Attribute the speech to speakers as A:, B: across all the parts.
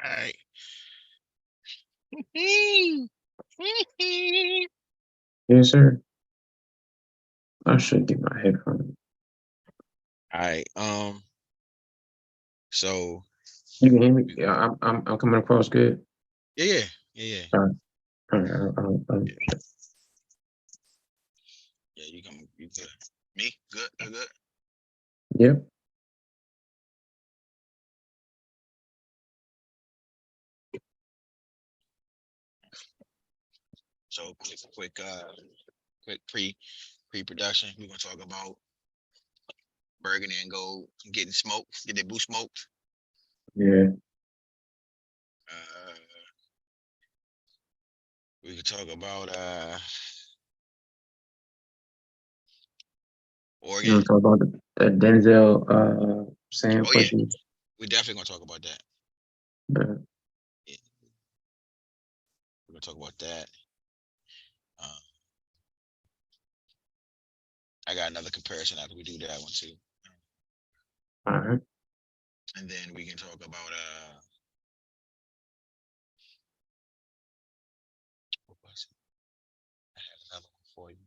A: right.
B: Yes, sir. I should get my headphones.
A: All right. So
B: You can hear me? Yeah, I'm coming across good.
A: yeah, yeah, yeah, yeah.
B: All right. All right.
A: Yeah, yeah, you can. You good? Me? Good. I good.
B: Yep.
A: So quick pre-production. We're gonna talk about Burgundy and Gold getting smoked, get their boo smoked.
B: Yeah.
A: Uh, we could talk about
B: You
A: Oregon.
B: want to talk about the Denzel Sam
A: Oh yeah,
B: pushing?
A: we definitely gonna talk about that.
B: Uh,
A: Yeah, we're gonna talk about that. Uh, I got another comparison after we do that one too,
B: all right.
A: and then we can talk about what was it? I had another one for you.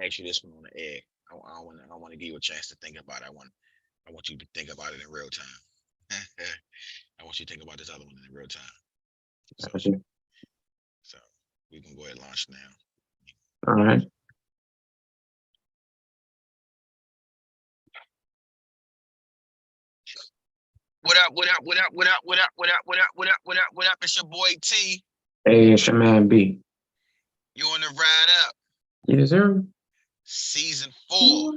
A: Actually, this one on the egg. I want to give you a chance to think about it. I want you to think about it in real time. I want you to think about this other one in real time. So
B: Got you.
A: so we can go ahead and launch now.
B: All right.
A: What up? What up? What up? What up? What up? What up? What up? What up? What up? What up? It's your boy T.
B: Hey, it's your man B.
A: You on the ride up?
B: Yes, sir.
A: Season 4,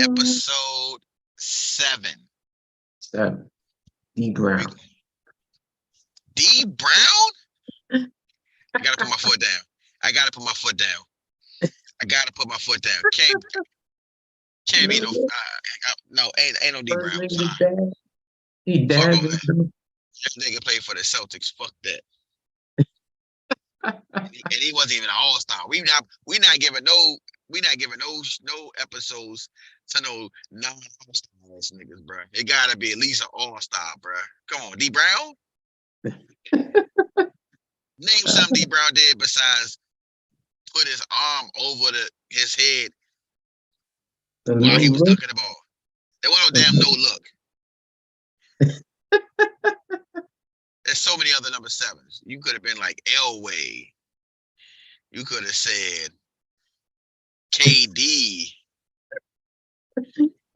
A: episode 7.
B: Seven. D
A: We
B: Brown.
A: D Brown. I gotta put my foot down. I gotta put my foot down. I gotta put my foot down. Can't be no. No, ain't no D
B: First
A: Brown.
B: nigga
A: Fine.
B: to dad. He
A: Fuck all
B: dabbed
A: that.
B: him.
A: This nigga played for the Celtics. Fuck that. And he wasn't even an all star. We not giving no episodes to no non all stars niggas, bro. It gotta be at least an all star, bro. Come on, D Brown. Name something D Brown did besides put his arm over his head
B: The
A: while
B: no
A: he was
B: look.
A: dunking the ball. There wasn't no damn no look. There's so many other number sevens. You could have been like Elway. You could have said KD.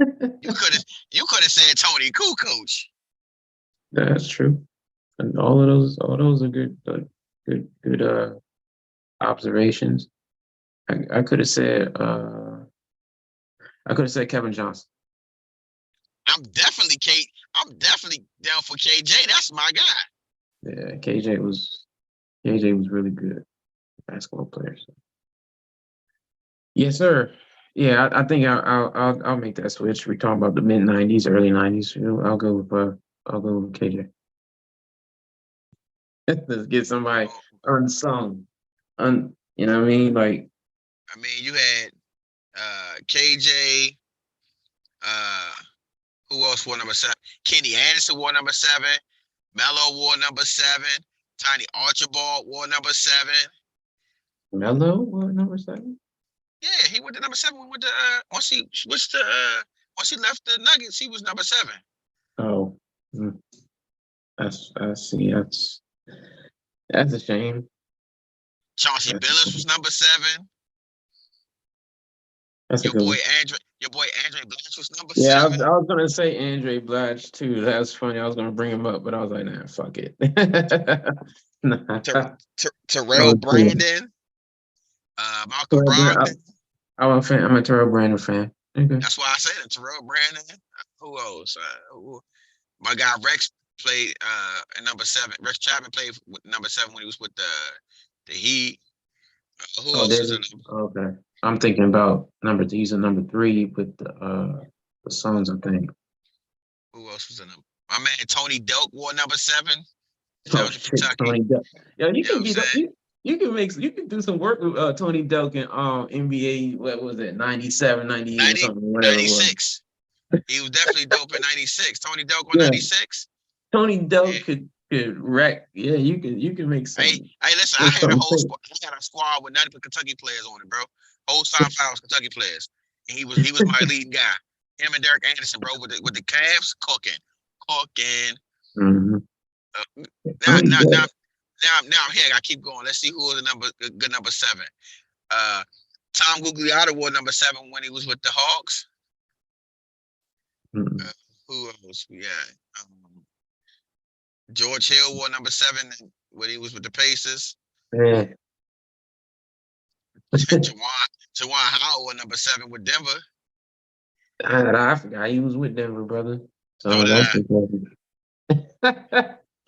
A: You could have said Tony Kukoc.
B: That's true. And all those are good observations. I could have said Kevin Johnson.
A: I'm definitely down for KJ. That's my guy.
B: Yeah, KJ was really good basketball player. So. Yes, sir. Yeah, I think I'll make that switch. We're talking about the mid '90s, early '90s. I'll go with KJ. Let's get somebody
A: Oh,
B: unsung, you know what I mean? Like,
A: I mean, you had KJ. Uh, who else wore number 7? Kenny Anderson wore number 7. Melo wore number 7. Tiny Archibald wore number 7.
B: Melo, what number 7?
A: Yeah, he went to number 7 with the once he switched to once he left the Nuggets, he was number 7.
B: Oh, mm, I see. That's a shame.
A: Chauncey
B: That's a
A: Billups was
B: shame.
A: number 7.
B: That's a
A: Your
B: good
A: boy
B: one.
A: Andre Blanche was number
B: Yeah,
A: 7.
B: I was gonna say Andre Blatch too. That's funny. I was gonna bring him up, but I was like, nah, fuck it. Nah,
A: Terrell
B: number 2.
A: Brandon, Malcolm
B: Terrell
A: Brogdon.
B: I'm a fan. I'm a Terrell Brandon fan. Okay.
A: That's why I said it. Terrell Brandon. Who else? My guy Rex played at number 7. Rex Chapman played with number 7 when he was with the Heat. Who
B: Oh,
A: else
B: there's
A: was
B: a,
A: in them?
B: okay. I'm thinking about he's a number 3 with the Suns, I think.
A: Who else was in them? My man Tony Delk wore number 7.
B: Oh
A: That was
B: shit,
A: Kentucky.
B: Tony Duck. Yeah, he
A: You know what
B: can
A: I'm
B: get up.
A: saying?
B: You can do some work with Tony Delk in NBA. What was it, 97, 98 or
A: 90,
B: something, whatever it was.
A: 96. He was definitely dope in 96. Tony Delk on
B: Yeah,
A: 96.
B: Tony
A: Yeah.
B: Delk could wreck. Yeah, you can make
A: Hey,
B: some
A: listen, I
B: make
A: had a
B: something
A: whole
B: sick.
A: squad. I had a squad with nothing but Kentucky players on it, bro. Whole side five was Kentucky players. And he was my leading guy. Him and Derek Anderson, bro, with the Cavs cooking. Cooking.
B: Mhm.
A: Uh, now,
B: Tony
A: now, now,
B: Delk.
A: now I'm here. I keep going. Let's see who was the good number 7. Uh, Tom Gugliotta wore number 7 when he was with the Hawks.
B: Mhm.
A: Who else? Yeah. Um, George Hill wore number 7 when he was with the Pacers.
B: Yeah.
A: Jawan Howard wore number 7 with Denver.
B: I forgot he was with Denver, brother.
A: So
B: So
A: did
B: that's
A: I.
B: important.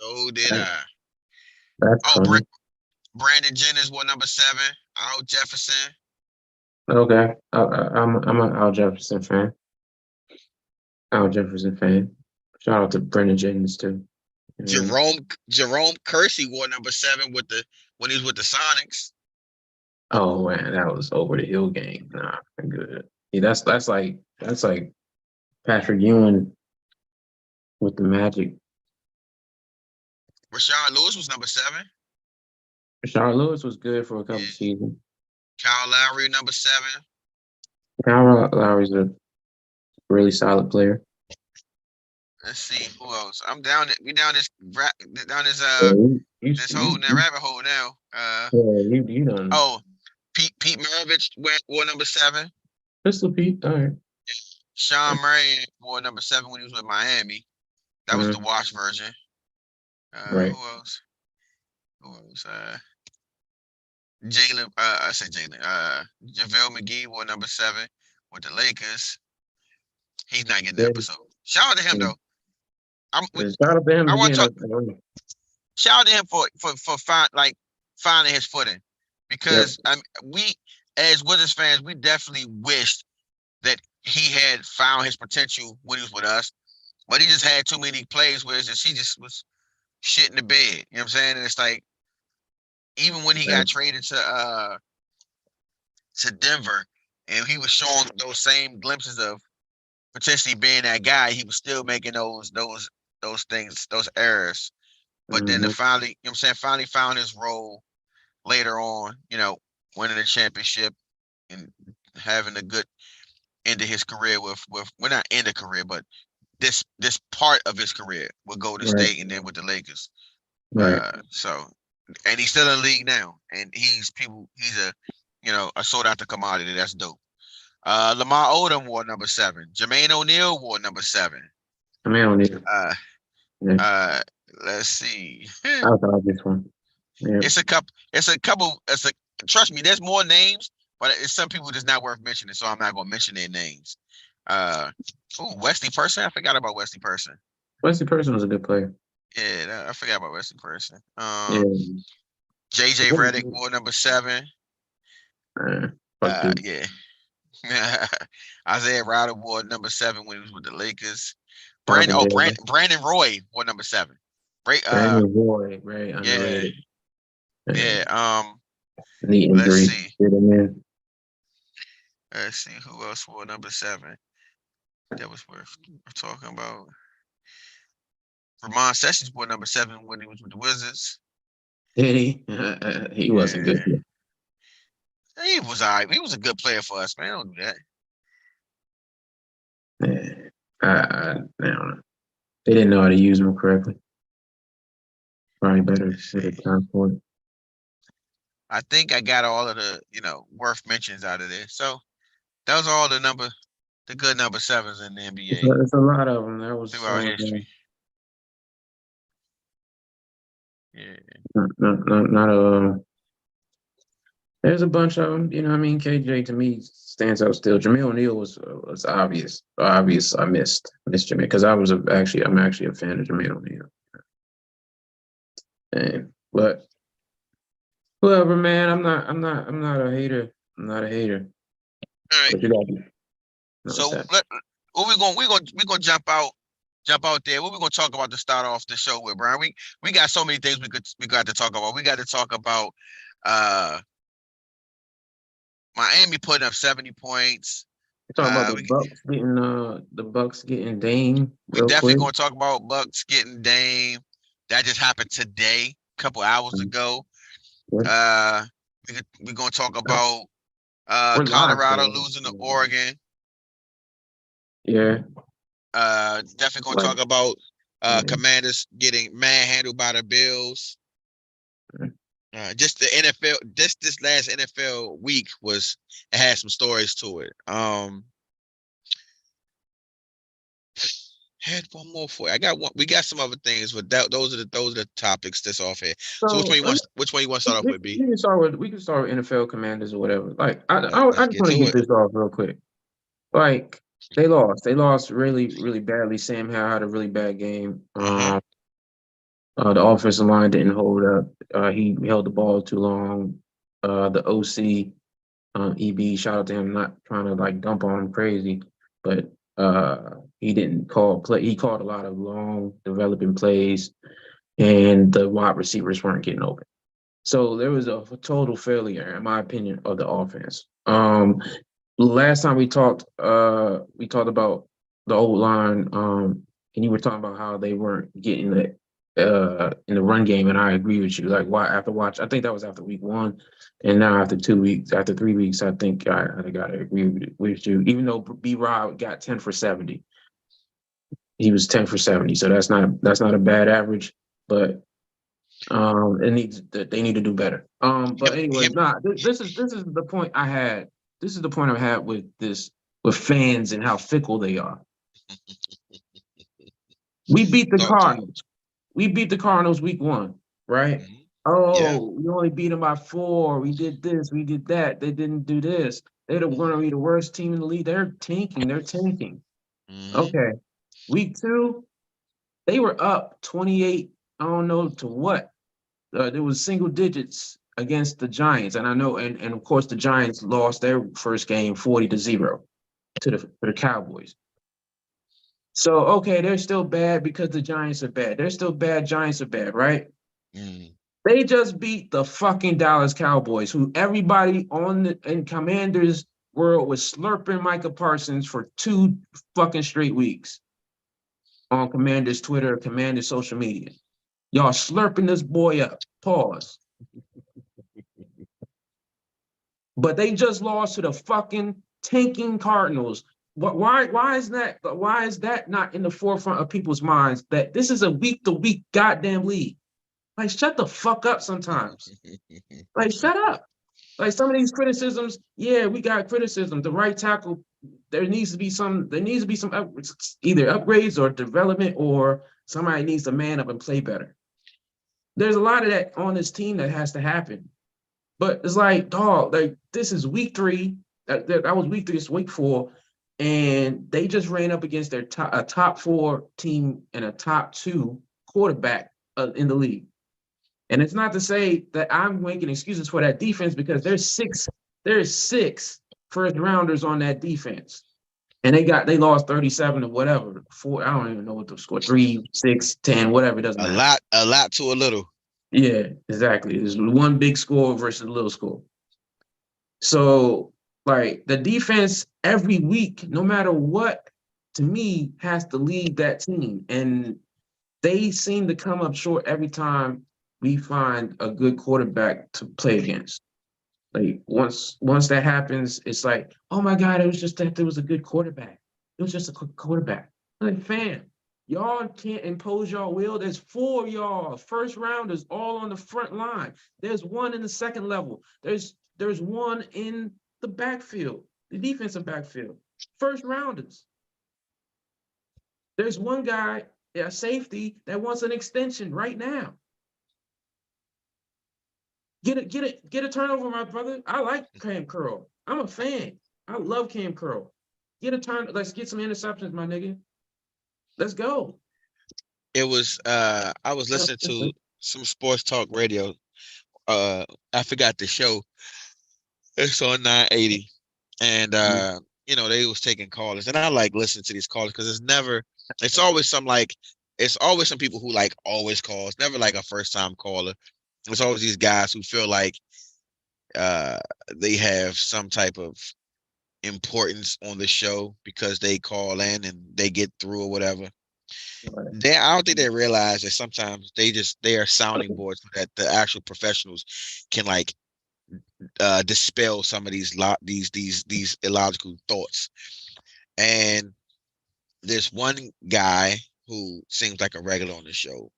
A: So did I.
B: That's
A: Oh,
B: funny.
A: Brandon Jennings wore number 7. Al Jefferson.
B: Okay, I'm an Al Jefferson fan. Al Jefferson fan. Shout out to Brendan Jennings too. Yeah.
A: Jerome Kersey wore number 7 when he was with the Sonics.
B: Oh man, that was over the hill game. Nah, good. Yeah, that's like Patrick Ewing with the Magic.
A: Rashard Lewis was number 7.
B: Charlotte Lewis was good for a
A: Yeah.
B: couple seasons.
A: Kyle Lowry number 7.
B: Kyle Lowry's a really solid player.
A: Let's see who else. We down this
B: Yeah,
A: this hole now, rabbit hole now.
B: you done
A: Oh, Pete Maravich wore number 7.
B: Pistol Pete. All right.
A: Sean Murray wore number 7 when he was with Miami. That was the
B: Mhm.
A: wash version.
B: Right.
A: Who else? Who else? Jalen. I said Jalen. JaVale McGee wore number 7 with the Lakers. He's not getting the
B: Yeah,
A: episode. Shout out to him
B: yeah.
A: though.
B: Shout out to him
A: I
B: to
A: want to
B: getting
A: talk.
B: a
A: Shout out to him for finding his footing,
B: Yep.
A: because we as Wizards fans, we definitely wished that he had found his potential when he was with us, but he just had too many plays where he just was shit in the bed. You know what I'm saying? And it's like, even when he got traded to Denver, and he was showing those same glimpses of potentially being that guy, he was still making those things, those errors. But then
B: Mhm.
A: finally, you know what I'm saying, finally found his role later on, winning a championship and having a good end of his career with well, not end of career, but this part of his career with Golden
B: Right.
A: State and then with the Lakers.
B: Right.
A: So, and he's still in the league now, and he's a sought after commodity. That's dope. Lamar Odom wore number 7. Jermaine O'Neal wore number 7.
B: I mean, I don't need it.
A: Uh,
B: Yeah.
A: let's see.
B: I'll call this one. Yeah.
A: It's a couple. Trust me. There's more names, but it's some people just not worth mentioning, so I'm not gonna mention their names. Wesley Person. I forgot about Wesley Person.
B: Wesley Person was a good player.
A: Yeah, I forgot about Wesley Person.
B: Yeah.
A: JJ Redick wore number 7.
B: Fuck Duke.
A: Yeah. Isaiah Ryder wore number 7 when he was with the Lakers. Brandon Roy wore number 7.
B: Brandon Roy, very
A: Yeah.
B: underrated.
A: Yeah.
B: The
A: Let's
B: injury.
A: see.
B: Get him in.
A: Let's see who else wore number 7. That was worth talking about. Ramon Sessions wore number 7 when he was with the Wizards.
B: Did he? He wasn't good.
A: He was all right. He was a good player for us, man. Don't do that.
B: Yeah. I don't know. They didn't know how to use him correctly. Probably better with a time for it.
A: I think I got all of the, worth mentions out of there. So those are all the good number 7s in the NBA.
B: It's a lot of them. That was
A: throughout history. Yeah.
B: Not there's a bunch of them. You know what I mean? KJ to me stands out still. Jermaine O'Neal was obvious. Obvious. I missed Jermaine because I'm actually a fan of Jermaine O'Neal. But whoever, man, I'm not a hater. I'm not a hater.
A: All right.
B: But you got me.
A: So we're gonna jump out jump out there. What we gonna talk about to start off the show with, Brian? We got so many things we got to talk about. We got to talk about uh Miami putting up 70 points.
B: We're talking about
A: We
B: the Bucks getting Dame
A: we
B: real
A: definitely
B: quick.
A: gonna talk about Bucks getting Dame. That just happened today, a couple hours ago.
B: Yeah.
A: Uh, we gonna talk about
B: We're live,
A: Colorado
B: so
A: losing to Oregon.
B: yeah.
A: Definitely gonna
B: Like
A: talk about
B: yeah.
A: Commanders getting manhandled by the Bills. Just the NFL, this last NFL week it had some stories to it. Had one more for you. I got one. We got some other things, but those are the topics that's off here. So
B: So
A: which one you want to start off with, B?
B: we can start with NFL Commanders or whatever. Like I
A: Let's
B: just
A: get
B: want to
A: to
B: get
A: it.
B: this off real quick. Like they lost. They lost really, really badly. Sam Howell had a really bad game.
A: Uh-huh.
B: The offensive line didn't hold up. He held the ball too long. The OC, EB, shout out to him, not trying to like dump on him crazy, but he didn't call play. He called a lot of long developing plays, and the wide receivers weren't getting open. So there was a total failure, in my opinion, of the offense. Last time we talked about the old line, and you were talking about how they weren't getting it in the run game, and I agree with you. Like, why after watch? I think that was after week 1, and now after 2 weeks, after 3 weeks, I think I gotta agree with you. Even though B. Rob got 10 for 70, he was 10 for 70, so that's not a bad average, but they need to do better. But
A: Him,
B: anyway,
A: him.
B: this is the point I had. This is the point I had with fans and how fickle they are. We beat the
A: Talk to him.
B: Cardinals. We beat the Cardinals week 1, right?
A: Mhm. Yeah.
B: Oh, we only beat them by 4. We did this, we did that. They didn't do this. They're going to be the worst team in the league. They're tanking. They're tanking.
A: Mm-hmm.
B: Okay. Week 2, they were up 28. I don't know to what. There was single digits against the Giants, and I know, and of course the Giants lost their first game 40-0 to the Cowboys. So okay, they're still bad because the Giants are bad. They're still bad. Giants are bad, right?
A: Mm.
B: They just beat the fucking Dallas Cowboys, who everybody in Commanders world was slurping Micah Parsons for 2 fucking straight weeks on Commanders Twitter, Commanders social media. Y'all slurping this boy up. Pause. But they just lost to the fucking tanking Cardinals. Why is that not in the forefront of people's minds that this is a week to week goddamn league? Like, shut the fuck up sometimes. Like, shut up. Like, some of these criticisms, yeah, we got criticism. The right tackle, there needs to be some either upgrades or development, or somebody needs to man up and play better. There's a lot of that on this team that has to happen. But it's like, dog, like this is week 3. That was week 3. It's week 4, and they just ran up against their top 4 team and a top 2 quarterback in the league. And it's not to say that I'm making excuses for that defense, because there's 6 first rounders on that defense, and they lost 37 or whatever. 4, I don't even know what the score. 3, 6, 10, whatever. It doesn't matter.
A: A lot to a little.
B: Yeah, exactly. There's one big score versus a little score. So, like, the defense every week, no matter what, to me, has to lead that team. And they seem to come up short every time we find a good quarterback to play against. Like, once that happens, it's like, oh my God, it was just that there was a good quarterback. It was just a good quarterback. I'm like, fam, y'all can't impose y'all will. There's 4 of y'all first rounders all on the front line. There's 1 in the second level. There's 1 in the backfield, the defensive backfield. First rounders. There's 1 guy, a safety, that wants an extension right now. Get a turnover, my brother. I like Cam Curl. I'm a fan. I love Cam Curl. Get a turn. Let's get some interceptions, my nigga. Let's go.
A: It was I was listening to some sports talk radio. I forgot the show. It's on 980. And they was taking callers. And I like listening to these callers because it's never It's always some people who like always call. It's never like a first time caller. It's always these guys who feel like uh they have some type of importance on the show because they call in and they get through or whatever.
B: Right.
A: I don't think they realize that sometimes they are sounding boards so that the actual professionals can like dispel some of these illogical thoughts. And there's one guy who seems like a regular on the show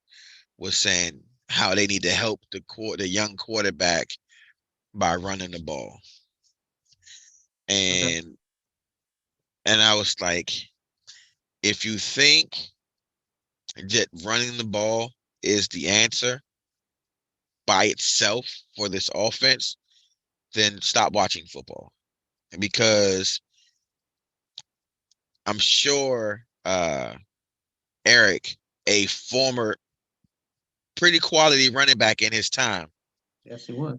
A: was saying how they need to help the young quarterback by running the ball.
B: Okay.
A: And I was like, if you think that running the ball is the answer by itself for this offense, then stop watching football. Because I'm sure Eric, a former pretty quality running back in his time,
B: Yes, he was.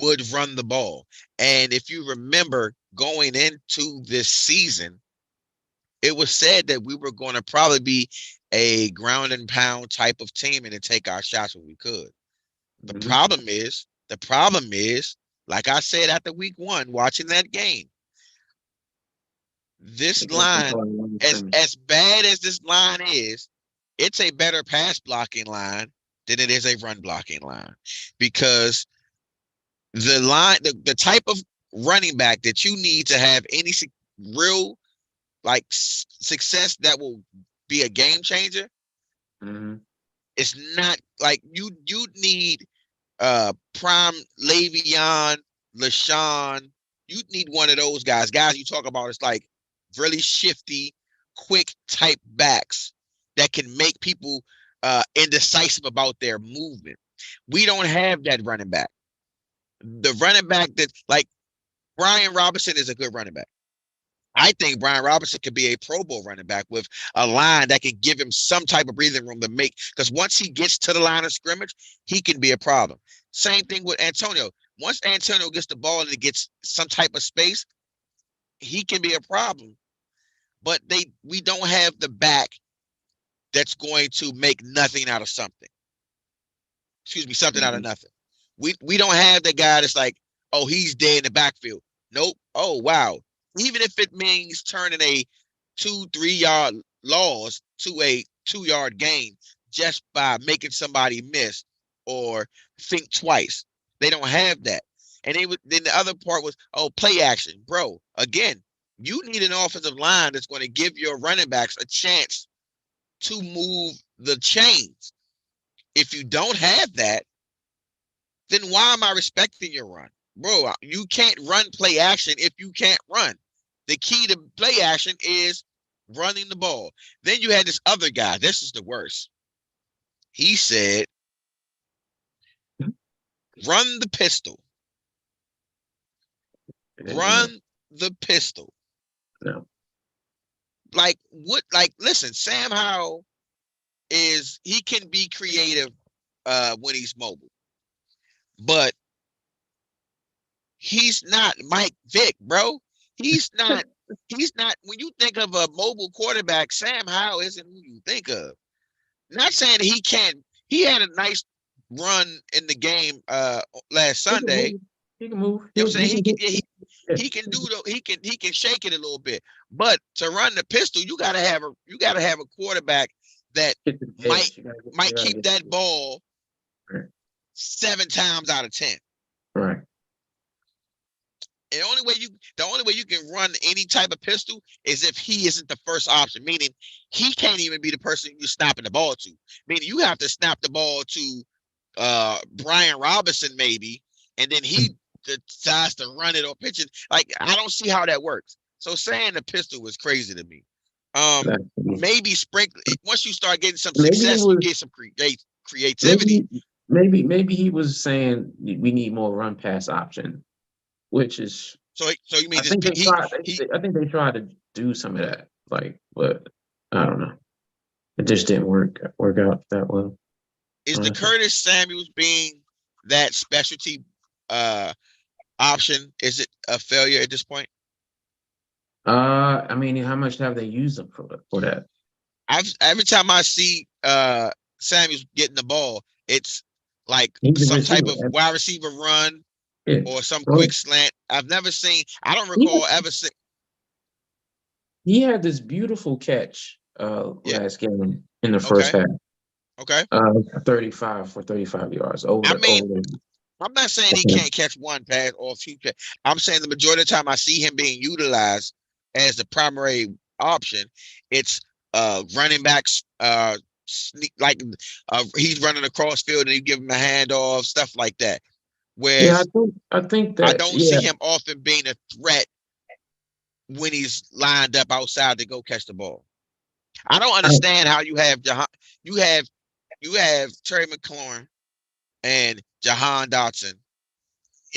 A: would run the ball. And if you remember going into this season, it was said that we were going to probably be a ground and pound type of team and to take our shots when we could. The
B: Mm-hmm.
A: problem is, like I said after week 1, watching that game, this
B: They kept on
A: line,
B: calling line of
A: as
B: scrimmage.
A: bad as this line is, it's a better pass blocking line than it is a run blocking line. Because the type of running back that you need to have any real like success that will be a game changer,
B: Mm-hmm.
A: it's not like you need prime Le'Veon, LaShawn. You need one of those guys you talk about. It's like really shifty, quick type backs that can make people indecisive about their movement. We don't have that running back. The running back that like Brian Robinson is a good running back. I think Brian Robinson could be a Pro Bowl running back with a line that can give him some type of breathing room to make. Because once he gets to the line of scrimmage, he can be a problem. Same thing with Antonio. Once Antonio gets the ball and it gets some type of space, he can be a problem. But we don't have the back that's going to make nothing out of something. Excuse me, something out
B: Mm-hmm.
A: of nothing. We don't have the guy that's like, oh, he's dead in the backfield. Nope. Oh, wow. Even if it means turning a 2-3 yard loss to a 2 yard gain just by making somebody miss or think twice. They don't have that. And then the other part was, oh, play action. Bro, again, you need an offensive line that's going to give your running backs a chance to move the chains. If you don't have that, then why am I respecting your run? Bro, you can't run play action if you can't run. The key to play action is running the ball. Then you had this other guy. This is the worst. He said, run the pistol.
B: No,
A: Run the pistol.
B: no.
A: Like, what? Like, listen, Sam Howell he can be creative when he's mobile, but he's not Mike Vick, bro. He's not. He's not. When you think of a mobile quarterback, Sam Howell isn't who you think of. Not saying he can't. He had a nice run in the game last
B: He can
A: Sunday.
B: move. He can move.
A: You know what I'm saying?
B: He can hit. Yeah.
A: He can do he can shake it a little bit. But to run the pistol, you gotta have a quarterback that
B: Get to the
A: might
B: edge. You
A: might
B: gotta
A: keep
B: get to
A: that
B: the
A: ball
B: edge.
A: 7 times out of 10.
B: Right.
A: And the only way you can run any type of pistol is if he isn't the first option, meaning he can't even be the person you're snapping the ball to. Meaning you have to snap the ball to Brian Robinson maybe, and then he decides to run it or pitch it. Like I don't see how that works. So saying the pistol was crazy to me.
B: Exactly.
A: Maybe sprinkle once you start getting some
B: Maybe he
A: success, you
B: was.
A: get some creativity.
B: Maybe. Maybe he was saying we need more run pass option, which is.
A: So you mean
B: I
A: this?
B: think they
A: He
B: tried.
A: he
B: I think they tried to do some of that. Like, but I don't know. It just didn't work out that well.
A: is the
B: Honestly.
A: Curtis Samuels being that specialty uh option? Is it a failure at this point?
B: I mean, how much have they used them for that?
A: Every time I see Samuels getting the ball, it's like
B: He's a
A: some type
B: receiver.
A: of wide receiver run
B: Yeah.
A: or some
B: Well,
A: quick slant. I've never seen. I don't
B: he,
A: recall ever see.
B: he had this beautiful catch
A: Yeah.
B: last game in the first
A: Okay.
B: half.
A: Okay.
B: 35 for 35 yards
A: I mean,
B: over
A: I'm not saying he
B: the
A: can't catch one pass or a few. I'm saying the majority of the time I see him being utilized as the primary option. It's running backs, like he's running across field and you give him a handoff, stuff like that.
B: Yeah,
A: Whereas
B: I think
A: I
B: that
A: don't see him often being a threat when he's lined up outside to go catch the ball. I don't
B: I,
A: understand how you have you have Terry McLaurin and Jahan Dotson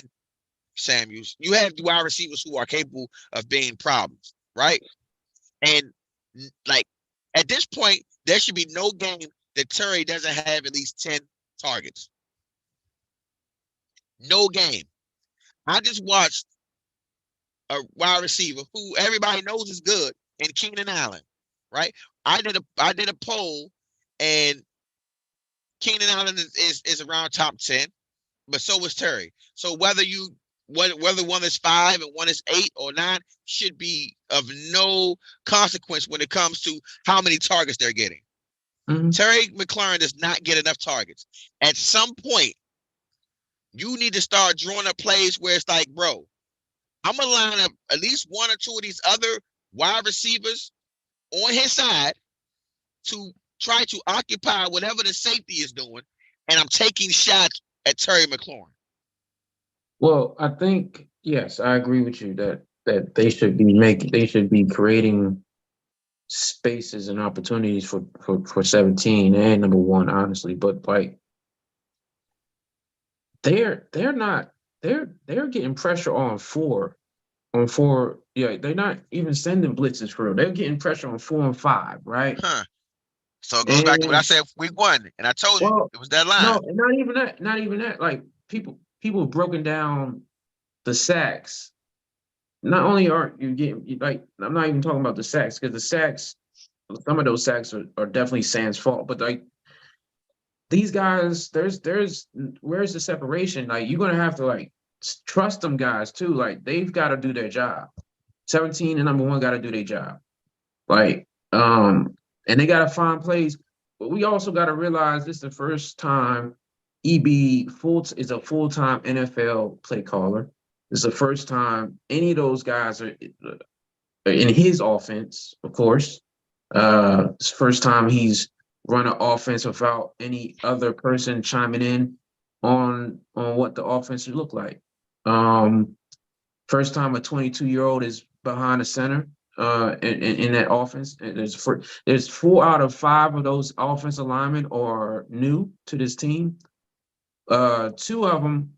A: and Samuels. You have wide receivers who are capable of being problems, right? And like at this point, there should be no game that Terry doesn't have at least 10 targets. No game. I just watched a wide receiver who everybody knows is good, and Keenan Allen, right? I did a poll, and Keenan Allen is around top 10, but so is Terry. So whether one is 5 and one is 8 or 9 should be of no consequence when it comes to how many targets they're getting.
B: mhm.
A: Terry McLaurin does not get enough targets. At some point, you need to start drawing up plays where it's like, bro, I'm gonna line up at least one or two of these other wide receivers on his side to try to occupy whatever the safety is doing, and I'm taking shots at Terry McLaurin.
B: Well, I think yes, I agree with you that they should be creating spaces and opportunities for 17 and number one, honestly. But like they're not they're getting pressure on four. Yeah, they're not even sending blitzes for real. They're getting pressure on 4 and 5, right?
A: Huh. So it goes back to what I
B: And
A: said week 1, and I told you
B: well,
A: it was that line.
B: no, not even that. Not even that. Like people have broken down the sacks. Not only are you getting like I'm not even talking about the sacks because the sacks, some of those sacks are definitely Sam's fault, but like these guys, there's where's the separation? Like you're gonna have to like trust them guys too. Like they've got to do their job. 17 and number one got to do their job. Like and they got to find plays. But we also got to realize this is the first time EB is a full-time NFL play caller. This is the first time any of those guys are in his offense, of course. It's the first time he's run an offense without any other person chiming in on what the offense should look like. Um, First time a 22-year-old is behind the center in that offense. And there's 4 out of 5 of those offensive linemen are new to this team. 2 of them,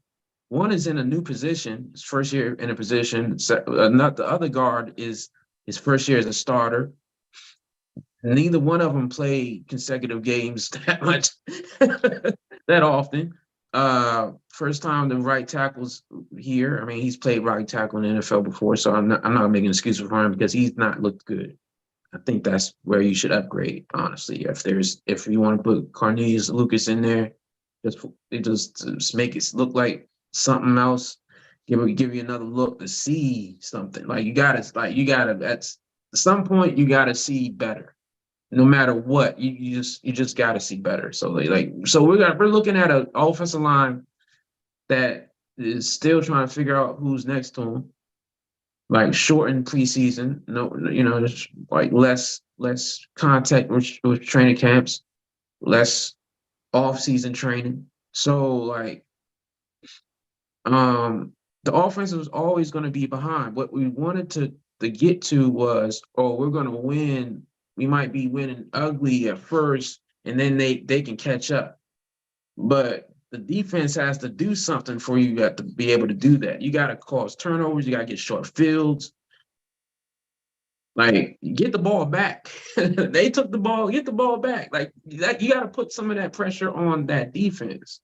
B: one is in a new position, his first year in a position. Not the other guard is his first year as a starter. Neither one of them played consecutive games that much, that often. First time the right tackle's here. I mean, he's played right tackle in the NFL before, so I'm not making an excuse for him because he's not looked good. I think that's where you should upgrade, honestly. If you want to put Cornelius Lucas in there, just make it look like something else. Give you another look to see something. Like you gotta at some point you gotta see better no matter what, you just got to see better. So we're looking at an offensive line that is still trying to figure out who's next to him. Like shortened preseason, no, just like less contact with training camps, less off-season training. So like the offense was always going to be behind. What we wanted to get to was, oh, we're going to win. We might be winning ugly at first, and then they can catch up. But the defense has to do something for you. You got to be able to do that. You got to cause turnovers. You got to get short fields. Like get the ball back. They took the ball. Get the ball back. Like that. You got to put some of that pressure on that defense.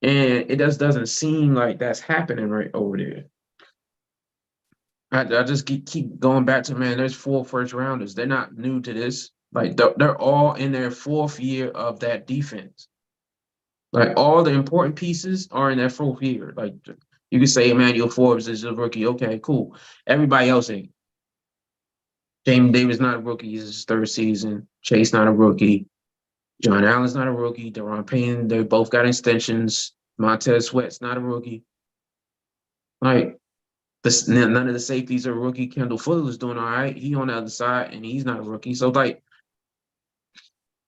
B: And it just doesn't seem like that's happening right over there. I just keep going back to, man, there's 4 first rounders. They're not new to this. Like they're all in their fourth year of that defense. Like all the important pieces are in their fourth year. Like you could say Emmanuel Forbes is a rookie. Okay, cool. Everybody else ain't. James Davis not a rookie. It's his third season. Chase not a rookie. John Allen's not a rookie. Deron Payne, they both got extensions. Montez Sweat's not a rookie. Like none of the safeties are rookie. Kendall Fuller's doing all right. He on the other side, and he's not a rookie. So like,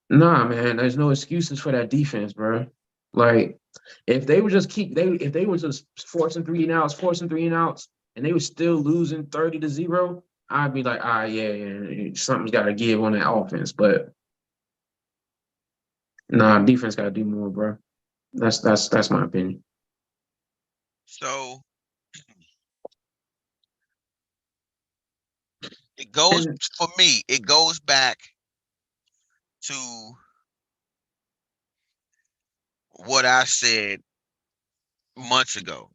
B: nah, man, there's no excuses for that defense, bro. Like, if they were just if they were just forcing 3 and outs, and they were still losing 30-0, I'd be like, yeah, something's got to give on that offense. But nah, defense got to do more, bro. That's my opinion.
A: So it goes
B: And
A: for me. It goes back to what I said months ago.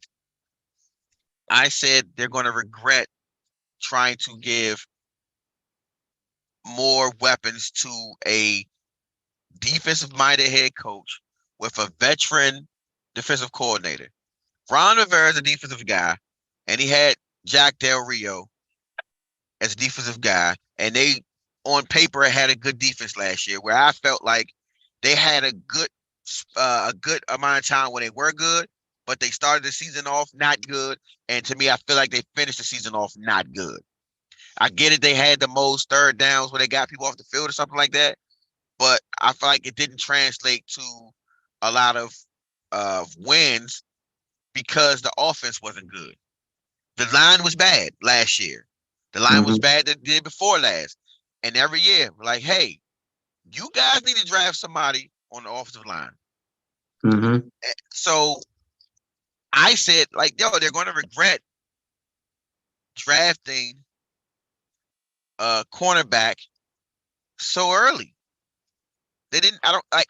A: I said they're going to regret trying to give more weapons to a defensive-minded head coach with a veteran defensive coordinator. Ron Rivera is a defensive guy, and he had Jack Del Rio as a defensive guy, and they, on paper, had a good defense last year, where I felt like they had a good amount of time when they were good, but they started the season off not good, and to me, I feel like they finished the season off not good. I get it, they had the most third downs when they got people off the field or something like that, but I feel like it didn't translate to a lot of wins because the offense wasn't good. The line was bad last year. The line was
B: mhm,
A: bad the year before last. And every year, we're like, hey, you guys need to draft somebody on the offensive line.
B: mhm,
A: So I said, like, yo, they're going to regret drafting a cornerback so early. They didn't. I don't like.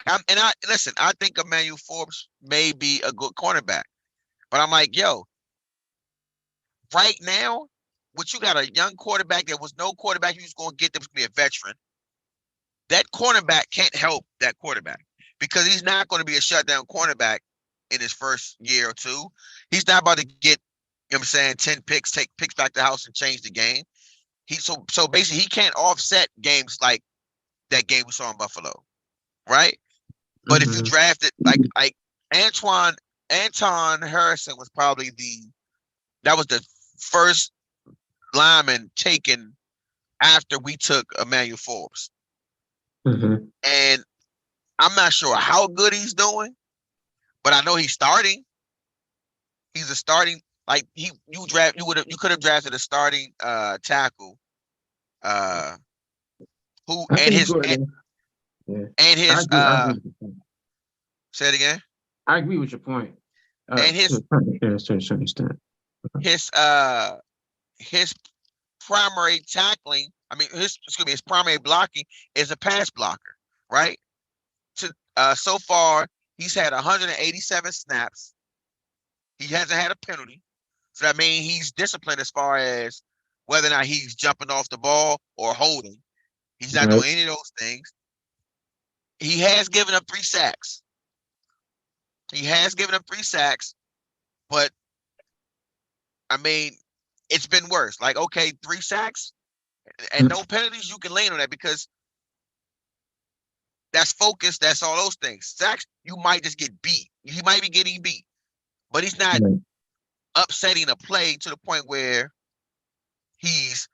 A: Listen. I think Emmanuel Forbes may be a good cornerback, but I'm like, yo, right now, what you got a young quarterback that was no quarterback. You just going to get them to be a veteran. That cornerback can't help that quarterback because he's not going to be a shutdown cornerback in his first year or two. He's not about to get, you know what I'm saying, 10 picks, take picks back to the house and change the game. So basically he can't offset games like that game we saw in Buffalo, right? But if you
B: mhm.
A: draft it like Anton Harrison was probably that was the first lineman taken after we took Emmanuel Forbes.
B: Mhm.
A: And I'm not sure how good he's doing, but I know he's starting. He's a starting like you could have drafted a starting tackle uh who
B: I think Jordan. Yeah,
A: and
B: I
A: his
B: agree. I agree with your point.
A: say it again.
B: I agree with your point.
A: And
B: To a certain extent.
A: his his primary tackling, I mean his primary blocking is a pass blocker, right? So far he's had 187 snaps. He hasn't had a penalty. So that means he's disciplined as far as whether or not he's jumping off the ball or holding. He's not
B: Right.
A: doing any of those things. He has given up 3 sacks. He has given up 3 sacks, but I mean, it's been worse. Like, okay, 3 sacks and no penalties, you can lean on that because that's focus. That's all those things. Sacks, you might just get beat. He might be getting beat, but he's not
B: Right.
A: upsetting a play to the point where he's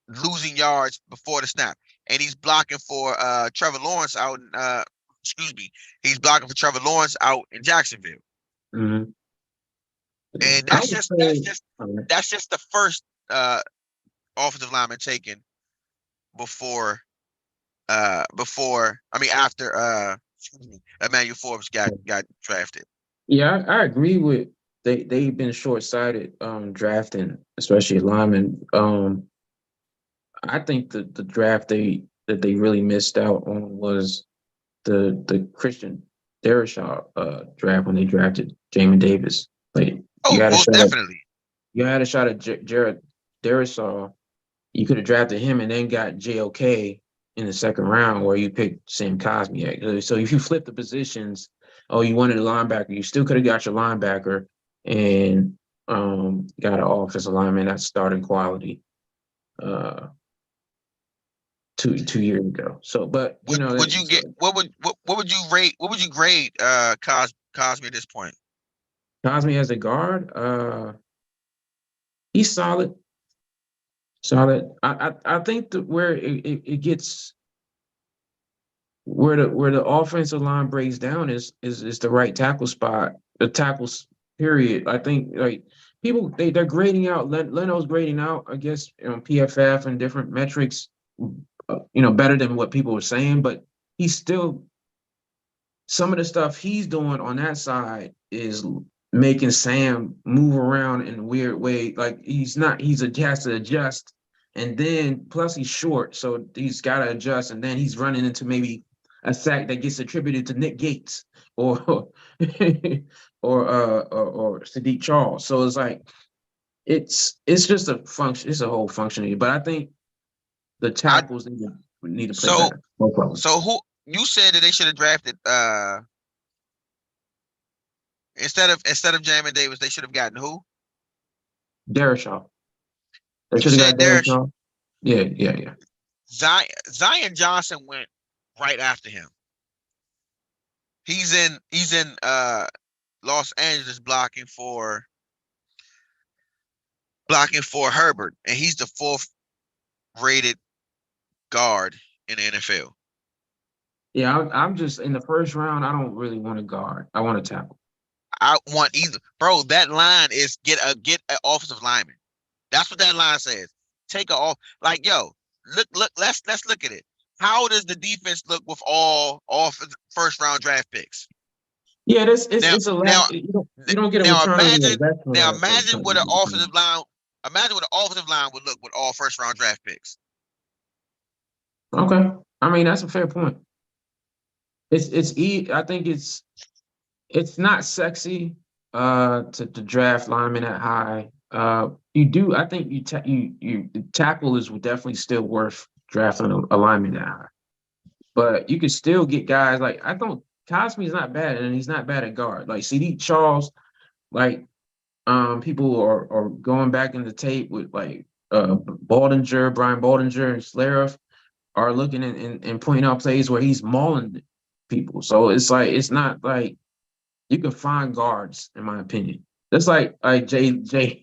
A: losing yards before the snap. And he's blocking for Trevor Lawrence out in excuse me. He's blocking for Trevor Lawrence out in Jacksonville.
B: Mhm.
A: And
B: I would say, all right.
A: that's just the first offensive lineman taken before I mean after excuse me, Emmanuel Forbes got drafted.
B: Yeah, I agree with they've been short sighted drafting, especially linemen. I think the draft that they really missed out on was the Christian Darrisaw draft when they drafted Jamin Davis. Like
A: Oh, most definitely.
B: you had a shot at Jared Darrisaw. You could have drafted him and then got JOK in the second round where you picked Sam Cosmiak. So if you flip the positions, oh, you wanted a linebacker, you still could have got your linebacker and got an offensive lineman that's starting quality uh 2 years ago. So but you
A: What
B: know
A: would you
B: that's
A: get? What would you rate? What would you grade Cosme at this point?
B: Cosme as a guard, he's solid. Solid. I think that where it gets where the offensive line breaks down is the right tackle spot, the tackles period. I think like people they're grading out Leno's grading out, I guess, PFF and different metrics, better than what people were saying, but he's still some of the stuff he's doing on that side is making Sam move around in a weird way. Like he has to adjust. And then plus he's short, so he's got to adjust. And then he's running into maybe a sack that gets attributed to Nick Gates or or Sadiq Charles. So it's like it's just a function. It's a whole functioning. But I think the
A: I
B: tackles need to play
A: so
B: better. No problem.
A: so who you said that they should have drafted instead of Jamin Davis, they should have gotten who?
B: Derishaw. They
A: You
B: should have
A: said
B: got
A: there's
B: Derishaw. Yeah, yeah, yeah.
A: Zion Johnson went right after him. He's in Los Angeles blocking for Herbert, and he's the fourth rated guard in the NFL.
B: Yeah, I'm just in the first round. I don't really want to guard. I want to tackle.
A: I want either, bro. That line is get an offensive lineman. That's what that line says. Take a off, like yo. Look. Let's look at it. How does the defense look with all first round draft picks?
B: Yeah, this
A: Now,
B: it's a
A: now,
B: lot. You don't get a
A: now
B: return on your
A: imagine,
B: investment
A: now
B: of
A: imagine what an
B: something.
A: offensive line. Imagine what an offensive line would look with all first round draft picks.
B: Okay, I mean that's a fair point. I think it's not sexy to draft linemen that high. You do. I think you tackle is definitely still worth drafting a lineman that high. But you can still get guys like I don't. Cosme's not bad, and he's not bad at guard. Like CD Charles, like people are going back in the tape with like Brian Baldinger, and Schlereth are looking and pointing out plays where he's mauling people. So it's like it's not like you can find guards, in my opinion. That's like Jay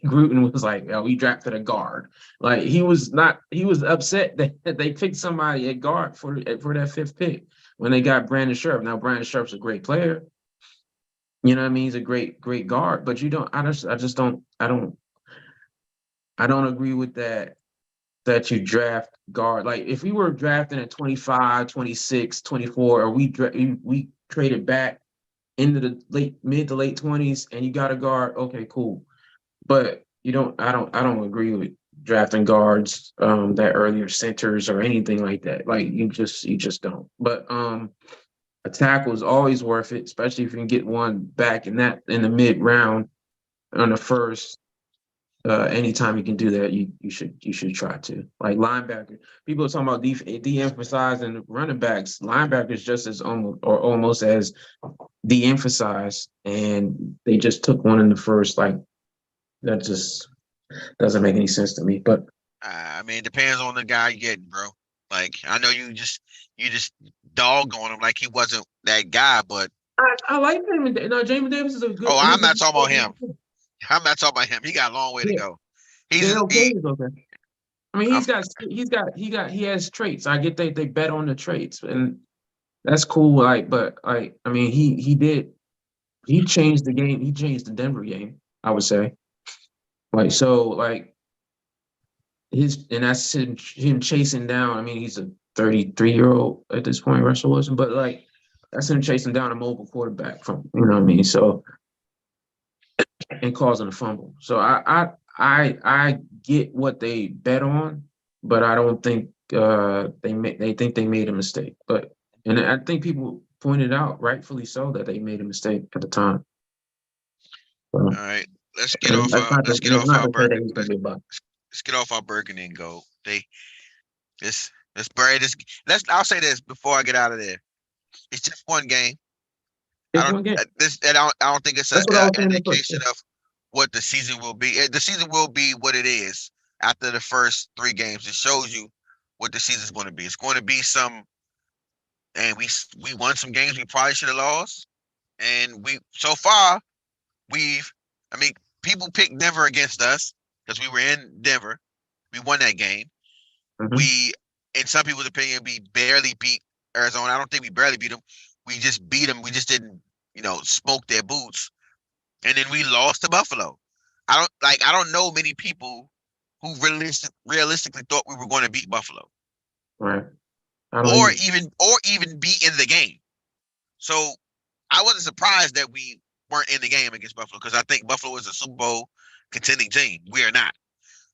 B: Gruden was like, "Oh, we drafted a guard." Like he was upset that they picked somebody at guard for that fifth pick when they got Brandon Scherff. Now Brandon Scherff's a great player. You know what I mean? He's a great guard, but you don't. I just don't. I don't agree with that you draft guard. Like if we were drafting at 25, 26, 24, or we traded back into the mid to late 20s and you got a guard, okay, cool. But I don't agree with drafting guards that earlier centers or anything like that. Like you just don't. But a tackle is always worth it, especially if you can get one back in the mid round on the first. Anytime you can do that, you should try to. Like linebacker, people are talking about de-emphasizing running backs. Linebackers just as almost as de-emphasized, and they just took one in the first. Like that just doesn't make any sense to me. But
A: I mean, it depends on the guy you getting, bro. Like I know you just dog on him like he wasn't that guy, but
B: I like him. No, Jamin Davis is a good.
A: oh, I'm
B: He's a
A: not talking about
B: good.
A: him. I'm not talking about him. He got a long way to
B: Yeah,
A: go.
B: yeah, okay,
A: He.
B: he's okay. I mean,
A: I'm
B: he has traits. I get they bet on the traits, and that's cool. Like, but like, I mean, he changed the game. He changed the Denver game, I would say. Like, so like and that's him chasing down. I mean, he's a 33-year-old at this point, Russell Wilson, but like that's him chasing down a mobile quarterback from, you know what I mean? So and causing a fumble. So I get what they bet on, but I don't think they think they made a mistake. But and I think people pointed out, rightfully so, that they made a mistake at the time. So,
A: all right. Let's get
B: that's
A: off
B: not
A: our
B: to say
A: burger.
B: that he's gonna be a bust.
A: Let's get off our burgundy and go. This Let's bury this. I'll say this before I get out of there. It's just one game. I
B: It's
A: don't
B: one game.
A: this. I don't think it's
B: That's what I was
A: an
B: saying at first.
A: indication of what the season will be. The season will be what it is after the first 3 games. It shows you what the season's going to be. It's going to be some, and we won some games we probably should have lost, and we so far we've. I mean, people picked Denver against us because we were in Denver. We won that game.
B: Mhm.
A: We, in some people's opinion, we barely beat Arizona. I don't think we barely beat them. We just beat them. We just didn't, smoke their boots. And then we lost to Buffalo. I don't know many people who realistically thought we were going to beat Buffalo,
B: Right. I don't
A: or
B: even.
A: even be in the game. So I wasn't surprised that we weren't in the game against Buffalo because I think Buffalo is a Super Bowl contending team. We are not.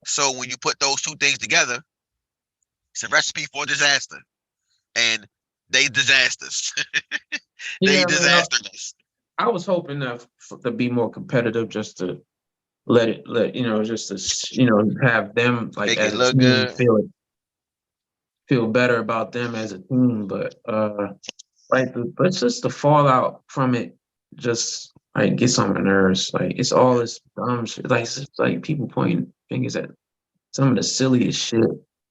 A: So when you put those two things together, it's a recipe for disaster. And they disasters. They
B: Yeah, man.
A: disastered us.
B: I was hoping to be more competitive, just to just to have them like
A: Make
B: as
A: it
B: a
A: look
B: team
A: good.
B: feel better about them as a team, but but just the fallout from it just like gets on my nerves. Like it's all this dumb shit. Like it's just, like people pointing fingers at some of the silliest shit.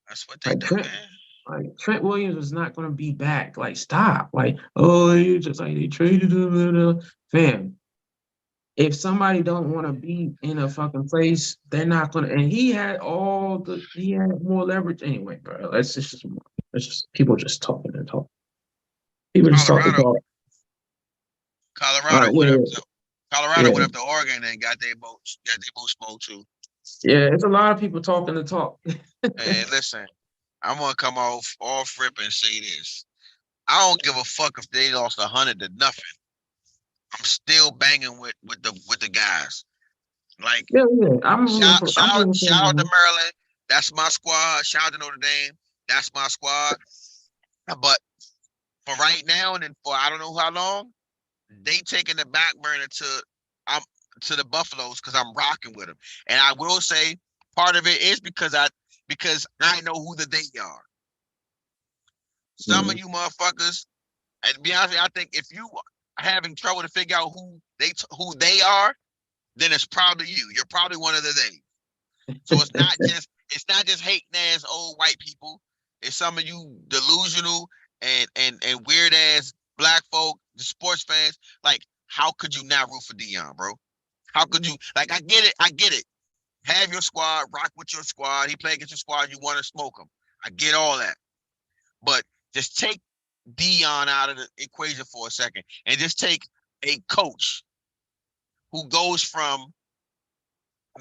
A: That's what they
B: Like
A: do,
B: Trent,
A: man.
B: like Trent Williams was not going to be back. Like stop. Like oh, you just like they traded him. Blah, blah. Fam, if somebody don't want to be in a fucking place, they're not gonna. And he had more leverage anyway, bro. It's just people just talking and talking. People just talk and
A: Colorado,
B: talk. All
A: Colorado
B: right,
A: went
B: yeah,
A: up to Colorado
B: yeah,
A: went up to Oregon and got their boat smoked too.
B: yeah. It's a lot of people talking to talk.
A: And listen, I'm gonna come off rip and say this. I don't give a fuck if they lost 100-0. I'm still banging with the guys. Like
B: Yeah, yeah. I'm rooting for
A: shout out to
B: him.
A: Maryland. That's my squad. Shout out to Notre Dame. That's my squad. But for right now and then for I don't know how long, they taking the back burner I'm to the Buffaloes because I'm rocking with them. And I will say part of it is because I know who they are. Some of
B: Mhm.
A: you motherfuckers, and to be honest, I think if you are having trouble to figure out who they are, then it's probably you. You're probably one of the they. So it's not just hating ass old white people. It's some of you delusional and weird ass black folk, the sports fans. Like, how could you not root for Deion, bro? How could you? Like, I get it. Have your squad, rock with your squad. He play against your squad. You want to smoke him. I get all that, but just take Deion out of the equation for a second, and just take a coach who goes from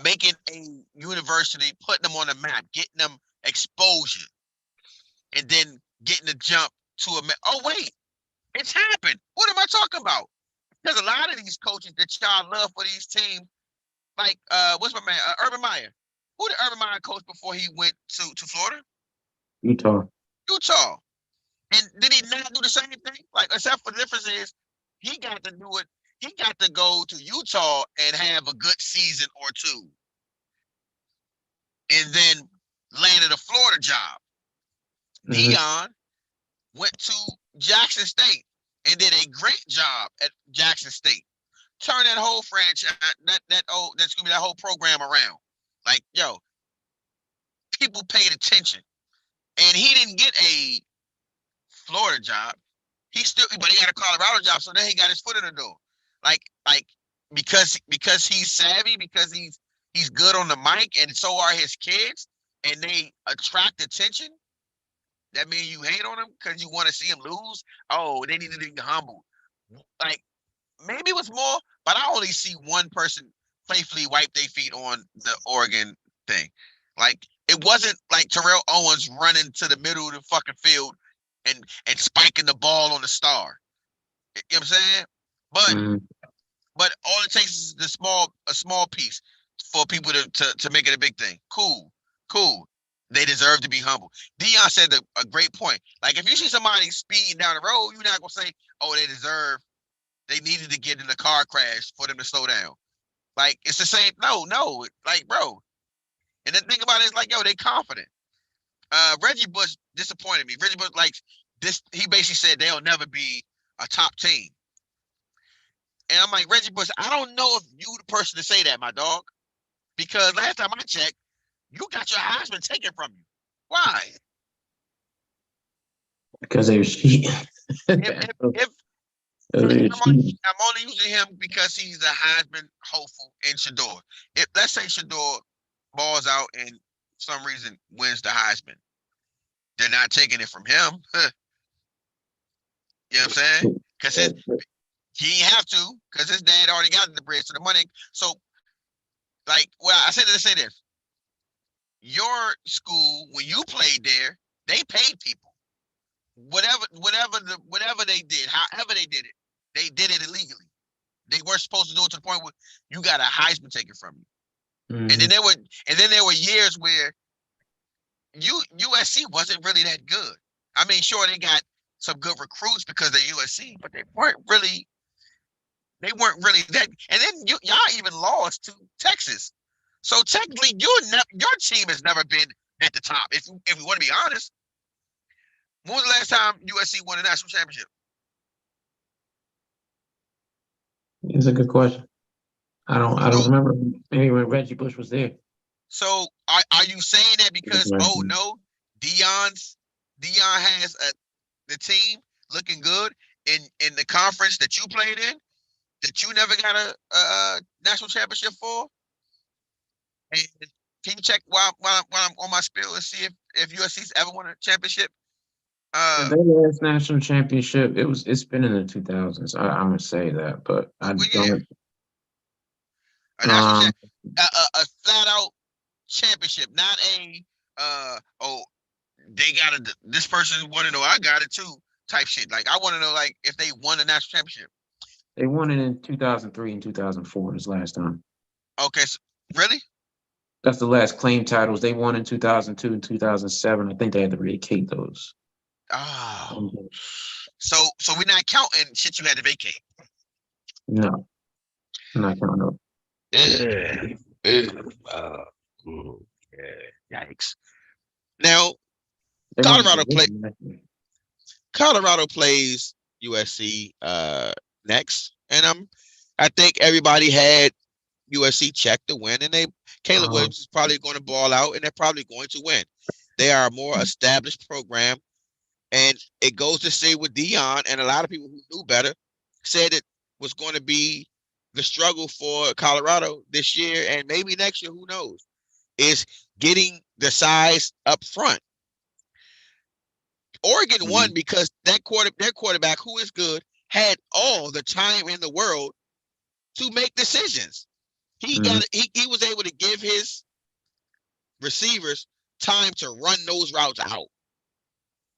A: making a university, putting them on the map, getting them exposure, and then getting the jump to oh wait, it's happened. What am I talking about? There's a lot of these coaches that y'all love for these teams, like what's my man, Urban Meyer. Who did Urban Meyer coach before he went to Florida?
B: Utah.
A: Utah. And did he not do the same thing? Like, except for the difference is he got to do it. He got to go to Utah and have a good season or two, and then landed a Florida job.
B: Mhm.
A: Deion went to Jackson State and did a great job at Jackson State. Turn that whole franchise, that whole program around. Like, yo, people paid attention, and he didn't get a Florida job. But he got a Colorado job, so then he got his foot in the door. Like because he's savvy, because he's good on the mic, and so are his kids, and they attract attention. That means you hate on him because you want to see him lose. Oh, they need to be humble. Like, maybe it was more, but I only see one person playfully wipe their feet on the Oregon thing. Like, it wasn't like Terrell Owens running to the middle of the fucking field and spiking the ball on the star. You know what I'm saying? But
B: Mhm.
A: but all it takes is a small piece for people to make it a big thing. Cool, cool. They deserve to be humble. Deion said a great point. Like, if you see somebody speeding down the road, you're not gonna say, "Oh, they needed to get in a car crash for them to slow down." Like, it's the same. No, like, bro. And the thing about it is, like, yo, they confident. Reggie Bush disappointed me. Reggie Bush, like this, he basically said they'll never be a top team. And I'm like, Reggie Bush, I don't know if you the person to say that, my dog. Because last time I checked, you got your Heisman taken from you. Why?
B: Because they were cheating.
A: If
B: They were cheating.
A: I'm only using him because he's the Heisman hopeful in Shador. If let's say Shador balls out and for some reason wins the Heisman, they're not taking it from him. You know what I'm saying? Because he ain't have to, because his dad already got the bread, so the money. So, like, well, I said to say this: your school, when you played there, they paid people. Whatever they did, however they did it illegally. They weren't supposed to do it to the point where you got a Heisman taken from you.
B: Mm-hmm.
A: And then there were years where USC wasn't really that good. I mean, sure, they got some good recruits because they're USC, but they weren't really that. And then y'all even lost to Texas. So technically, your team has never been at the top. If we want to be honest, when was the last time USC won a national championship?
B: It's a good question. I don't remember. Maybe when Reggie Bush was there.
A: So are you saying that because Dion has the team looking good in the conference that you played in, that you never got a national championship for? And can you check while I'm on my spiel and see if USC's ever won a championship?
B: Their last national championship, it's been in the 2000s. I'm gonna say that, but I don't.
A: A national a flat out championship, not a they got it. This person want to know I got it too type shit. Like I want to know like if they won the national championship.
B: They won it in 2003 and 2004. This last time.
A: Okay, so, really?
B: That's the last claim titles. They won in 2002 and 2007. I think they had to vacate those.
A: Oh, so we're not counting shit you had to vacate.
B: No, I'm not counting
A: Yikes! Now, Colorado plays USC next, and I think everybody had USC checked to win, and Caleb Williams is probably going to ball out, and they're probably going to win. They are a more established program, and it goes to say with Dion, and a lot of people who knew better said it was going to be the struggle for Colorado this year and maybe next year, who knows, is getting the size up front. Oregon won because their quarterback, who is good, had all the time in the world to make decisions. He was able to give his receivers time to run those routes out.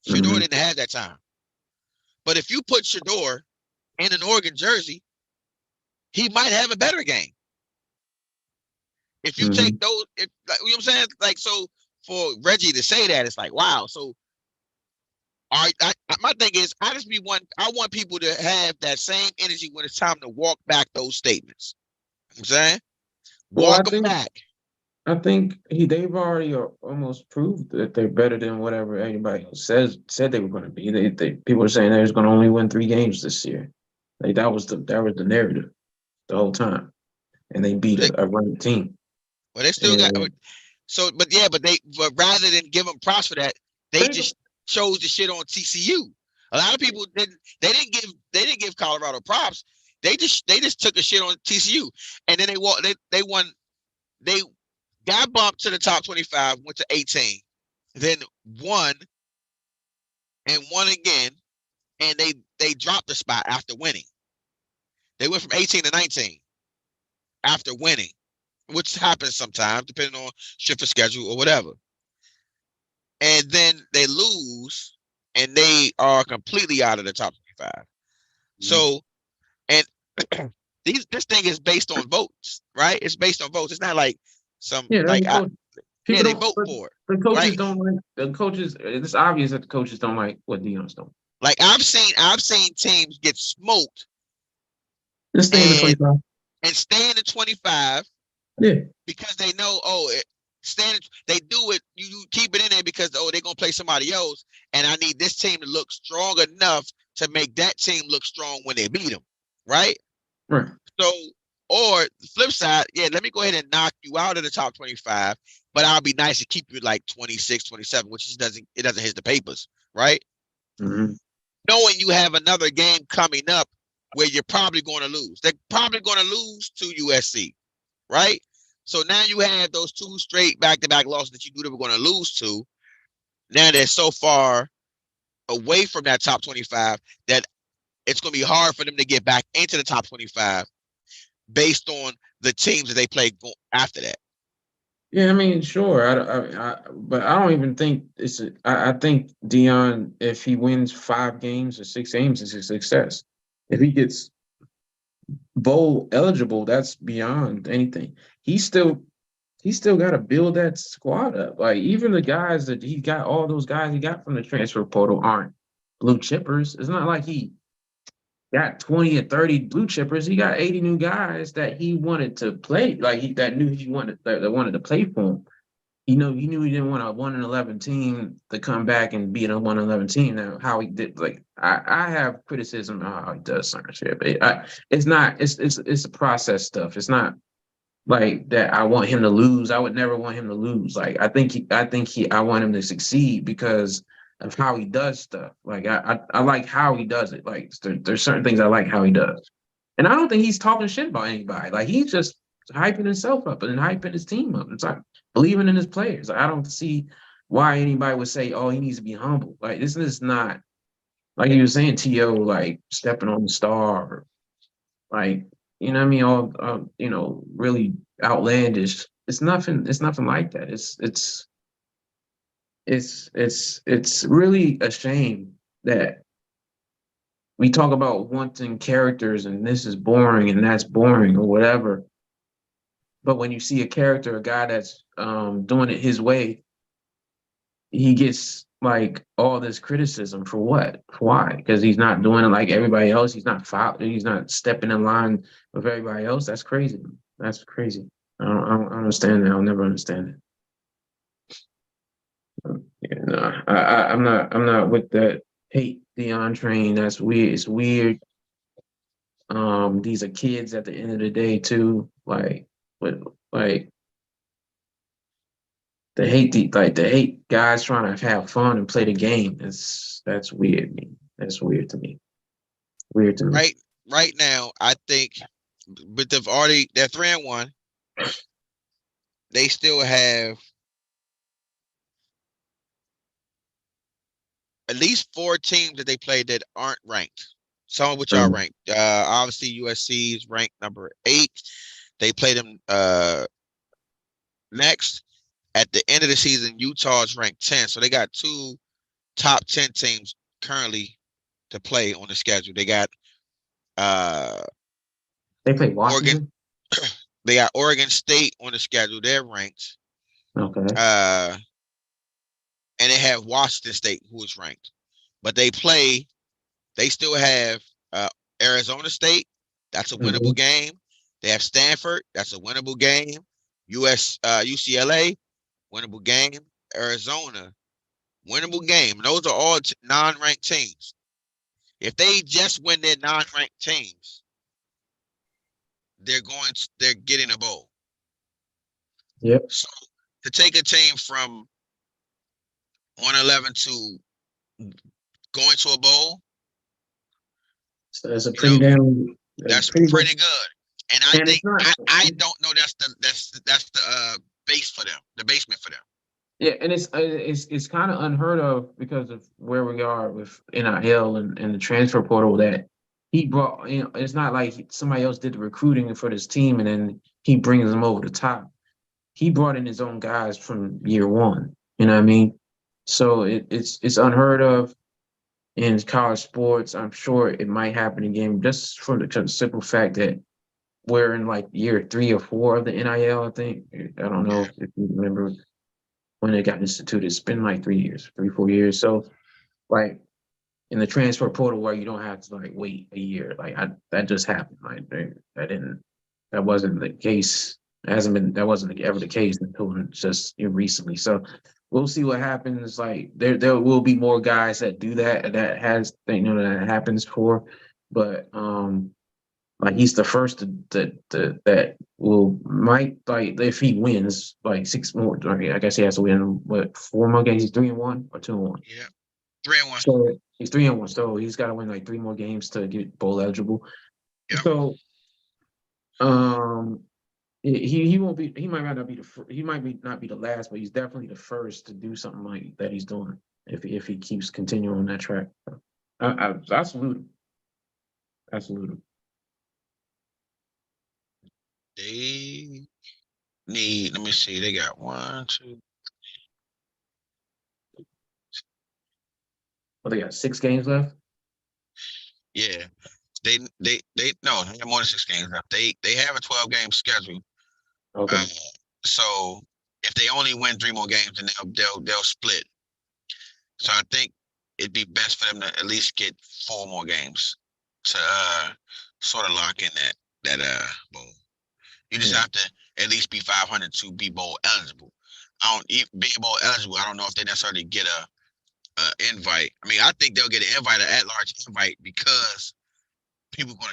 A: Shador didn't have that time. But if you put Shador in an Oregon jersey, he might have a better game. If you take those, you know what I'm saying? Like, so for Reggie to say that, it's like, wow. So my thing is, I want people to have that same energy when it's time to walk back those statements. You know what I'm saying? Walk them back.
B: I think they've already almost proved that they're better than whatever anybody else said they were going to be. People are saying they was going to only win 3 games this year. Like that was the narrative the whole time, and they beat a ranked team.
A: Well, they still got but rather than give them props for that, they just chose the shit on TCU. A lot of people didn't give Colorado props. They just took a shit on TCU, and then they got bumped to the top 25, went to 18, then won again, and they dropped the spot after winning. They went from 18 to 19 after winning, which happens sometimes depending on shift of schedule or whatever. And then they lose, and they are completely out of the top 25. So, and this thing is based on votes, right? It's based on votes. It's not like they vote for it.
B: The coaches don't like the coaches. It's obvious that the coaches don't like what Dion's doing.
A: Like I've seen teams get smoked
B: and stay in the 25.
A: And stay in the 25.
B: Yeah.
A: Because they know, They do it. You keep it in there because they're gonna play somebody else, and I need this team to look strong enough to make that team look strong when they beat them, right?
B: Right.
A: So, or the flip side, yeah, let me go ahead and knock you out of the top 25, but I'll be nice to keep you like 26, 27, which just doesn't hit the papers, right?
B: Mm-hmm.
A: Knowing you have another game coming up where you're probably going to lose. They're probably going to lose to USC, right? So now you have those two straight back-to-back losses that you knew they were going to lose to. Now they're so far away from that top 25 that it's going to be hard for them to get back into the top 25 based on the teams that they play after that.
B: Yeah, I mean, sure. But I don't even think I think Deion, if he wins 5 games or 6 games, it's a success. If he gets bowl eligible, that's beyond anything. He's still got to build that squad up. Like even the guys that he got, all those guys he got from the transfer portal aren't blue chippers. It's not like he got 20 or 30 blue chippers. He got 80 new guys that he wanted to play. Like that knew he wanted that wanted to play for him. He knew he didn't want a 1-11 team to come back and beat a 1-11 team. Now, how he did, like I have criticism of how he does certain shit, but it's not. It's a process stuff. It's not like that. I want him to lose. I would never want him to lose. Like I want him to succeed because of how he does stuff. Like I like how he does it. Like there's certain things I like how he does, and I don't think he's talking shit about anybody. Like he's just hyping himself up and hyping his team up. It's like believing in his players. I don't see why anybody would say, "Oh, he needs to be humble." Like this is not like you were saying, To like stepping on the star, or, like you know what I mean, all really outlandish. It's nothing. It's nothing like that. It's really a shame that we talk about wanting characters and this is boring and that's boring or whatever. But when you see a character, a guy that's doing it his way, he gets like all this criticism for what? Why? Because he's not doing it like everybody else. He's not He's not stepping in line with everybody else. That's crazy. That's crazy. I don't understand that. I'll never understand it. Yeah, no, I'm not with that hate Deion train. That's weird. It's weird. These are kids at the end of the day too. Like, but like the hate guys trying to have fun and play the game. That's weird. That's weird to me. Weird to me.
A: Right now, I think, but they're 3-1. They still have at least 4 teams that they play that aren't ranked. Some of which are ranked. Obviously, USC is ranked number 8. They play them next. At the end of the season, Utah is ranked 10. So they got 2 top 10 teams currently to play on the schedule. They got
B: they play Washington.
A: Oregon. They got Oregon State on the schedule. They're ranked.
B: Okay.
A: And they have Washington State, who is ranked. But they still have Arizona State. That's a winnable game. They have Stanford. That's a winnable game. UCLA, winnable game. Arizona, winnable game. Those are all non-ranked teams. If they just win their non-ranked teams, they're getting a bowl.
B: Yep.
A: So to take a team from 1-11 to going to a bowl,
B: so that's a pretty damn.
A: That's pretty good. And I think I don't know that's the base for them, the basement for them.
B: Yeah, and it's kind of unheard of because of where we are with NIL and the transfer portal that he brought. You know, it's not like somebody else did the recruiting for this team and then he brings them over the top. He brought in his own guys from year one. You know what I mean? So it's unheard of in college sports. I'm sure it might happen again, just for the simple fact that we're in like year 3 or 4 of the NIL. I think I don't know if you remember when it got instituted. It's been like 3 years, 4 years. So like in the transfer portal where you don't have to like wait a year, like that just happened. Like that wasn't the case. That wasn't ever the case until just recently. So we'll see what happens. Like there will be more guys that do that. That happens for, but like he's the first that will might like if he wins like six more. I mean, I guess he has to win what 4 more games. He's 3-1 or 2-1.
A: Yeah, 3-1.
B: So he's 3-1. So he's got to win like 3 more games to get bowl eligible.
A: Yep.
B: So um he won't be he might not be he might be not be the last, but he's definitely the first to do something like that he's doing if he keeps continuing on that track. I salute him. I salute him.
A: They need. Let me see. They got 1, 2.
B: Well, they got 6 games left.
A: Yeah, they no, they have more than 6 games left. They have a 12-game schedule.
B: Okay.
A: So if they only win 3 more games, then they'll split. So I think it'd be best for them to at least get 4 more games to sort of lock in that bowl. You just have to at least be 500 to be bowl eligible. Being bowl eligible, I don't know if they necessarily get a invite. I mean, I think they'll get an invite, an at-large invite, because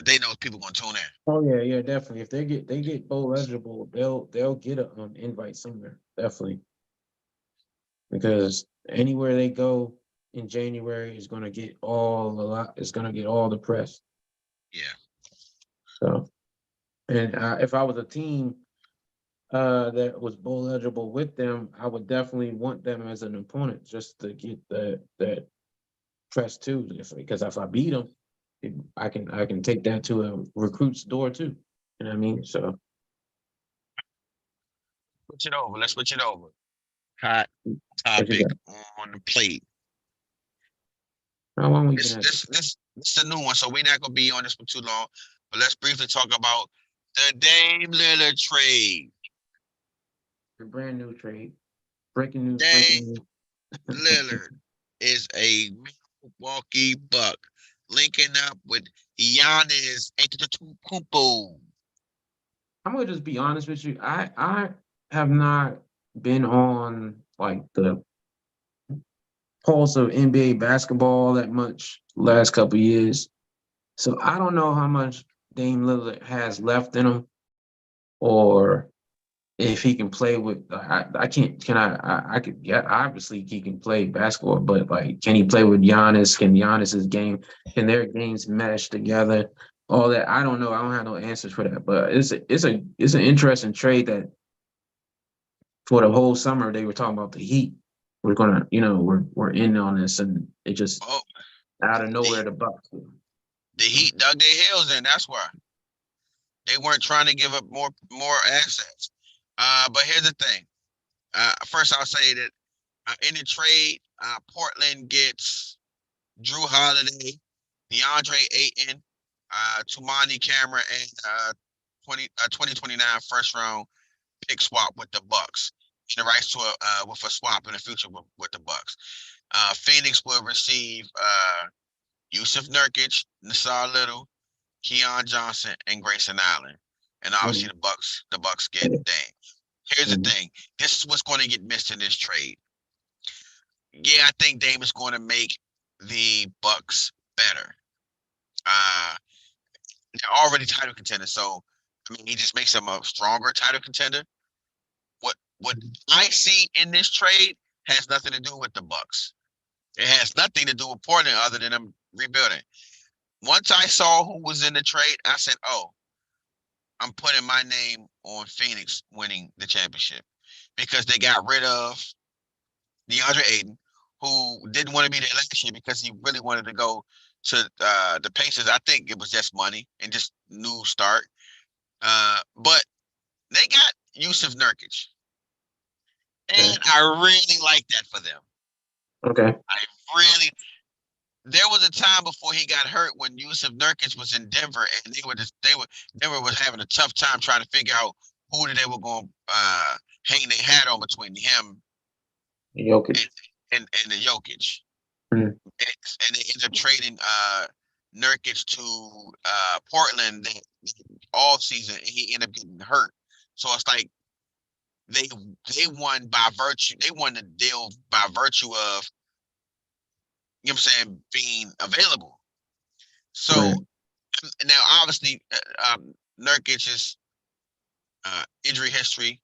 A: they know people gonna tune in.
B: Oh yeah, definitely. If they get bowl eligible, they'll get an invite somewhere, definitely. Because anywhere they go in January is gonna get it's gonna get all the press.
A: Yeah.
B: So, and if I was a team that was bowl eligible with them, I would definitely want them as an opponent just to get that press too. Because if I beat them, I can take that to a recruit's door too. You know what I mean? So
A: Switch it over. Let's switch it over. Hot
B: what you
A: topic
B: got?
A: on the plate.
B: How long we been
A: This
B: at
A: this this this is a new one, so we're not gonna be on this for too long. But let's briefly talk about the Dame Lillard trade.
B: the brand new trade? Breaking news,
A: Dame
B: breaking news.
A: Lillard is a Milwaukee Buck linking up with Giannis Antetokounmpo.
B: I'm gonna just be honest with you. I have not been on like the pulse of NBA basketball that much last couple years. So I don't know how much Dame Lillard has left in him, or if he can play with. I can't. Can I could. Yeah, obviously he can play basketball, but like, can he play with Giannis? Can Giannis's game? Can their games mesh together? All that I don't know. I don't have no answers for that. But it's an interesting trade that for the whole summer they were talking about the Heat. We're gonna, we're in on this, and it just
A: Oh,
B: out of
A: the,
B: nowhere the Bucks.
A: the Heat dug their heels in. That's why they weren't trying to give up more assets. But here's the thing. First, I'll say that in the trade, Portland gets Drew Holiday, DeAndre Ayton, Tumani Camera, and 2029 first round pick swap with the Bucks, and the rights to with a swap in the future with the Bucks. Phoenix will receive Yusuf Nurkic, Nassar Little, Keon Johnson, and Grayson Allen. And obviously the Bucks get Dame. Here's the thing. This is what's going to get missed in this trade. Yeah, I think Dame is going to make the Bucks better. They're already title contenders, so I mean he just makes them a stronger title contender. What I see in this trade has nothing to do with the Bucks. It has nothing to do with Portland other than them rebuilding. Once I saw who was in the trade, I said, "Oh, I'm putting my name on Phoenix winning the championship," because they got rid of DeAndre Ayton, who didn't want to be there last year because he really wanted to go to the Pacers. I think it was just money and just new start. But they got Yusuf Nurkic, and I really like that for them.
B: Okay.
A: There was a time before he got hurt when Yusuf Nurkic was in Denver, and Denver was having a tough time trying to figure out who they were going to hang their hat on between him
B: Jokic.
A: and the Jokic.
B: Mm.
A: And they ended up trading Nurkic to Portland all season, and he ended up getting hurt. So it's like they won by virtue. They won the deal by virtue of, you know what I'm saying, being available. So
B: Right.
A: now, obviously, Nurkic's injury history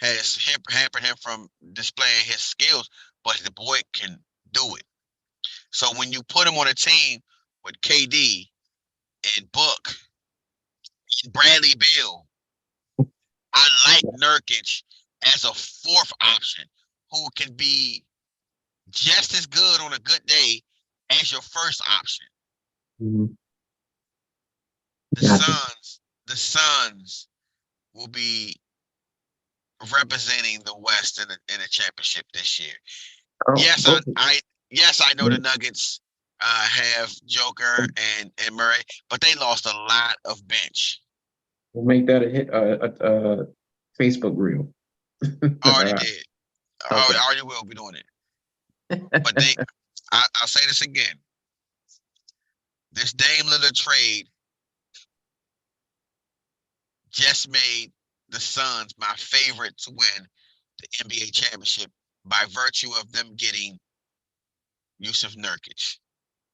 A: has hampered him from displaying his skills, but the boy can do it. So when you put him on a team with KD and Book and Bradley Beal, I like Nurkic as a fourth option who can be just as good on a good day as your first option.
B: Mhm.
A: The
B: Gotcha.
A: Suns, the Suns will be representing the West in a championship this year.
B: Oh,
A: Yes,
B: both.
A: I know the Nuggets have Joker and Murray, but they lost a lot of bench.
B: We'll make that a hit. Facebook reel.
A: Already did.
B: Okay.
A: Already will be doing it. But I'll say this again. This Dame Lillard trade just made the Suns my favorite to win the NBA championship by virtue of them getting Yusuf Nurkic.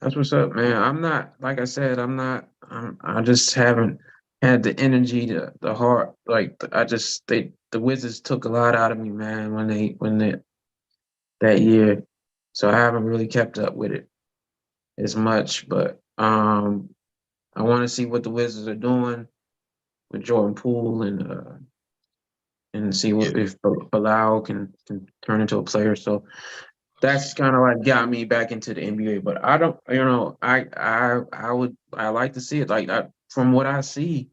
B: That's what's up, man. I'm not, like I said, I'm not. I just haven't had the energy, the heart. Like the Wizards took a lot out of me, man. When they that year, so I haven't really kept up with it as much. But I want to see what the Wizards are doing with Jordan Poole and see
A: Yeah,
B: what if Bilal can turn into a player. So that's kind of like got me back into the NBA. But I don't, I like to see it. Like from what I see,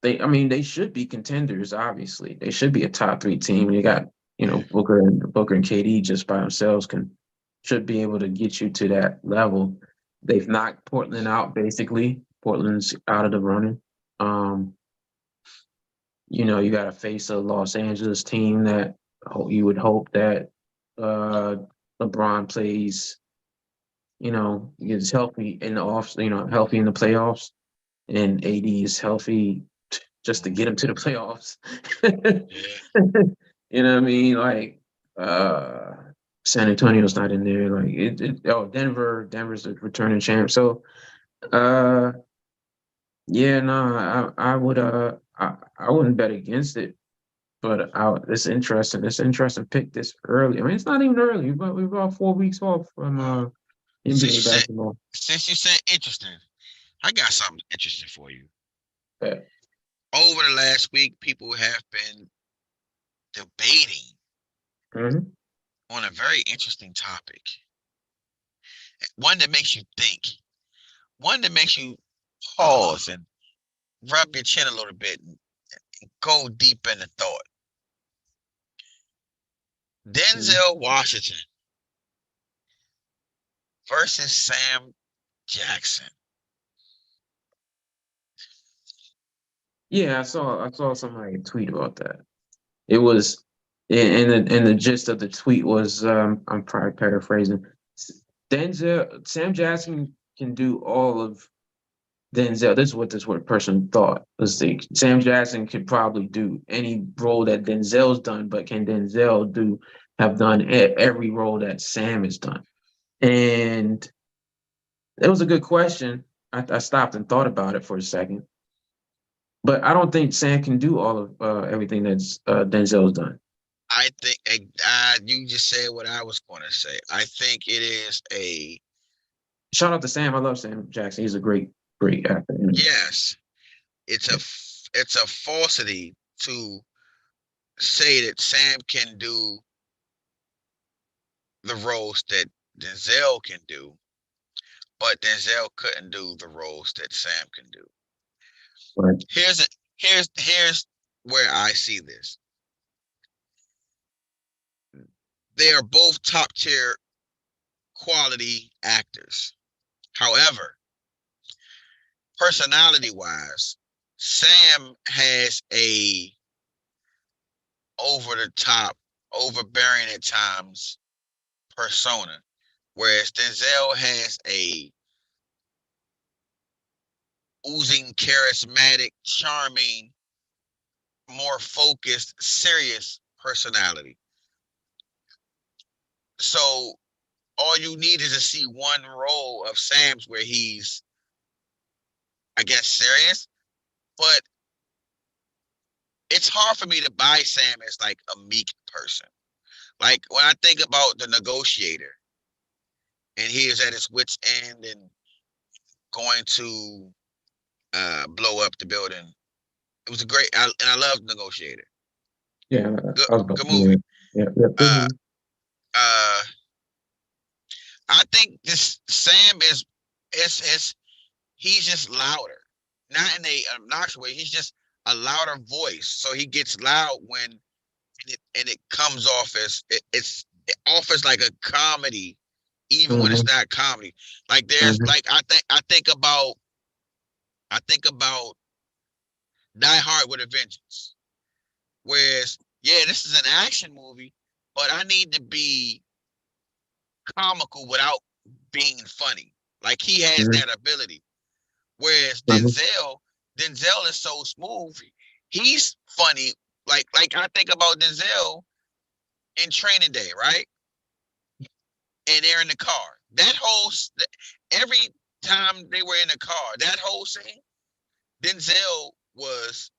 B: I mean, they should be contenders. Obviously, they should be a top three team. You got Booker and KD just by themselves should be able to get you to that level. They've knocked Portland out basically. Portland's out of the running. Um, you got to face a Los Angeles team that you would hope that uh, LeBron plays, is healthy in the healthy in the playoffs, and AD is healthy just to get him to the playoffs.
A: yeah.
B: You know what I mean? Like uh, San Antonio's not in there. Like Denver's the returning champ. So uh, yeah, no, I would I wouldn't bet against it. But it's interesting. It's interesting. Pick this early. I mean, it's not even early, but we're about 4 weeks off from
A: Well, since
B: NBA
A: you said
B: basketball.
A: interesting, I got something interesting for you.
B: Bet.
A: Over the last week, people have been debating
B: Mhm.
A: on a very interesting topic. One that makes you think. One that makes you pause and rub your chin a little bit and go deep into thought.
B: Mhm.
A: Denzel Washington versus Sam Jackson.
B: Yeah, I saw somebody tweet about that. It was, and the gist of the tweet was, I'm probably paraphrasing. Sam Jackson can do all of Denzel. This is what a person thought. Let's see. Sam Jackson could probably do any role that Denzel's done, but can Denzel have done every role that Sam has done? And it was a good question. I stopped and thought about it for a second, but I don't think Sam can do all of everything that's Denzel's done.
A: I think you just said what I was going to say. I think it is a
B: Shout out to Sam. I love Sam Jackson. He's a great, great actor.
A: yes. It's a falsity to say that Sam can do the roles that Denzel can do, but Denzel couldn't do the roles that Sam can do.
B: Right.
A: Here's a, here's where I see this. They are both top tier quality actors. However, personality wise, Sam has a over the top, overbearing at times persona, whereas Denzel has a oozing, charismatic, charming more focused, serious personality. So all you need is to see one role of Sam's where he's, I guess, serious. But it's hard for me to buy Sam as like a meek person. Like when I think about the negotiator and he is at his wit's end and going to blow up the building. It was a great, and I love Negotiator.
B: Yeah,
A: Good,
B: I was about
A: good
B: to, yeah,
A: movie.
B: yeah, good
A: Uh,
B: movie.
A: uh, I think this Sam is he's just louder, not in a obnoxious way. He's just a louder voice, so he gets loud when it comes off as it offers like a comedy, even when it's
B: Mm-hmm,
A: not comedy. Like there's
B: mm-hmm,
A: like I think about Die Hard with a Vengeance. Whereas, yeah, this is an action movie, but I need to be comical without being funny. Like he has
B: mm-hmm,
A: that ability. Whereas
B: mm-hmm.
A: Denzel is so smooth. He's funny. Like I think about Denzel in Training Day, right? And they're in the car. That whole every time they were in the car, that whole scene, Denzel was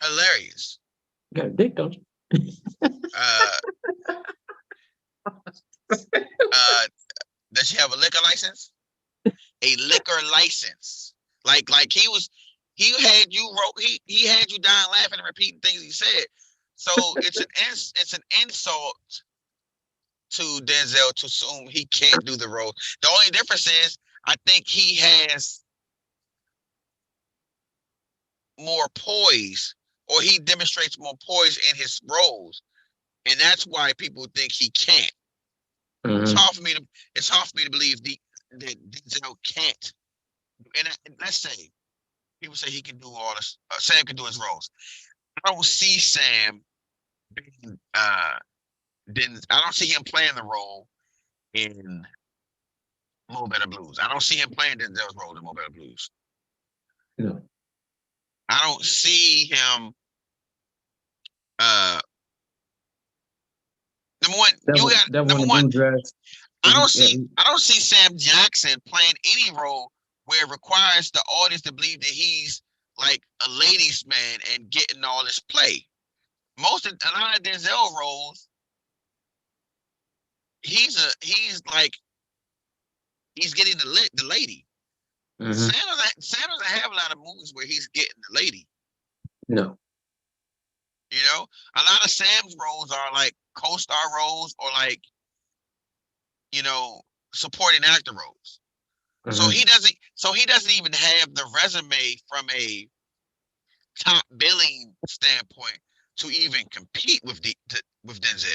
A: hilarious.
B: You got a dick, don't you?
A: Uh, uh, does she have a liquor license? A liquor license. Like he had you wrote he had you dying laughing and repeating things he said. So it's an insult to Denzel to assume he can't do the role. The only difference is I think he has more poise, or he demonstrates more poise in his roles, and that's why people think he can't. It's
B: Mm-hmm.
A: hard for me to it's hard for me to believe that Denzel can't. And let's say people say he can do all this. Sam can do his roles. I don't see Sam being. Then I don't see him playing the role in Mo Better Blues. I don't see him playing Denzel's role in Mo Better Blues.
B: No,
A: I don't see him. Uh, number one, you got
B: that one
A: number
B: in
A: one.
B: blue dress. Yeah,
A: I don't see Sam Jackson playing any role where it requires the audience to believe that he's like a ladies' man and getting all this play. A lot of Denzel roles, he's like he's getting the lady.
B: mm-hmm.
A: Sam doesn't have a lot of movies where he's getting the lady.
B: No.
A: You know, a lot of Sam's roles are like co-star roles or like you know supporting actor roles. So
B: Mm-hmm.
A: he doesn't even have the resume from a top billing standpoint to even compete with Denzel.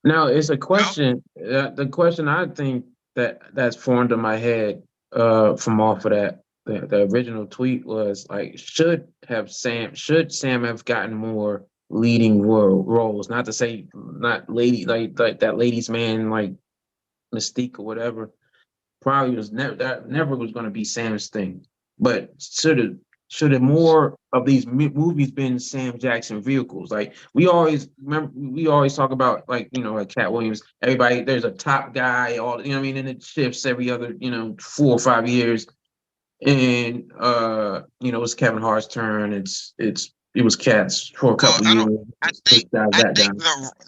B: Now it's a
A: You know,
B: question. The question I think that's formed in my head from off of that the original tweet was like should Sam have gotten more leading roles? Not to say not lady like that ladies man like Mystique or whatever. Probably was never was going to be Sam's thing. But should have more of these movies been Sam Jackson vehicles? Like we always talk about like like Cat Williams. Everybody there's a top guy, all you know what I mean, and it shifts every other 4 or 5 years. And it's Kevin Hart's turn. It was Cat's for a
A: well,
B: couple years. It's this guy,
A: I
B: that guy.
A: think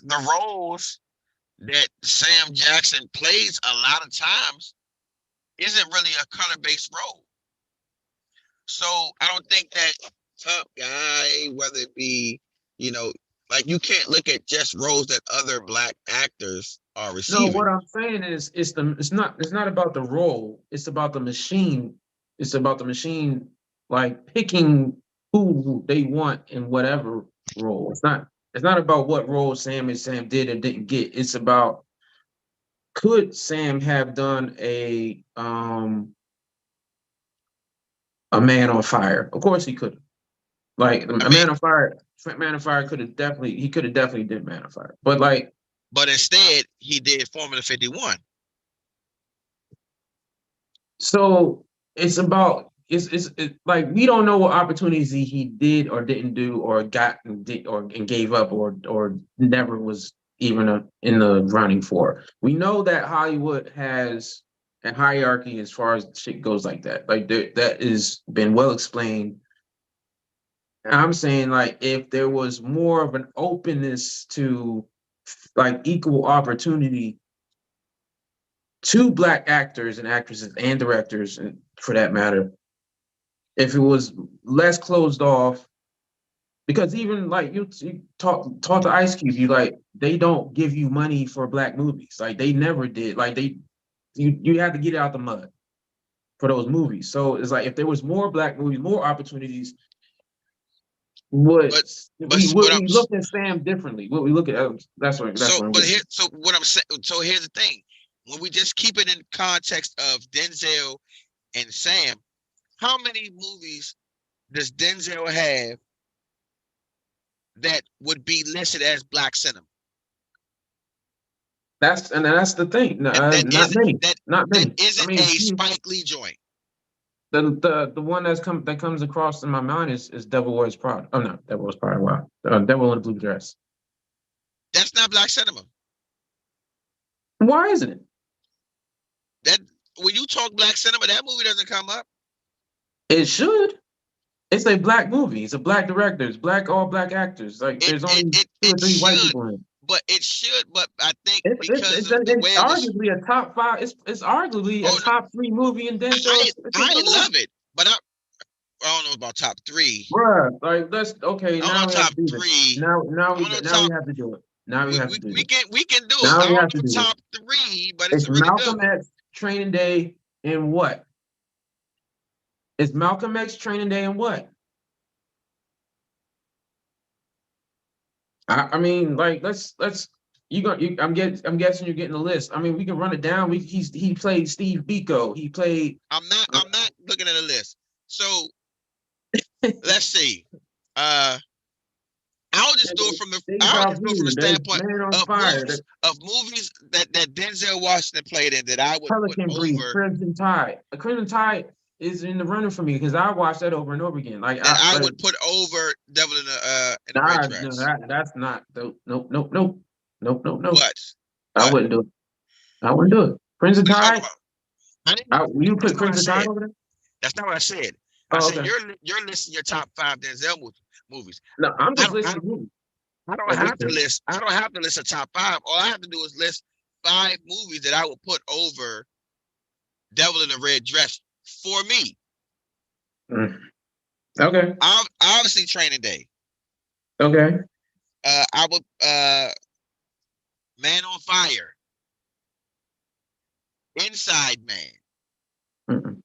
A: the roles that Sam Jackson plays a lot of times isn't really a color based role. So I don't think that top guy, whether it be, you know, like you can't look at just roles that other black actors are
B: No,
A: receiving.
B: what I'm saying is it's not about the role. It's about the machine. It's about the machine like picking who they want in whatever role. It's not about what role Sam did or didn't get. It's about could Sam have done a Man on Fire? Of course he could. Like
A: I
B: a
A: mean,
B: Man on Fire could have definitely did Man on Fire. But like
A: but instead he did Formula 51.
B: so it's about like we don't know what opportunities he did or didn't do or got and did and gave up or never was even in the running for. We know that Hollywood has a hierarchy as far as shit goes like that. Like that is been well explained. And I'm saying like if there was more of an openness to like equal opportunity to black actors and actresses and directors, and for that matter, if it was less closed off, because even like you talk to Ice Cube, you like they don't give you money for black movies, like they never did, like you have to get it out the mud for those movies. So it's like if there was more black movies, more opportunities, would
A: But
B: would we look at Sam differently? Would we look at that's what I'm getting.
A: so what I'm saying. So here's the thing: when we just keep it in context of Denzel and Sam, how many movies does Denzel have that would be listed as black cinema?
B: That's the thing. No,
A: That
B: not
A: isn't
B: many,
A: that
B: not
A: that
B: many. I
A: isn't a
B: mean,
A: Spike Lee joint.
B: the one that comes across in my mind is Devil Wears Prada. Oh no, Devil Wears Prada. Wow, Devil in a Blue Dress.
A: That's not black cinema.
B: Why isn't it?
A: That when you talk black cinema, that movie doesn't come up.
B: It should. It's a black movie. It's a black director. It's all black actors. Like
A: It
B: there's
A: it
B: only
A: it,
B: two or
A: it
B: three white
A: should,
B: people in it.
A: but it should. But I think
B: It's,
A: because
B: it's,
A: of the
B: it's
A: way it was.
B: arguably a top five. It's arguably a
A: Oh no,
B: top three movie in Denzel's.
A: I love it, but I don't know about top three.
B: Bruh, like let's okay.
A: I don't know
B: Now we have to
A: top
B: do this.
A: three. I don't know
B: Now we
A: top.
B: have to do it. Now we have to do this.
A: We can do it.
B: Now
A: I
B: we
A: don't
B: have to
A: know
B: do it.
A: top three, but it's
B: It's
A: a really good
B: Malcolm
A: one.
B: X, Training Day, and what? It's Malcolm X, Training Day, and what? I mean, like let's I'm guessing you're getting the list. I mean, we can run it down. He played Steve Biko. He played.
A: I'm not looking at a list. So let's see. I'll just do it
B: Deja
A: from the
B: Vu. There's
A: standpoint
B: Man on Fire. There's
A: of movies that Denzel Washington played in that I would put
B: Pelican Brief.
A: over
B: Crimson Tide. Crimson Tide is in the running for me because I watched that over and over again. Like
A: that I
B: like
A: would put over Devil in a Red
B: nah, no,
A: Dress.
B: that's not. Nope.
A: What?
B: I
A: What?
B: wouldn't do it. I wouldn't do it. Crimson
A: What are you talking
B: Tide.
A: about? I didn't.
B: You
A: That's
B: put
A: not what I
B: Crimson Tide
A: said.
B: over there?
A: That's not what I said. I
B: Oh,
A: said
B: okay.
A: you're listing your top five Denzel movies.
B: No, I'm
A: I
B: just
A: don't I,
B: listening to you
A: I don't
B: at this
A: have to
B: point.
A: list. I don't have to list a top five. All I have to do is list 5 movies that I would put over Devil in a Red Dress for me.
B: Okay.
A: Obviously, Training Day.
B: Okay.
A: I would Man on Fire, Inside Man.
B: Mm-mm.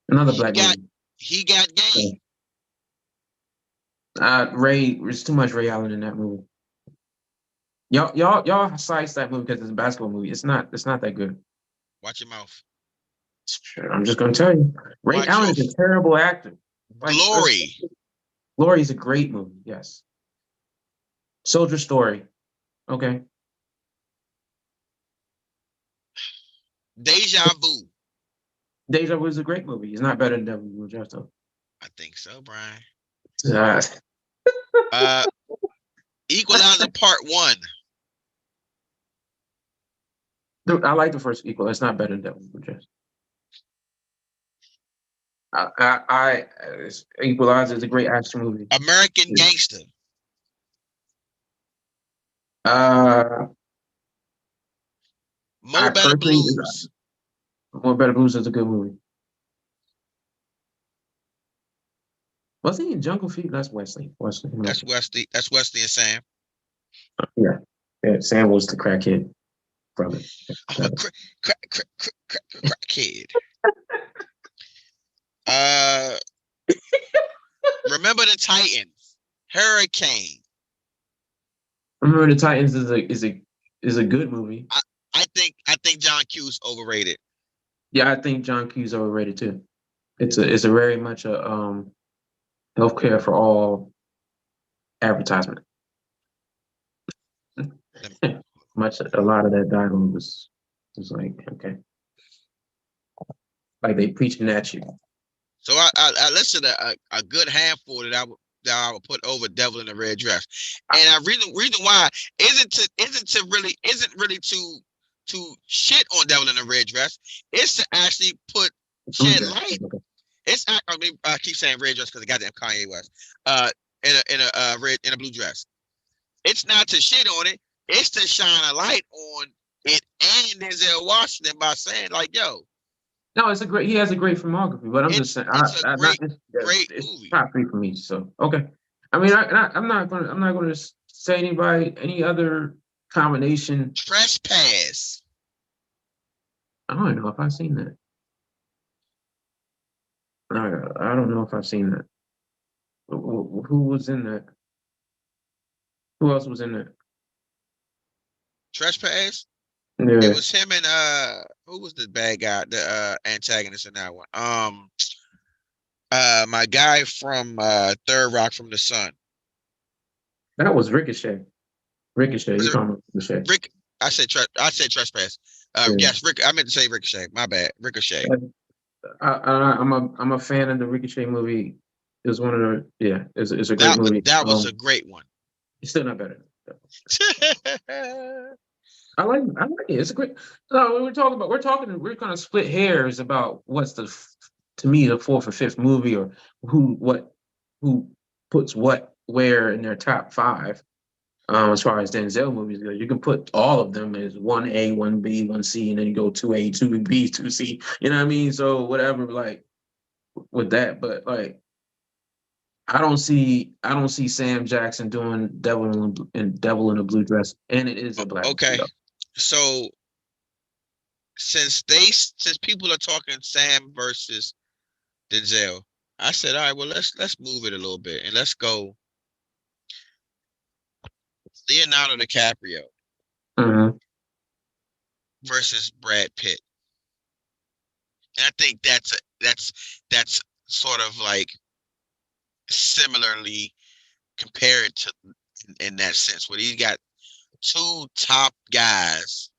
B: Another black movie.
A: He got game.
B: Ray, there's too much Ray Allen in that movie. Y'all slice that movie because it's a basketball movie. It's not that good.
A: Watch your mouth.
B: I'm just gonna tell you, Ray
A: Watch
B: Allen
A: your
B: is a terrible actor. Like,
A: Glory.
B: Glory is a great movie. Yes. Soldier Story. Okay.
A: Deja Vu.
B: Deja Vu is a great movie. It's not better than Devil Wears Prada though.
A: I think so, Brian. Equalizer Part 1.
B: I like the first Equal. It's not better than Devil Wears Prada. Equalizer is a great action movie.
A: American Gangster. Mo Better Blues.
B: Mo Better Blues is a good movie. Was he in Jungle Fever? That's Wesley.
A: That's Wesley and Sam.
B: Yeah. Sam was the crackhead brother.
A: I'm a crackhead. Remember the Titans. Hurricane.
B: Remember the Titans is a good movie.
A: I think John Q's overrated.
B: Yeah, I think John Q's overrated too. It's a very much a healthcare for all advertisement. A lot of that dialogue was like, okay. like they preaching at you.
A: So I listed a good handful that I would put over Devil in a Red Dress, and I reason why isn't really to shit on Devil in a Red Dress. It's to actually
B: Blue
A: shed
B: dress.
A: light.
B: Okay.
A: I mean, I keep saying red dress because the goddamn Kanye West. In a blue dress. It's not to shit on it. It's to shine a light on it and Denzel Washington by saying like, yo,
B: No, he has a great filmography, but I'm just saying,
A: it's a
B: not
A: great
B: it's
A: movie.
B: top 3 for me. So okay, I mean, I'm not gonna say any other combination.
A: Trespass.
B: I don't know if I've seen that. I don't know if I've seen that. Who was in that? Who else was in that?
A: Trespass. It
B: Yeah,
A: was him and who was the bad guy, the antagonist in that one? My guy from Third Rock from the Sun.
B: that was Ricochet. Ricochet,
A: Was
B: you
A: it
B: talking about Ricochet?
A: Rick? I said Trespass.
B: Yeah.
A: Yes, Rick. I meant to say Ricochet. My bad, Ricochet.
B: I'm a fan of the Ricochet movie. It was one of the it's a great movie.
A: That was a great one.
B: It's still not better. I like it. It's a great. No, we're gonna split hairs about what's to me the 4th or 5th movie or who puts what where in their top 5. As far as Denzel movies go, you can put all of them as 1A, 1B, 1C, and then you go 2A, 2B, 2C. You know what I mean? So whatever, like with that, but like I don't see Sam Jackson doing Devil in a Blue Dress, and it is a black movie.
A: Okay,
B: Though.
A: so since people are talking Sam versus Denzel, I said, all right, well let's move it a little bit and let's go Leonardo DiCaprio
B: Mhm.
A: versus Brad Pitt. And I think that's sort of like similarly compared to in that sense where he's got 2 top guys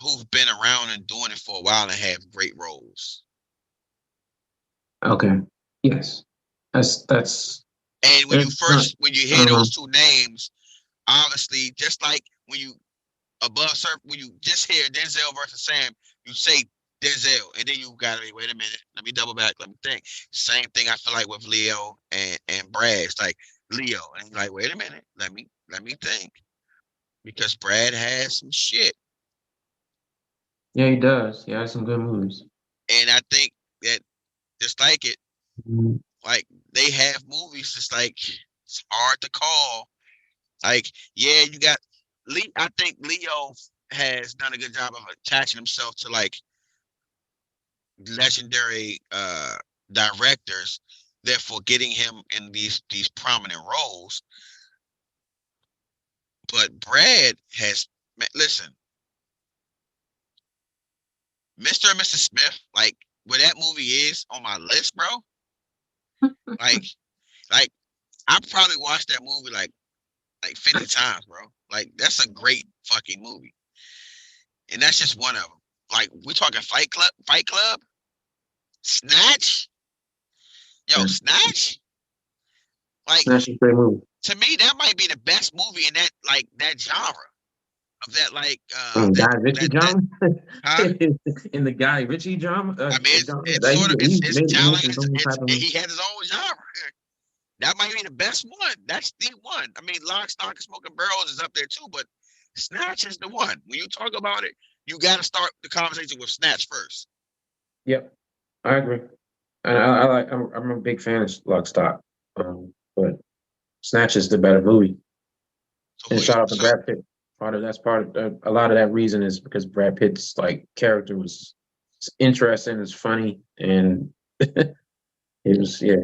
A: who've been around and doing it for a while and have great roles.
B: Okay. Yes. That's
A: And when you hear
B: uh-huh.
A: those 2 names, obviously, just like when you when you just hear Denzel versus Sam, you say Denzel, and then you gotta wait a minute, let me double back, let me think. Same thing I feel like with Leo and Brad. It's like Leo, and you're like, wait a minute, let me think. Because Brad has some shit.
B: Yeah, he does. He has some good movies.
A: And I think that just like it,
B: Mhm.
A: like they have movies just like it's hard to call. Like, yeah, you got Lee. I think Leo has done a good job of attaching himself to like legendary directors, therefore getting him in these prominent roles. But Brad has listen, Mr. and Mrs. Smith, like where that movie is on my list, bro. Like like I probably watched that movie like 50 times, bro. Like that's a great fucking movie. And that's just one of them. Like we're talking Fight Club, Snatch. Yo,
B: Yeah.
A: Snatch. Like
B: That's a great movie.
A: to me, that might be the best movie in that genre of that
B: Guy Ritchie drama.
A: huh?
B: In the Guy Ritchie drama.
A: I mean,
B: Genre,
A: it's sort of
B: he
A: it's
B: made
A: genre.
B: his own type of.
A: He has his own genre. That might be the best one. That's the one. I mean, Lock, Stock, and Smoking Barrels is up there too, but Snatch is the one. When you talk about it, you got to start the conversation with Snatch first.
B: Yep, I agree. And I like. I'm a big fan of Lock Stock. But Snatch is the better movie.
A: So
B: And
A: who you?
B: shout out to
A: So
B: Brad Pitt. A lot of that reason is because Brad Pitt's like character was interesting, it's funny, and it was yeah.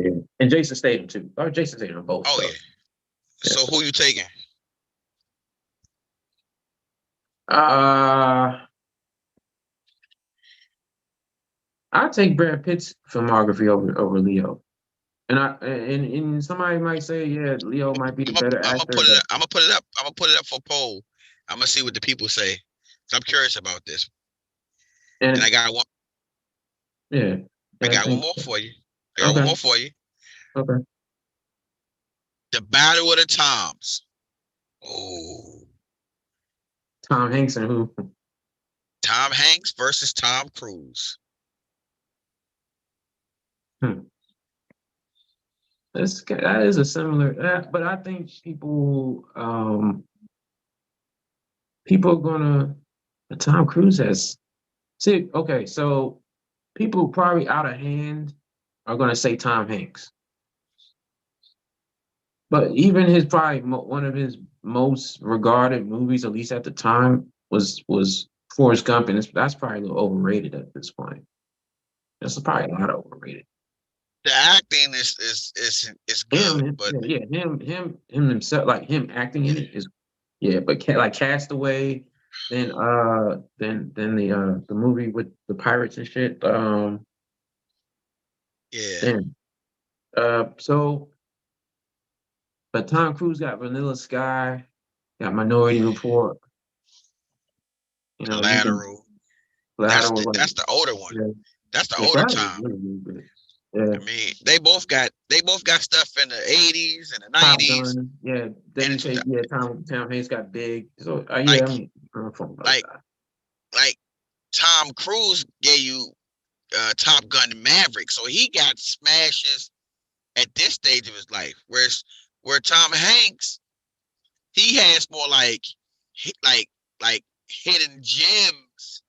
B: And Jason Statham too. Oh, Jason Statham both.
A: oh
B: So
A: yeah.
B: yeah.
A: So who you taking?
B: Uh I take Brad Pitt's filmography over Leo. And somebody might say, yeah, Leo might be the better
A: I'm gonna
B: actor,
A: put it.
B: but
A: I'm gonna put it up. I'm gonna put it up for poll. I'm gonna see what the people say. So I'm curious about this. And I
B: and
A: got one.
B: Yeah.
A: I
B: Yeah, I
A: got one
B: think
A: more
B: so.
A: for you. I got one
B: Okay.
A: more for you.
B: Okay.
A: The Battle of the Toms. Oh,
B: Tom Hanks and who?
A: Tom Hanks versus Tom Cruise.
B: Hmm. That is a similar, but I think people are gonna. Tom Cruise has. See, okay, so people probably out of hand are gonna say Tom Hanks, but even his probably one of his most regarded movies, at least at the time, was Forrest Gump, and that's probably a little overrated at this point. That's probably a lot overrated.
A: The acting is good, but
B: Him himself, like him acting in it is, yeah. But like Castaway, then the movie with the pirates and shit.
A: yeah,
B: Damn. So, but Tom Cruise got Vanilla Sky, got Minority Report. You know, you can
A: Collateral.
B: Collateral, like,
A: That's the older one.
B: yeah,
A: That's the
B: yeah,
A: older
B: Collateral is
A: Tom.
B: really, really good. Yeah,
A: I mean, they both got stuff in the 80s and the
B: Top
A: 90s
B: Gun. Yeah,
A: and
B: then
A: the
B: you
A: two
B: say, yeah, Tom Hanks got big. So, yeah,
A: like
B: I mean, I'm fun about
A: like
B: that.
A: like Tom Cruise gave you Top Gun Maverick, so he got smashes at this stage of his life. Where Tom Hanks, he has more like like hidden gems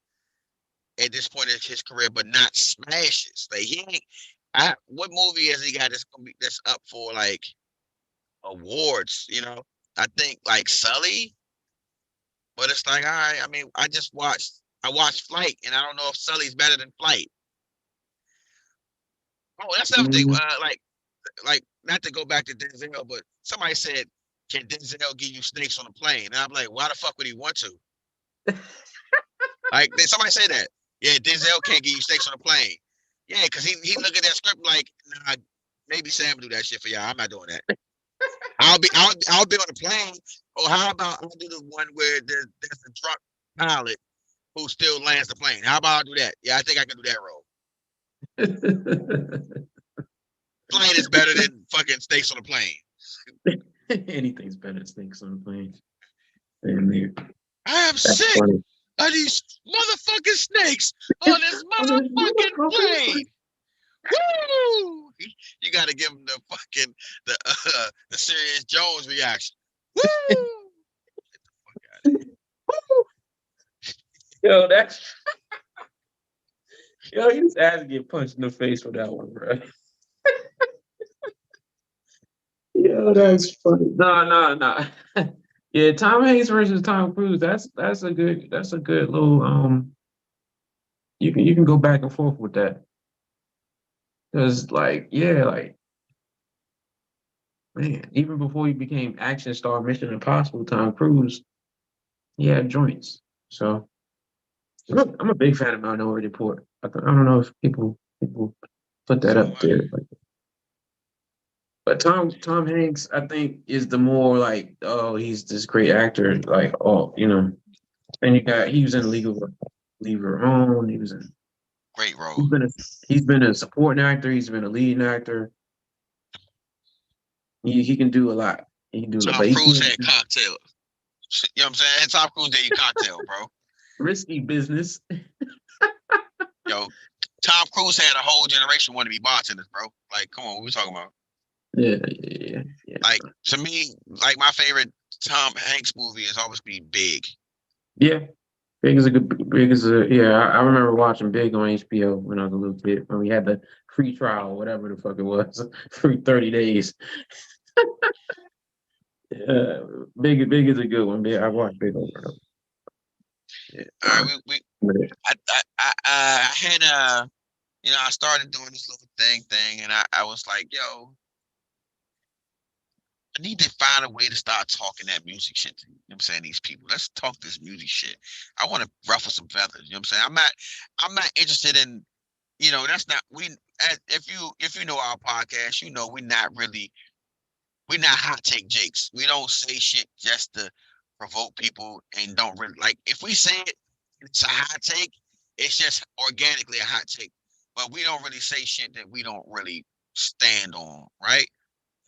A: at this point in his career, but not smashes. Like he ain't. What movie has he got that's up for like awards? I think like Sully, but it's like, all right. I mean, I watched Flight, and I don't know if Sully's better than Flight. Oh, that's another thing.
B: Mhm.
A: Like not to go back to Denzel, but somebody said, "Can Denzel give you snakes on a plane?" And I'm like, why the fuck would he want to? Like, did somebody say that? Yeah, Denzel can't give you snakes on a plane. Yeah, because he look at that script like, nah, maybe Sam do that shit for y'all. I'm not doing that. I'll be on a plane. Or how about I'll do the one where there's a drunk pilot who still lands the plane? How about I do that? Yeah, I think I can do that role. Flight is better than fucking snakes on a plane.
B: Anything's better than snakes on a plane. Damn, dude.
A: I am
B: That's
A: sick
B: funny.
A: of these motherfucking snakes on this motherfucking plane. Woo! You got to give him the Serious Jones reaction. Woo!
B: Yo, that's yo, he just had to get punched in the face for that one, bro. Yo, that's funny. No, no, no. Yeah, Tom Hanks versus Tom Cruise. That's a good little you can go back and forth with that. Cause like, yeah, like, man, even before he became action star Mission Impossible, Tom Cruise, he had joints. So I'm a big fan of Minority Report. I don't know if people put that
A: So
B: up there. But Tom Hanks, I think, is the more like, oh, he's this great actor. Like, oh, and he was in Leave Her Alone.
A: great role.
B: He's been a supporting actor. He's been a leading actor. He can do a lot. He can do a lot,
A: Tom
B: but he
A: Cruise
B: can't
A: had
B: do
A: cocktail. You know what I'm saying? Tom Cruise gave you cocktail, bro.
B: risky business.
A: Yo, Tom Cruise had a whole generation want to be bartenders, bro. Like, come on, what we talking about?
B: Yeah, yeah, yeah,
A: Like, to me, like my favorite Tom Hanks movie is always be Big.
B: yeah. Yeah. I remember watching Big on HBO when I was a little kid when we had the free trial, whatever the fuck it was, free 30 days. Yeah, Big is a good one. Big, I watched Big over and over. Yeah,
A: All right, I had I started doing this little thing, and I was like, yo, I need to find a way to start talking that music shit to you. You know what I'm saying? These people. Let's talk this music shit. I want to ruffle some feathers. You know what I'm saying? I'm not interested in, that's not we if you know our podcast, we're not hot take jakes. We don't say shit just to provoke people and don't really like if we say it, it's a hot take, it's just organically a hot take. but we don't really say shit that we don't really stand on, right?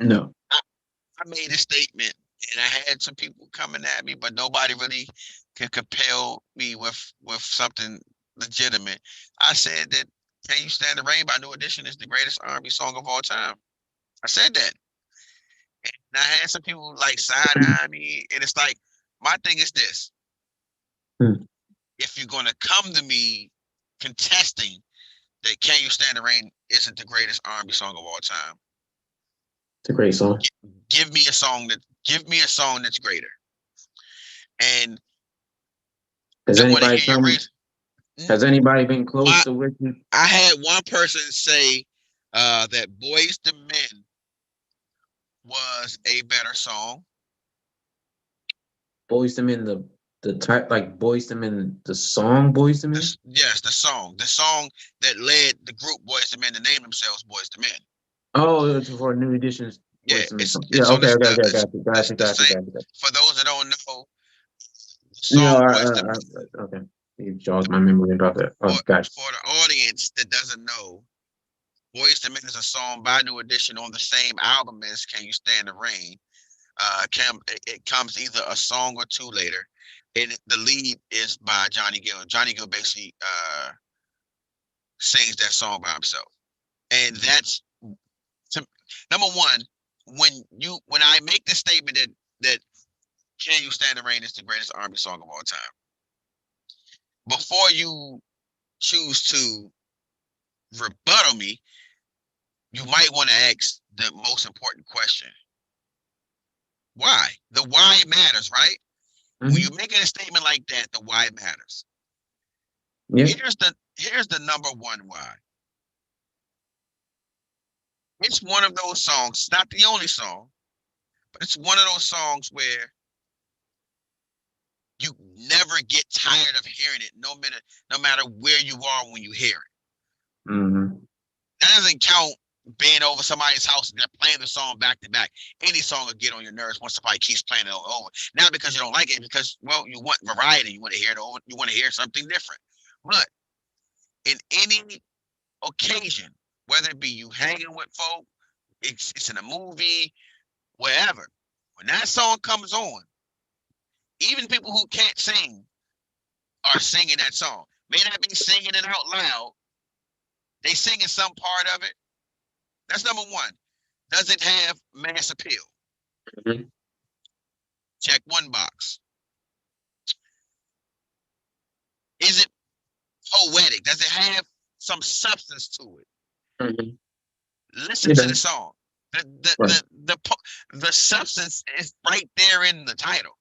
B: No.
A: I made a statement and I had some people coming at me, but nobody really can compel me with something legitimate. I said that "Can You Stand the Rain" by New Edition is the greatest R&B song of all time. I said that. And I had some people like side eye me, and it's like my thing is this:
B: Hmm.
A: if you're gonna come to me contesting that "Can You Stand the Rain" isn't the greatest R&B song of all time,
B: It's a great song.
A: give me a song that's greater. And
B: Has
A: I want to
B: anybody
A: hear your
B: come?
A: reason.
B: Has anybody been close
A: My,
B: to what you?
A: I had one person say that "Boys to Men" was a better song.
B: Boys to Men, the type like Boys to Men, the song Boys to Men.
A: Yes, the song that led the group Boys to Men to name themselves Boys to Men.
B: Oh, it's for New Edition's
A: Yeah,
B: Boys to Men
A: it's
B: song. Yeah,
A: it's on
B: okay,
A: this
B: okay,
A: the
B: okay,
A: it's,
B: got you,
A: it's
B: got you,
A: the
B: got you,
A: same.
B: got you. Got you.
A: For those that don't know, the
B: You know,
A: song Boys to Men.
B: okay. You jogged my memory about that. Oh,
A: For,
B: gotcha.
A: for the audience that doesn't know, Boys to Men is a song by New Edition on the same album as "Can You Stand the Rain." It comes either a song or two later, and the lead is by Johnny Gill. Johnny Gill basically sings that song by himself, and that's to, number one. When I make the statement that "Can You Stand the Rain" is the greatest R&B song of all time, before you choose to rebuttal me, you might want to ask the most important question: why? The why matters, right? When
B: Hmm.
A: you're making a statement like that, the why matters.
B: Yeah.
A: Here's the number one why. It's one of those songs, it's not the only song, but it's one of those songs where you never get tired of hearing it, no matter where you are when you hear it.
B: Hmm.
A: That doesn't count being over somebody's house and they're playing the song back to back. Any song will get on your nerves once somebody keeps playing it over. Not because you don't like it, because well, you want variety, you want to hear it over, you want to hear something different. But in any occasion, whether it be you hanging with folk, it's in a movie, wherever, when that song comes on, even people who can't sing are singing that song. May not be singing it out loud, they singing some part of it. That's number one. Does it have mass appeal?
B: Hmm.
A: Check one box. Is it poetic? Does it have some substance to it?
B: Hmm.
A: Listen
B: It
A: to the
B: does.
A: song. The the
B: Right.
A: the the substance is right there in the title.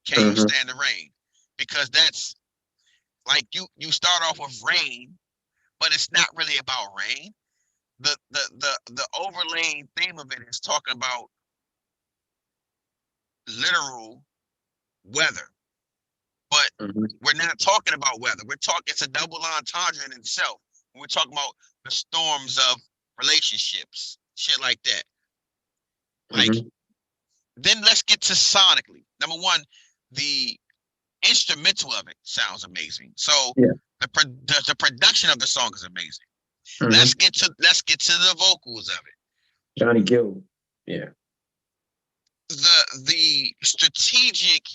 A: Can you
B: Hmm.
A: stand the rain? Because that's like you start off with rain, but it's not really about rain. The overlaying theme of it is talking about literal weather, but
B: Hmm.
A: we're not talking about weather. We're talking. It's a double entendre in itself. We're talking about the storms of relationships, shit like that. Like,
B: Hmm.
A: then let's get to sonically. Number one, the instrumental of it sounds amazing. So
B: Yeah.
A: the production of the song is amazing.
B: Hmm.
A: Let's get to the vocals of it.
B: Johnny Gill. Yeah.
A: The strategic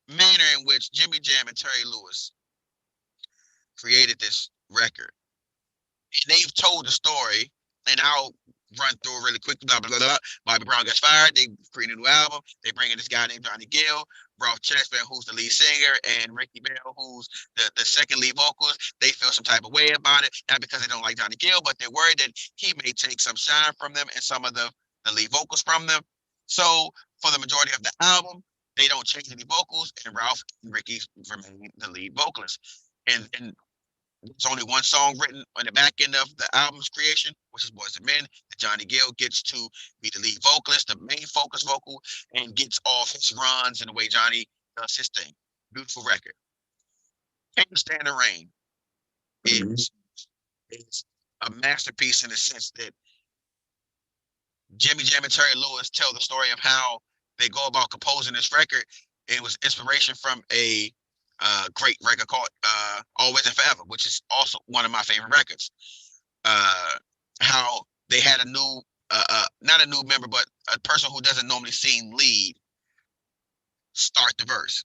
A: manner in which Jimmy Jam and Terry Lewis created this record. And they've told the story, and I'll run through it really quick. Blah, blah, blah, blah. Bobby Brown gets fired. They create a new album. They bring in this guy named Johnny Gill, Ralph Tresvant, who's the lead singer, and Ricky Bell, who's the second lead vocalist. They feel some type of way about it, not because they don't like Johnny Gill, but they're worried that he may take some shine from them and some of the lead vocals from them. So for the majority of the album, they don't change any vocals, and Ralph and Ricky remain the lead vocalists. And there's only one song written on the back end of the album's creation, which is Boys to Men, that Johnny Gill gets to be the lead vocalist, the main focus vocal, and gets off his runs in the way Johnny does his thing. Beautiful record. Can't Stand the Rain
B: Hmm.
A: is, is a masterpiece in the sense that Jimmy Jam and Terry Lewis tell the story of how they go about composing this record. It was inspiration from a great record called Always and Forever, which is also one of my favorite records. how they had a new not a new member, but a person who doesn't normally sing lead start the verse,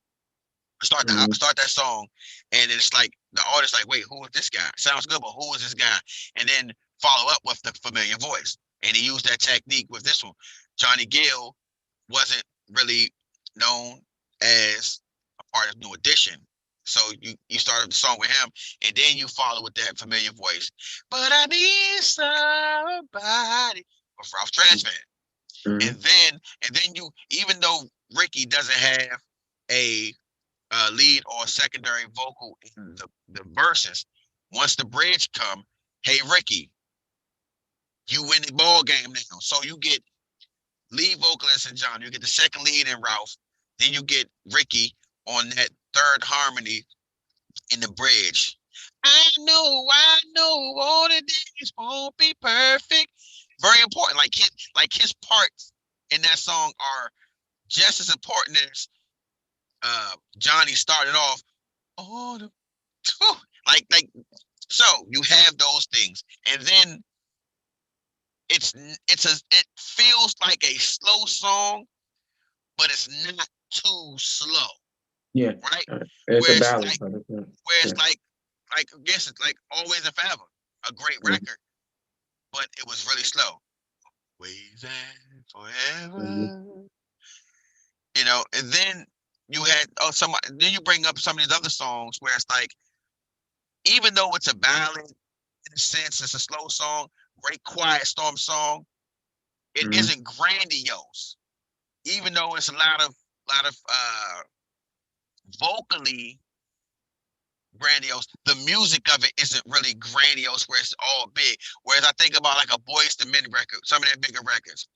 B: Mhm.
A: start that song, and it's like the artist like, wait, who is this guy? Sounds good, but who is this guy? And then follow up with the familiar voice. And he used that technique with this one. Johnny Gill wasn't really known as a part of New Edition. So you started the song with him, and then you follow with that familiar voice. But I need somebody with Ralph Tresvant.
B: Mhm.
A: And then you, even though Ricky doesn't have a lead or secondary vocal in the verses, once the bridge come, hey Ricky, you win the ball game now. So you get lead vocalist in John, you get the second lead in Ralph, then you get Ricky on that third harmony in the bridge. I know, all the days won't be perfect. Very important. Like his parts in that song are just as important as Johnny started off. Oh, like so you have those things, and then it's it feels like a slow song, but it's not too slow,
B: Yeah,
A: right?
B: it's a
A: Where it's
B: balance.
A: like
B: 100%.
A: where
B: Yeah.
A: it's like I guess it's like Always and Forever, a great
B: Mhm.
A: record, but it was really slow. Always and
B: Mhm.
A: forever, and then you had then you bring up some of these other songs where it's like, even though it's a ballad in a sense, it's a slow song, great quiet storm song, it
B: Mhm.
A: isn't grandiose, even though it's a lot of vocally grandiose. The music of it isn't really grandiose where it's all big. Whereas I think about like a Boyz II Men record, some of their bigger records.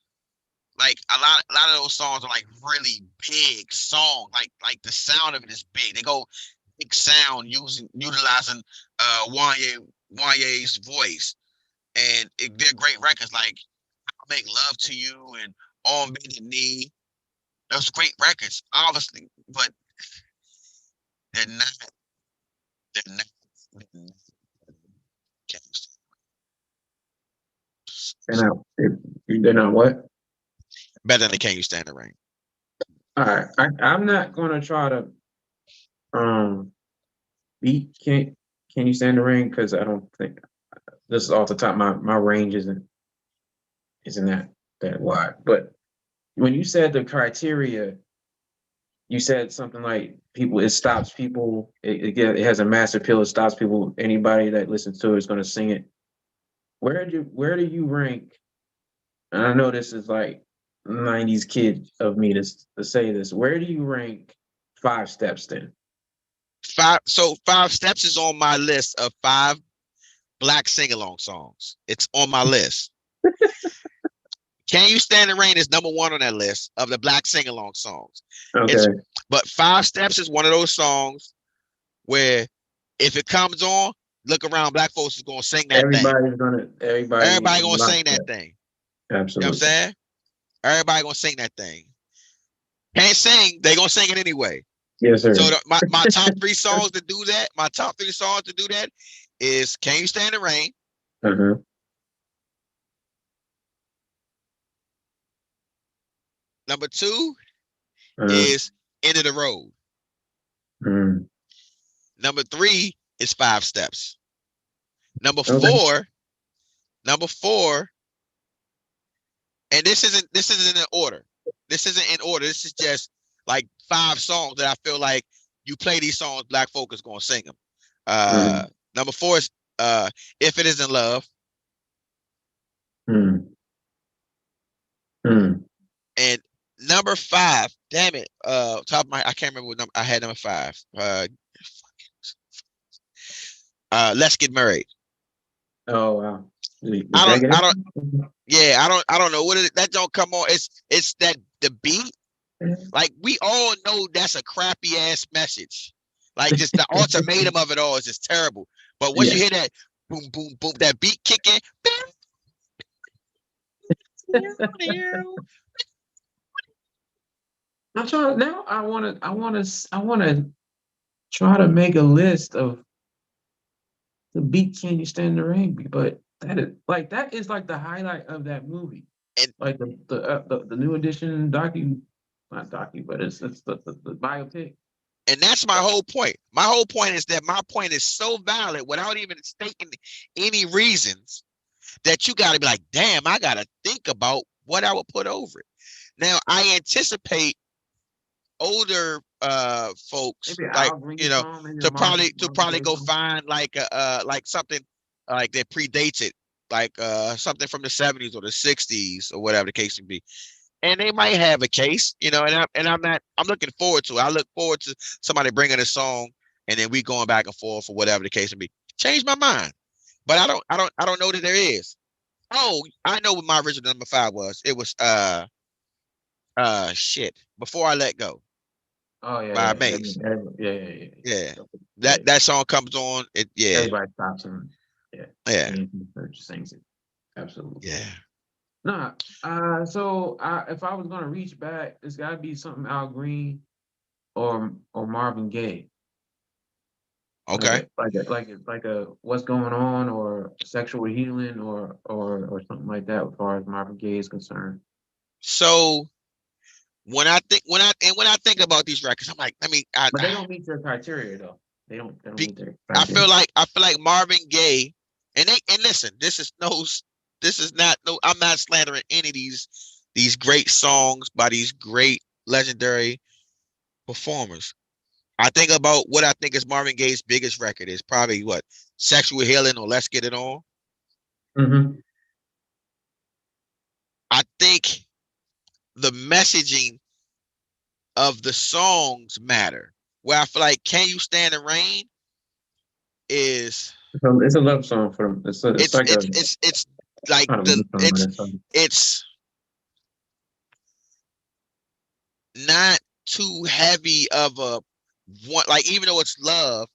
A: Like a lot of those songs are like really big songs. Like the sound of it is big. They go big sound utilizing Wanye's voice. And they're great records like I'll Make Love to You and On Bended Knee. Those great records, obviously, but they're not. They're not. They're not
B: And they're not what?
A: better than Can You Stand the Rain.
B: All right, I'm not gonna try to beat Can You Stand the Rain, because I don't think this is off the top. My range isn't that wide. But when you said the criteria, you said something like people. It stops people. It has a mass appeal. It stops people. Anybody that listens to it is going to sing it. Where do you rank? And I know this is like '90s kid of me to say this. Where do you rank Five Steps then?
A: Five Steps is on my list of five black sing along songs. It's on my list. Can You Stand the Rain is number one on that list of the black sing along songs. It's
B: Okay,
A: but Five Steps is one of those songs where if it comes on, look around, black folks is gonna sing that thing.
B: everybody
A: Everybody
B: is
A: gonna
B: locked
A: sing that
B: up.
A: thing. You know what I'm
B: Absolutely.
A: saying? Everybody gonna sing that thing. Can't sing, they gonna sing it anyway.
B: Yes,
A: So
B: sir.
A: my top three songs to do that, my top three songs to do that is Can You Stand the Rain?
B: Uh-huh.
A: Number two
B: Uh-huh.
A: is End of the Road.
B: Mm.
A: Number three is Five Steps. Number
B: Okay.
A: four, number four, and this isn't in order. This isn't in order. This is just like five songs that I feel like you play these songs, black folk is gonna sing them. Uh,
B: Mm.
A: number four is If It Isn't Love,
B: Mm. Mm.
A: and number five, damn it, top of my I can't remember what number I had. Number five, Let's Get Married.
B: Oh wow. The
A: I don't,
B: Jagged
A: I don't,
B: Edge?
A: yeah, I don't know what it, that don't come on. It's that the beat. Like we all know that's a crappy ass message. Like just the ultimatum of it all is just terrible. But once you
B: Yeah.
A: hear that boom, boom, boom, that beat kicking,
B: I'm trying now. I wanna try to make a list of the beat Can You Stand the Rain, but that is like the highlight of that movie.
A: And
B: Like the new edition not docu, but it's the biopic.
A: and that's my whole point. My whole point is that my point is so valid without even stating any reasons that you got to be like, damn, I got to think about what I would put over it. Now, I anticipate older folks,
B: Maybe
A: like,
B: Al Green
A: you know,
B: song, maybe a Marvin
A: to probably
B: Gaye
A: go
B: song.
A: find like something like that predates it, like something from the 70s or the 60s or whatever the case may be. And they might have a case, you know, I'm looking forward to it. I look forward to somebody bringing a song and then we going back and forth for whatever the case may be. Change my mind. But I don't know that there is. Oh, I know what my original number 5 was. It was shit. Before I Let Go
B: Oh yeah,
A: by
B: yeah,
A: Maze. Yeah.
B: yeah.
A: That song comes on. Yeah.
B: Everybody stops and yeah,
A: Yeah.
B: Church sings it. Absolutely.
A: Yeah.
B: Nah. So if I was gonna reach back, it's got to be something Al Green or Marvin Gaye.
A: Okay.
B: Like a What's Going On or Sexual Healing or something like that as far as Marvin Gaye is concerned.
A: So when I think about these records, I'm like,
B: But they don't meet your criteria though. They don't
A: be,
B: meet their criteria.
A: I feel like Marvin Gaye, and listen, this is not no, I'm not slandering any of these great songs by these great legendary performers. I think about what I think is Marvin Gaye's biggest record is probably what, Sexual Healing or Let's Get It On.
B: Mm-hmm.
A: I think the messaging of the songs matter. Where I feel like Can You Stand the Rain is
B: So it's a love song for them. It's like a
A: it's like
B: kind of a love song, but
A: it's not too heavy of a one, like, even though it's love,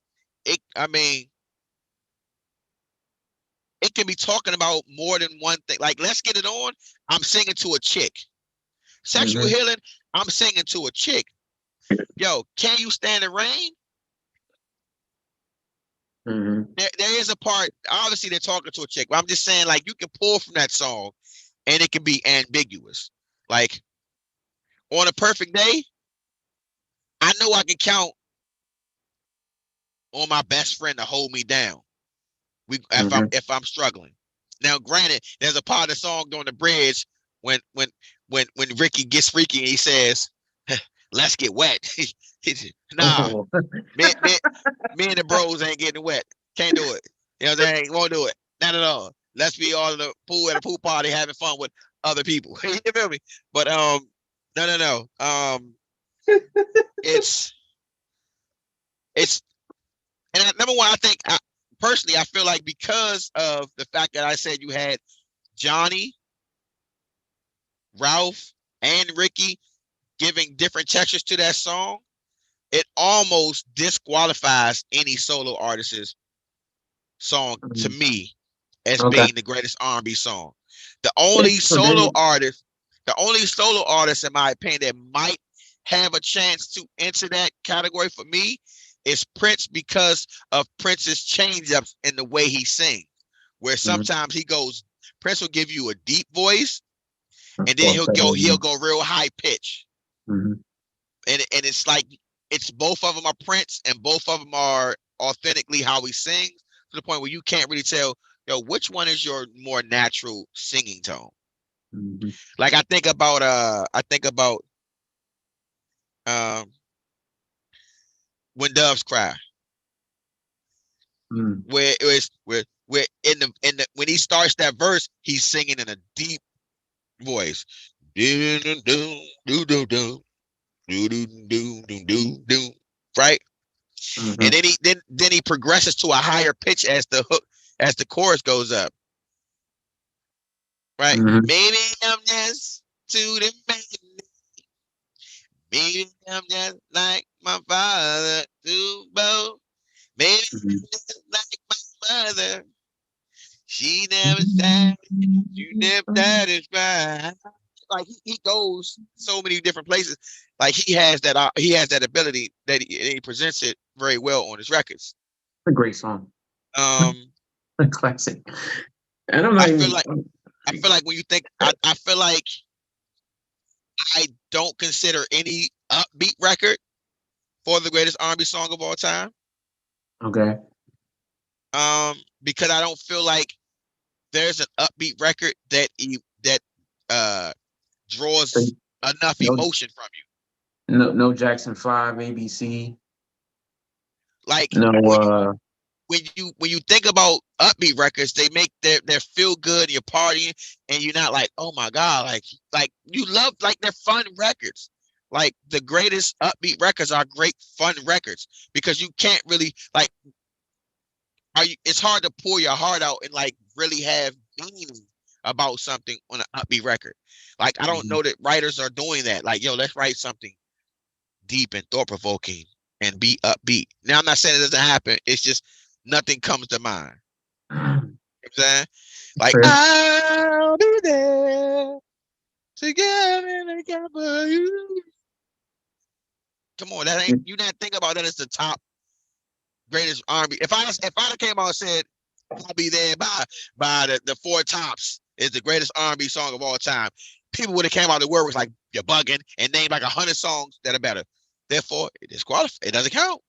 A: it can be talking about more than one thing. Like Let's Get It On, I'm singing to a chick. Sexual
B: mm-hmm.
A: Healing, I'm singing to a chick. Yo, Can You Stand the Rain?
B: Mm-hmm.
A: There is a part, obviously they're talking to a chick, but I'm just saying, like, you can pull from that song and it can be ambiguous. Like, on a perfect day, I know I can count on my best friend to hold me down. If I'm struggling. Now, granted, there's a part of the song during the bridge when Ricky gets freaky and he says, "Let's get wet." Nah,
B: Oh.
A: me and the bros ain't getting wet. Can't do it. You know what I'm saying? Won't do it. Not at all. Let's be all in the pool at a pool party having fun with other people. You feel me? But no. It's and number one, personally, I feel like because of the fact that I said you had Johnny, Ralph, and Ricky giving different textures to that song, it almost disqualifies any solo artist's song to me as
B: Okay.
A: being the greatest R&B song. The only solo artist in my opinion that might have a chance to enter that category for me is Prince, because of Prince's change-ups in the way he sings, where sometimes Prince will give you a deep voice and then he'll go real high pitch.
B: Mm-hmm.
A: And it's like, it's both of them are Prince and both of them are authentically how he sings, to the point where you can't really tell, which one is your more natural singing tone.
B: Mm-hmm.
A: Like I think about When Doves Cry, where it was where in the when he starts that verse, he's singing in a deep voice. Right?
B: Mm-hmm.
A: And then he progresses to a higher pitch as the chorus goes up. Right?
B: Mm-hmm.
A: Maybe I'm just too demanding. Maybe I'm just like my father, too bold. Maybe I'm just like my mother. She never said you never satisfied. Like he goes so many different places. Like he has that ability that he presents it very well on his records.
B: A great song.
A: Um,
B: A classic. And I'm
A: I
B: not
A: feel
B: even.
A: like when you think, I feel like I don't consider any upbeat record for the greatest R&B song of all time.
B: Okay.
A: Because I don't feel like there's an upbeat record that uh
B: So
A: draws enough
B: no,
A: emotion from you.
B: no Jackson 5, ABC.
A: Like
B: No,
A: when you think about upbeat records, they make their feel good. You're partying, and you're not like, oh my god, like you love, like, they're fun records. Like the greatest upbeat records are great fun records because you can't really like. It's hard to pour your heart out and like really have meaning about something on an upbeat record. Like I don't
B: mhm.
A: know that writers are doing that. Like, yo, let's write something deep and thought provoking and be upbeat. Now I'm not saying it doesn't happen. It's just nothing comes to mind. You know what I'm saying? Like
B: Fair.
A: I'll be there together and cover you. Come on, that ain't, you not think about that as the top greatest R&B. If I came out and said I'll be there by the Four Tops is the greatest R&B song of all time, people would have came out the word was like, you're bugging, and named like 100 songs that are better. Therefore, it disqualifies. It doesn't count.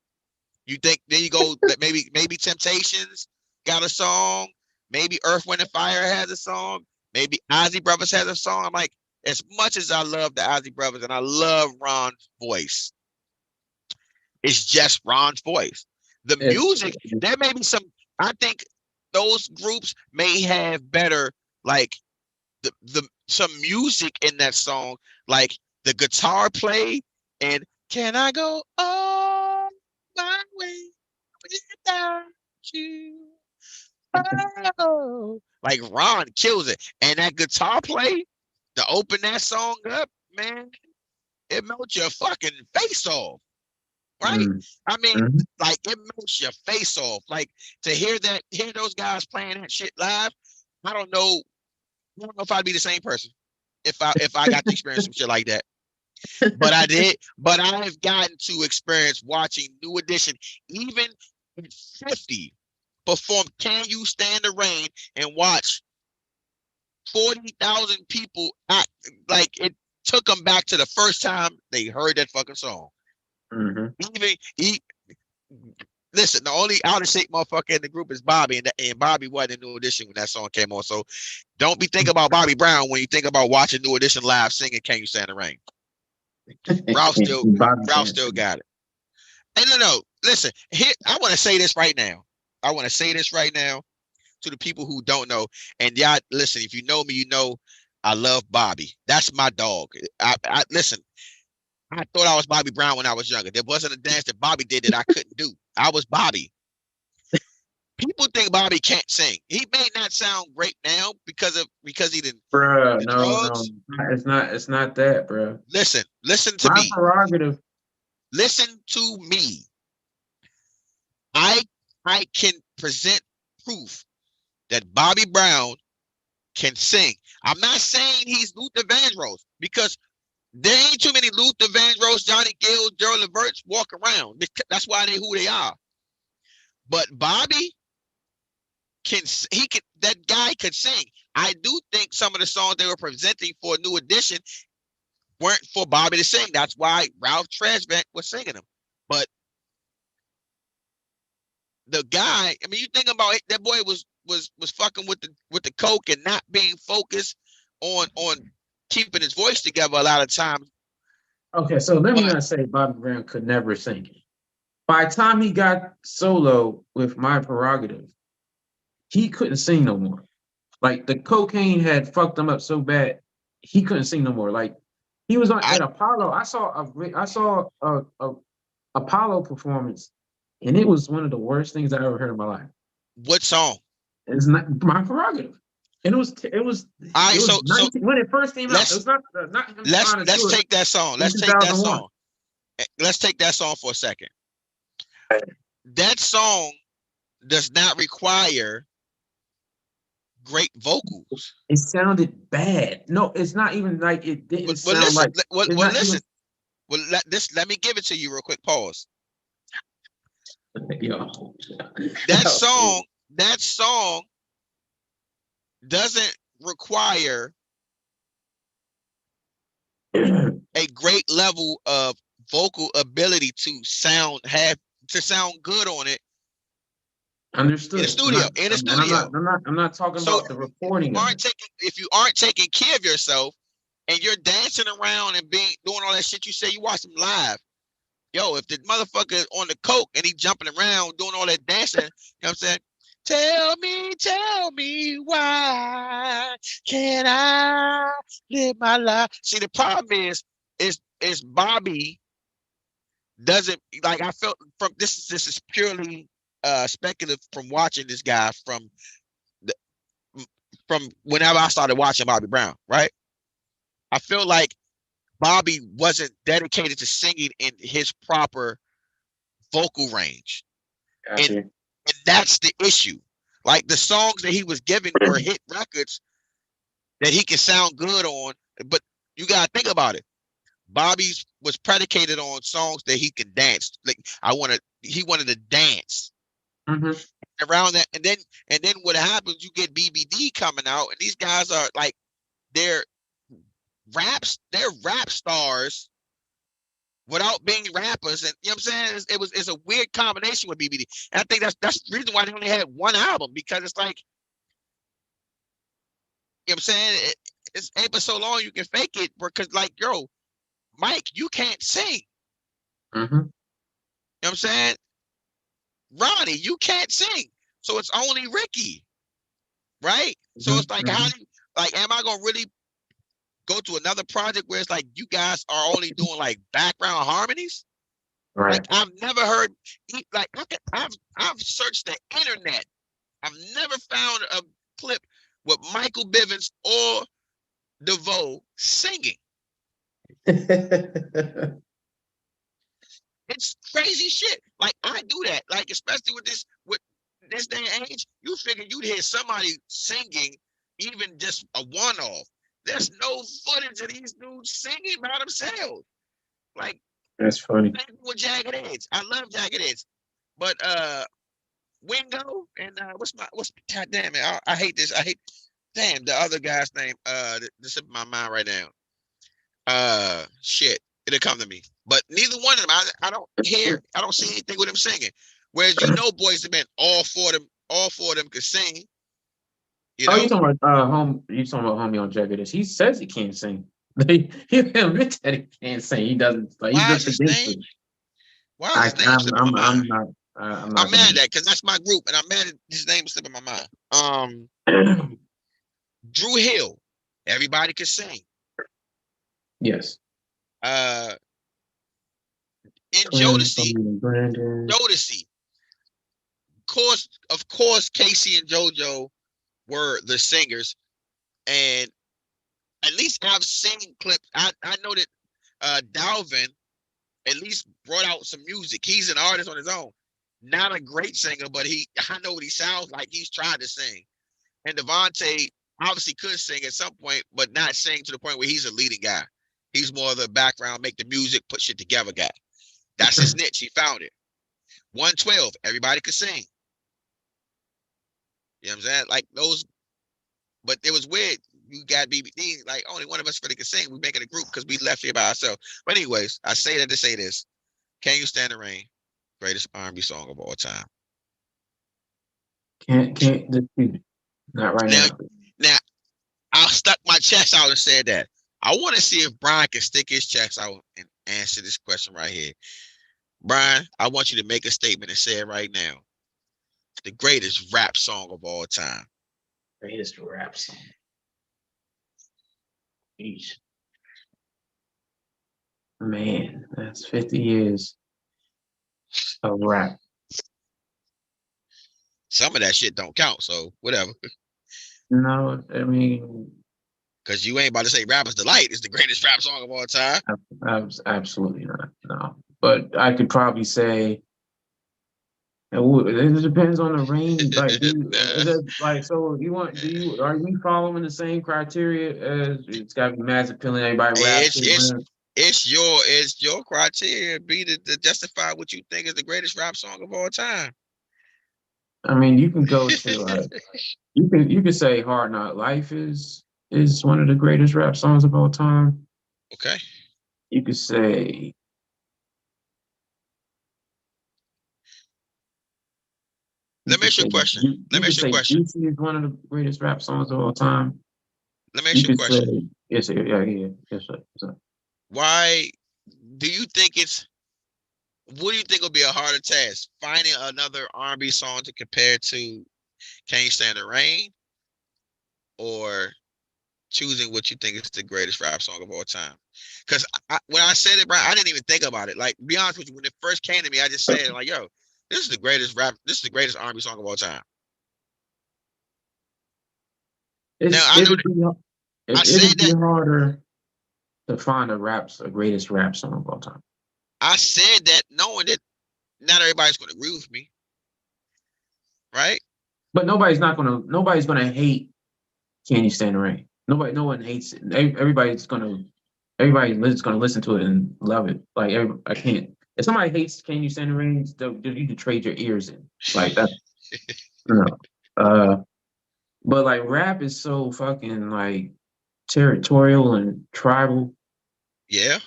A: You think, then you go that maybe Temptations got a song, maybe Earth, Wind and Fire has a song, maybe Ozzy Brothers has a song. I'm like, as much as I love the Ozzy Brothers and I love Ron's voice, it's just Ron's voice. The
B: It's
A: music, there may be some. I think those groups may have better, like, the some music in that song, like the guitar play and can I go all my way without you? Oh, like Ron kills it, and that guitar play to open that song up, man, it melts your fucking face off, right?
B: mm,
A: I mean,
B: mhm.
A: like it melts your face off. Like to hear those guys playing that shit live. I don't know. I don't know if I'd be the same person if I got to experience some shit like that. But I did. But I've gotten to experience watching New Edition, even at 50, perform "Can You Stand the Rain" and watch 40,000 people act like it took them back to the first time they heard that fucking song.
B: Mhm.
A: Even he listen, the only out of shape motherfucker in the group is Bobby, and Bobby wasn't in New Edition when that song came on. So don't be thinking about Bobby Brown when you think about watching New Edition live singing "Can You Stand the Rain." Ralph still
B: Bobby
A: Ralph still
B: dancing.
A: got it. And no, listen, here I want to say this right now. I want to say this right now to the people who don't know. And y'all, listen, if you know me, you know I love Bobby. That's my dog. I listen. I thought I was Bobby Brown when I was younger. There wasn't a dance that Bobby did that I couldn't do. I was Bobby. People think Bobby can't sing. He may not sound great now because he didn't
B: Bruh,
A: the
B: no.
A: drugs.
B: It's not that, bruh.
A: Listen to
B: My
A: me.
B: prerogative.
A: Listen to me. I I can present proof that Bobby Brown can sing. I'm not saying he's Luther Vandross because there ain't too many Luther Vandross, Johnny Gill, Gerald Leverts walk around. That's why they who they are. But Bobby can that guy could sing. I do think some of the songs they were presenting for New Edition weren't for Bobby to sing. That's why Ralph Tresvant was singing them. But the guy, I mean, you think about it, that boy was fucking with the coke and not being focused on keeping his voice together a lot of times.
B: Okay, so let me
A: But
B: not say Bobby Brown could never sing. By the time he got solo with My Prerogative, he couldn't sing no more. Like the cocaine had fucked him up so bad, he couldn't sing no more. Like he was on
A: I
B: at Apollo. I saw a Apollo performance, and it was one of the worst things I ever heard in my life.
A: what song?
B: It's not My Prerogative, and
A: All
B: it
A: right,
B: was
A: so
B: 19 when it first came out. It
A: let's
B: was not him trying to
A: let's
B: do it
A: take that song.
B: in
A: Let's take that
B: 2001.
A: song. Let's take that song for a second. That song does not require great vocals.
B: It sounded bad. No, it's not even like it didn't
A: Well,
B: sound
A: listen.
B: like it's
A: Well,
B: not even.
A: listen. Well, let me give it to you real quick. Pause.
B: Yo,
A: That song, that song doesn't require a great level of vocal ability to sound good on it in the
B: Understood.
A: studio.
B: I'm not talking
A: So
B: about the recording of it.
A: if you aren't taking care of yourself and you're dancing around and doing all that shit, you say you watch them live. Yo, if the motherfucker is on the coke and he jumping around doing all that dancing, you know what I'm saying? Tell me why can't I live my life? See, the problem is Bobby doesn't like. I felt from this is purely speculative from watching this guy from whenever I started watching Bobby Brown, right? I feel like Bobby wasn't dedicated to singing in his proper vocal range.
B: Gotcha.
A: And that's the issue. Like the songs that he was given were hit records that he can sound good on, but you gotta think about it. Bobby's was predicated on songs that he can dance. Like he wanted to dance around that, and then what happens? You get BBD coming out, and these guys are like they're rap stars without being rappers, and you know what I'm saying? It's a weird combination with BBD. And I think that's the reason why they only had one album, because it's like, you know what I'm saying? It's ain't but so long you can fake it, because like, yo, Mike, you can't sing. You know what I'm saying? Ronnie, you can't sing. So it's only Ricky, right? So it's like, am I gonna really go to another project where it's like you guys are only doing like background harmonies?
B: Right.
A: Like I've never heard, like I've searched the internet. I've never found a clip with Michael Bivins or DeVoe singing. It's crazy shit. Like I do that. Like especially with this day and age, you figure you'd hear somebody singing, even just a one-off. There's no footage of these dudes singing by themselves. Like
B: that's funny.
A: With Jagged Edge, I love Jagged Edge, but Wingo and what's God damn it, I hate this. I hate the other guy's name. This is in my mind right now. Shit, it'll come to me. But neither one of them, I don't see anything with them singing. Whereas Boys have been all four of them could sing. You know?
B: You talking about homie on Jagged Edge. He says he can't sing. He admits that he can't sing. He doesn't. Like,
A: Why is his name? Why is his name slipping my mind? I'm mad at that because that's my group, and I'm mad at his name slipping my mind. Drew Hill, everybody can sing.
B: Yes.
A: In Jodeci, of course, Casey and JoJo were the singers, and at least I've seen clips. I know that Dalvin at least brought out some music. He's an artist on his own. Not a great singer, but I know what he sounds like. He's trying to sing. And Devontae obviously could sing at some point, but not sing to the point where he's a leading guy. He's more of the background, make the music, put shit together guy. That's his niche. He found it. 112, everybody could sing. You know what I'm saying? Like those, but it was weird. You got BBD, like only one of us really could sing. We making a group because we left here by ourselves. But anyways, I say that to say this. Can You Stand the Rain? Greatest R&B song of all time.
B: Can't dispute it. Not right now.
A: Now, I stuck my chest out and said that. I want to see if Brian can stick his chest out and answer this question right here. Brian, I want you to make a statement and say it right now. The greatest rap song of all time.
B: Greatest rap song. Jeez. Man, that's 50 years of rap.
A: Some of that shit don't count, so whatever.
B: No, I mean,
A: because you ain't about to say Rapper's Delight is the greatest rap song of all time.
B: Absolutely not. No, but I could probably say it depends on the range. Like, so are we following the same criteria as it's got to be mass appealing? Everybody raps.
A: It's your criteria be to justify what you think is the greatest rap song of all time.
B: I mean, you can go to you can say Hard Knock Life is one of the greatest rap songs of all time.
A: Okay.
B: You could say you
A: Let me
B: could
A: ask you a
B: say
A: question. Let
B: you
A: me
B: could
A: ask you a
B: say
A: question.
B: Juicy is one of the greatest rap songs of all time.
A: Let me ask
B: You
A: you a
B: could say
A: question.
B: yes, sir, yeah, yes, sir. Yes, sir.
A: Why do you think it's what do you think will be a harder task? Finding another R&B song to compare to Can't Stand the Rain, or choosing what you think is the greatest rap song of all time? Because when I said it, Brian, I didn't even think about it. Like, be honest with you, when it first came to me, I just said it like, "Yo, this is the greatest rap. This is the greatest R&B song of all time." Now
B: It's
A: I know
B: it'd
A: that
B: be
A: I
B: it'd
A: said
B: be
A: that
B: harder to find a greatest rap song of all time.
A: knowing that not everybody's going to agree with me, right?
B: But nobody's gonna hate Can You Stand the Rain? No one hates it. Everybody's gonna listen to it and love it. Like I can't. If somebody hates Can You Stand the Rain, you to trade your ears in. Like that, you know. But like rap is so fucking like territorial and tribal.
A: Yeah,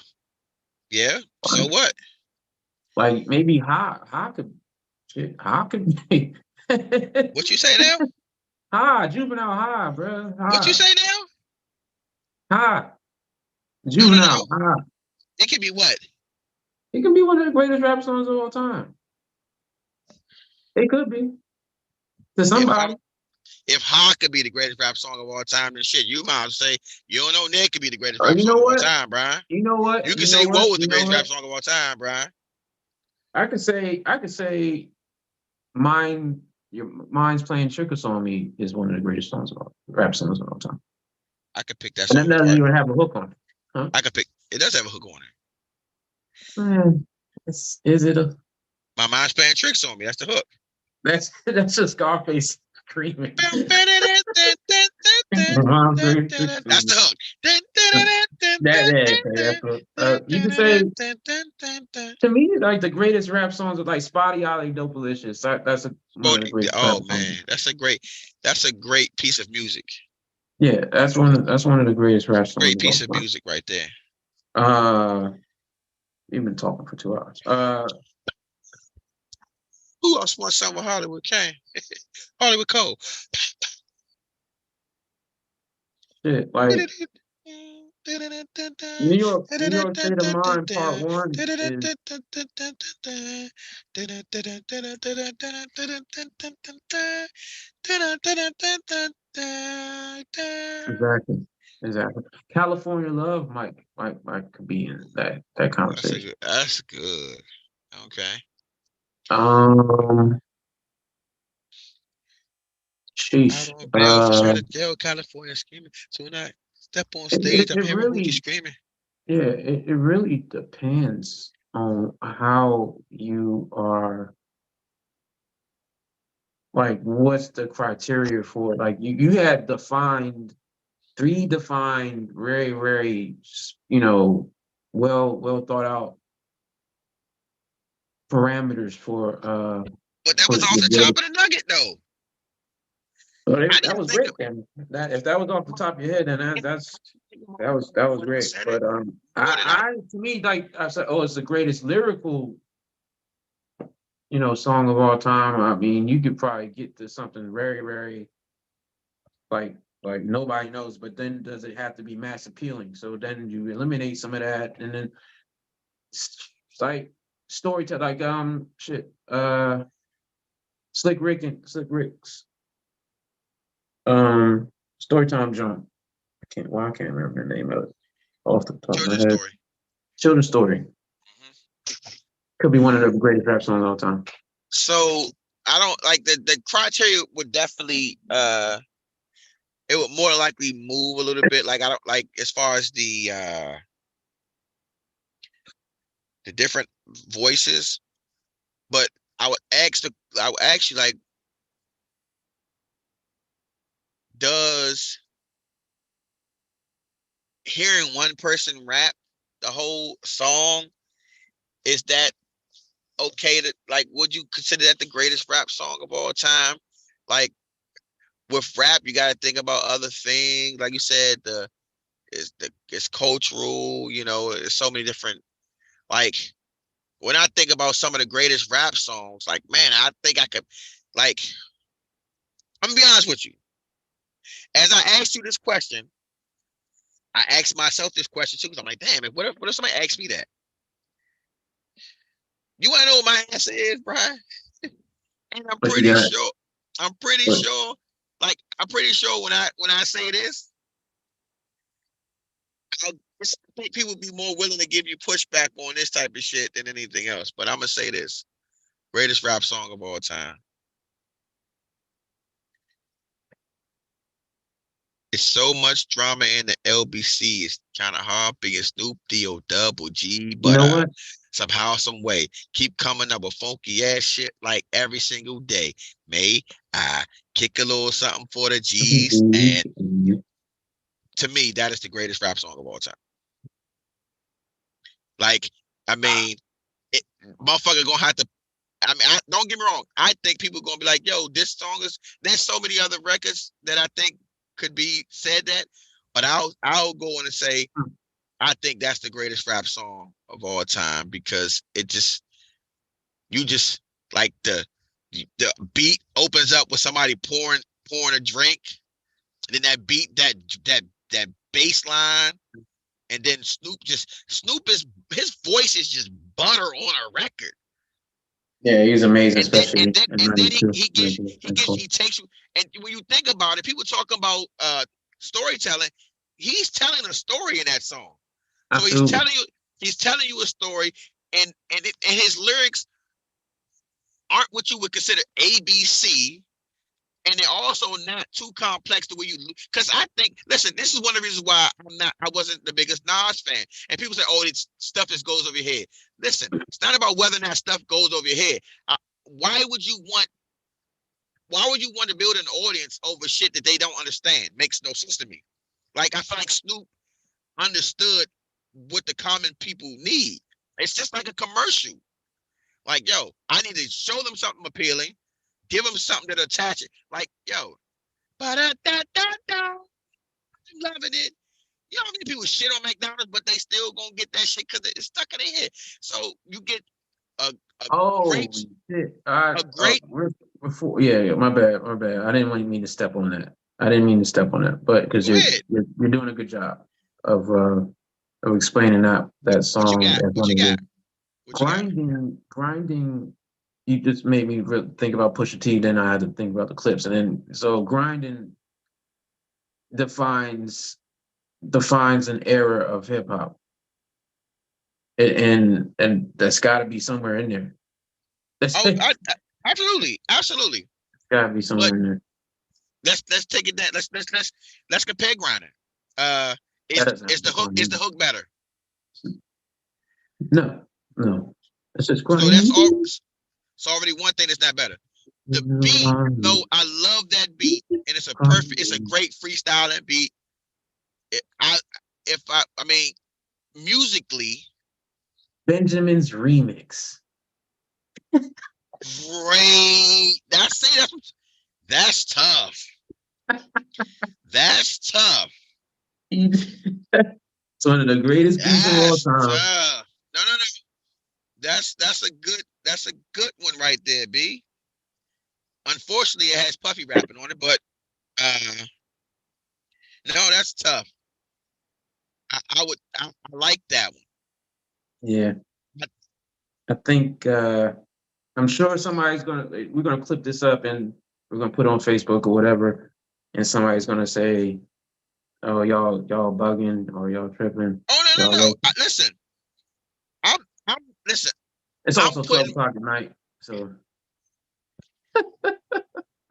A: yeah. So what?
B: Like maybe Ha could be
A: What you say now?
B: Juvenile Ha, bro.
A: What you say now?
B: Ha,
A: No, no,
B: Juvenile
A: no.
B: Ha.
A: It can be what?
B: It can be one of the greatest rap songs of all time. It could be to
A: If Ha,
B: somebody.
A: if Ha could be the greatest rap song of all time, then shit, you might as well say you don't know Nick could be the greatest rap
B: You
A: song
B: know
A: of all
B: what?
A: time, Brian.
B: You know what?
A: You can
B: You know
A: say
B: what?
A: Woe was the
B: You know
A: greatest rap
B: what?
A: song of all time, Brian.
B: I could say mine mine's playing Trickles on Me is one of the greatest rap songs of all time.
A: I could pick that
B: And
A: song
B: that doesn't
A: apart.
B: even have a hook on it. Huh?
A: I could pick. It does have a hook on it.
B: Is it a
A: My mind's playing tricks on me. That's the hook.
B: that's just Scarface screaming.
A: That's the hook.
B: Okay, that's what you can say to me, like the greatest rap songs are like Spotty Ollie Dopalicious. One of the greatest rap
A: Oh
B: songs.
A: man, that's a great piece of music.
B: Yeah, that's one of the greatest rap songs
A: Great
B: of all
A: piece of
B: time.
A: music right there.
B: We've been talking for 2 hours.
A: Who else wants some with Hollywood Kane? Hollywood Cole.
B: Shit, like New York State of Mind Part One is exactly, exactly. California Love might could be in that conversation.
A: That's good. Okay.
B: Um,
A: Out
B: sheesh.
A: on bail, fresh out of jail, California screaming. Tonight, step on stage, I'm
B: It
A: hearing Wookie
B: really,
A: screaming.
B: yeah, it really depends on how you are, like, what's the criteria for it? Like, you had three defined, very, very, well thought out parameters
A: But that
B: for
A: was off
B: the
A: the top
B: greatest.
A: of the nugget, though.
B: Well,
A: I
B: that
A: didn't
B: was
A: think
B: great. Then that if that was off the top of your head, then that was
A: wouldn't have
B: great.
A: said it.
B: But
A: What did I?
B: to me, like I said, oh, it's the greatest lyrical, song of all time. I mean, you could probably get to something very, very like nobody knows. But then, does it have to be mass appealing? So then you eliminate some of that, and then it's like storytelling, like shit, Slick Rick's Storytime John. I can't remember the name of it off the top of my
A: Children's
B: head.
A: story.
B: Children's Story
A: Mhm.
B: could be one of the greatest rap songs of all time.
A: So I don't like the criteria would definitely it would more likely move a little bit. Like I don't like as far as the different voices, but I would ask you like, does hearing one person rap the whole song, is that okay to like? Would you consider that the greatest rap song of all time? Like with rap, you got to think about other things. Like you said, it's cultural. You know, there's so many different like. When I think about some of the greatest rap songs, like man, I think I could like. I'm gonna be honest with you. As I asked you this question, I asked myself this question too because I'm like, damn, what if somebody asked me that? You want to know what my answer is, Brian? And I'm
B: What you
A: pretty
B: got?
A: sure. I'm pretty
B: What?
A: sure. Like I'm pretty sure when I say this, I think people be more willing to give you pushback on this type of shit than anything else. But I'm gonna say this: greatest rap song of all time. It's so much drama in the LBC. It's kind of hard being Snoop D-O double G,
B: You
A: but
B: know what?
A: somehow, some way, keep coming up with funky ass shit like every single day. May I kick a little something for the G's? And to me, that is the greatest rap song of all time. Like, I mean, motherfucker gonna have to. I mean, don't get me wrong. I think people gonna be like, "Yo, this song is." There's so many other records that I think could be said that, but I'll go on and say I think that's the greatest rap song of all time because it just you just like the beat opens up with somebody pouring a drink, and then that beat that bass line, and then Snoop is his voice is just butter on a record.
B: Yeah, he's amazing,
A: And then
B: especially
A: and then
B: in
A: and then
B: '92.
A: he takes you, and when you think about it, people talk about storytelling. He's telling a story in that song. So
B: Absolutely.
A: he's telling you a story, and his lyrics aren't what you would consider ABC, and they're also not too complex the way you. Because I think, listen, this is one of the reasons why I wasn't the biggest Nas fan. And people say, "Oh, it's stuff that goes over your head." Listen, it's not about whether or not stuff goes over your head. Why would you want? Why would you want to build an audience over shit that they don't understand? Makes no sense to me. Like I feel like Snoop understood what the common people need. It's just like a commercial. Like, yo, I need to show them something appealing, give them something that attach it. Like, yo, ba da da da da, I'm loving it. You know how many people shit on McDonald's, but they still gonna get that shit because it's stuck in their head. So you get a a
B: Oh
A: great
B: shit!
A: a great.
B: Before, yeah, my bad, my bad. I didn't want mean to step on that. I didn't mean to step on that, but because
A: Go ahead.
B: you're doing a good job of explaining that
A: What you
B: song
A: got?
B: as
A: What
B: one
A: you
B: of
A: got?
B: the
A: What you got?
B: grinding. You just made me think about Pusha T. Then I had to think about the clips, and then so grinding defines an era of hip hop, and that's got to be somewhere in there. That's
A: Oh, absolutely, absolutely.
B: got to be
A: But
B: somewhere in there.
A: let's take it that let's compare grinding. Uh,
B: That doesn't
A: is
B: have to go
A: is
B: in.
A: the hook better?
B: No, no. It's just
A: So that's
B: grinding.
A: all. It's already one thing that's not better. The beat, though, I love that beat, and it's a great freestyling beat. It, I, I mean, musically,
B: Benjamin's remix.
A: great. That's tough. That's tough.
B: It's one of the greatest beats of all
A: That's
B: time.
A: tough. No. That's a good one right there, B. Unfortunately, it has Puffy rapping on it, but uh, no, that's tough. I like that one.
B: Yeah,
A: But,
B: I think I'm sure we're gonna clip this up and we're gonna put it on Facebook or whatever, and somebody's gonna say, "Oh, y'all bugging or y'all tripping."
A: oh no.
B: Y'all,
A: Listen, I'm I'm listen.
B: it's
A: I'm
B: also 12
A: putting
B: o'clock at night, so I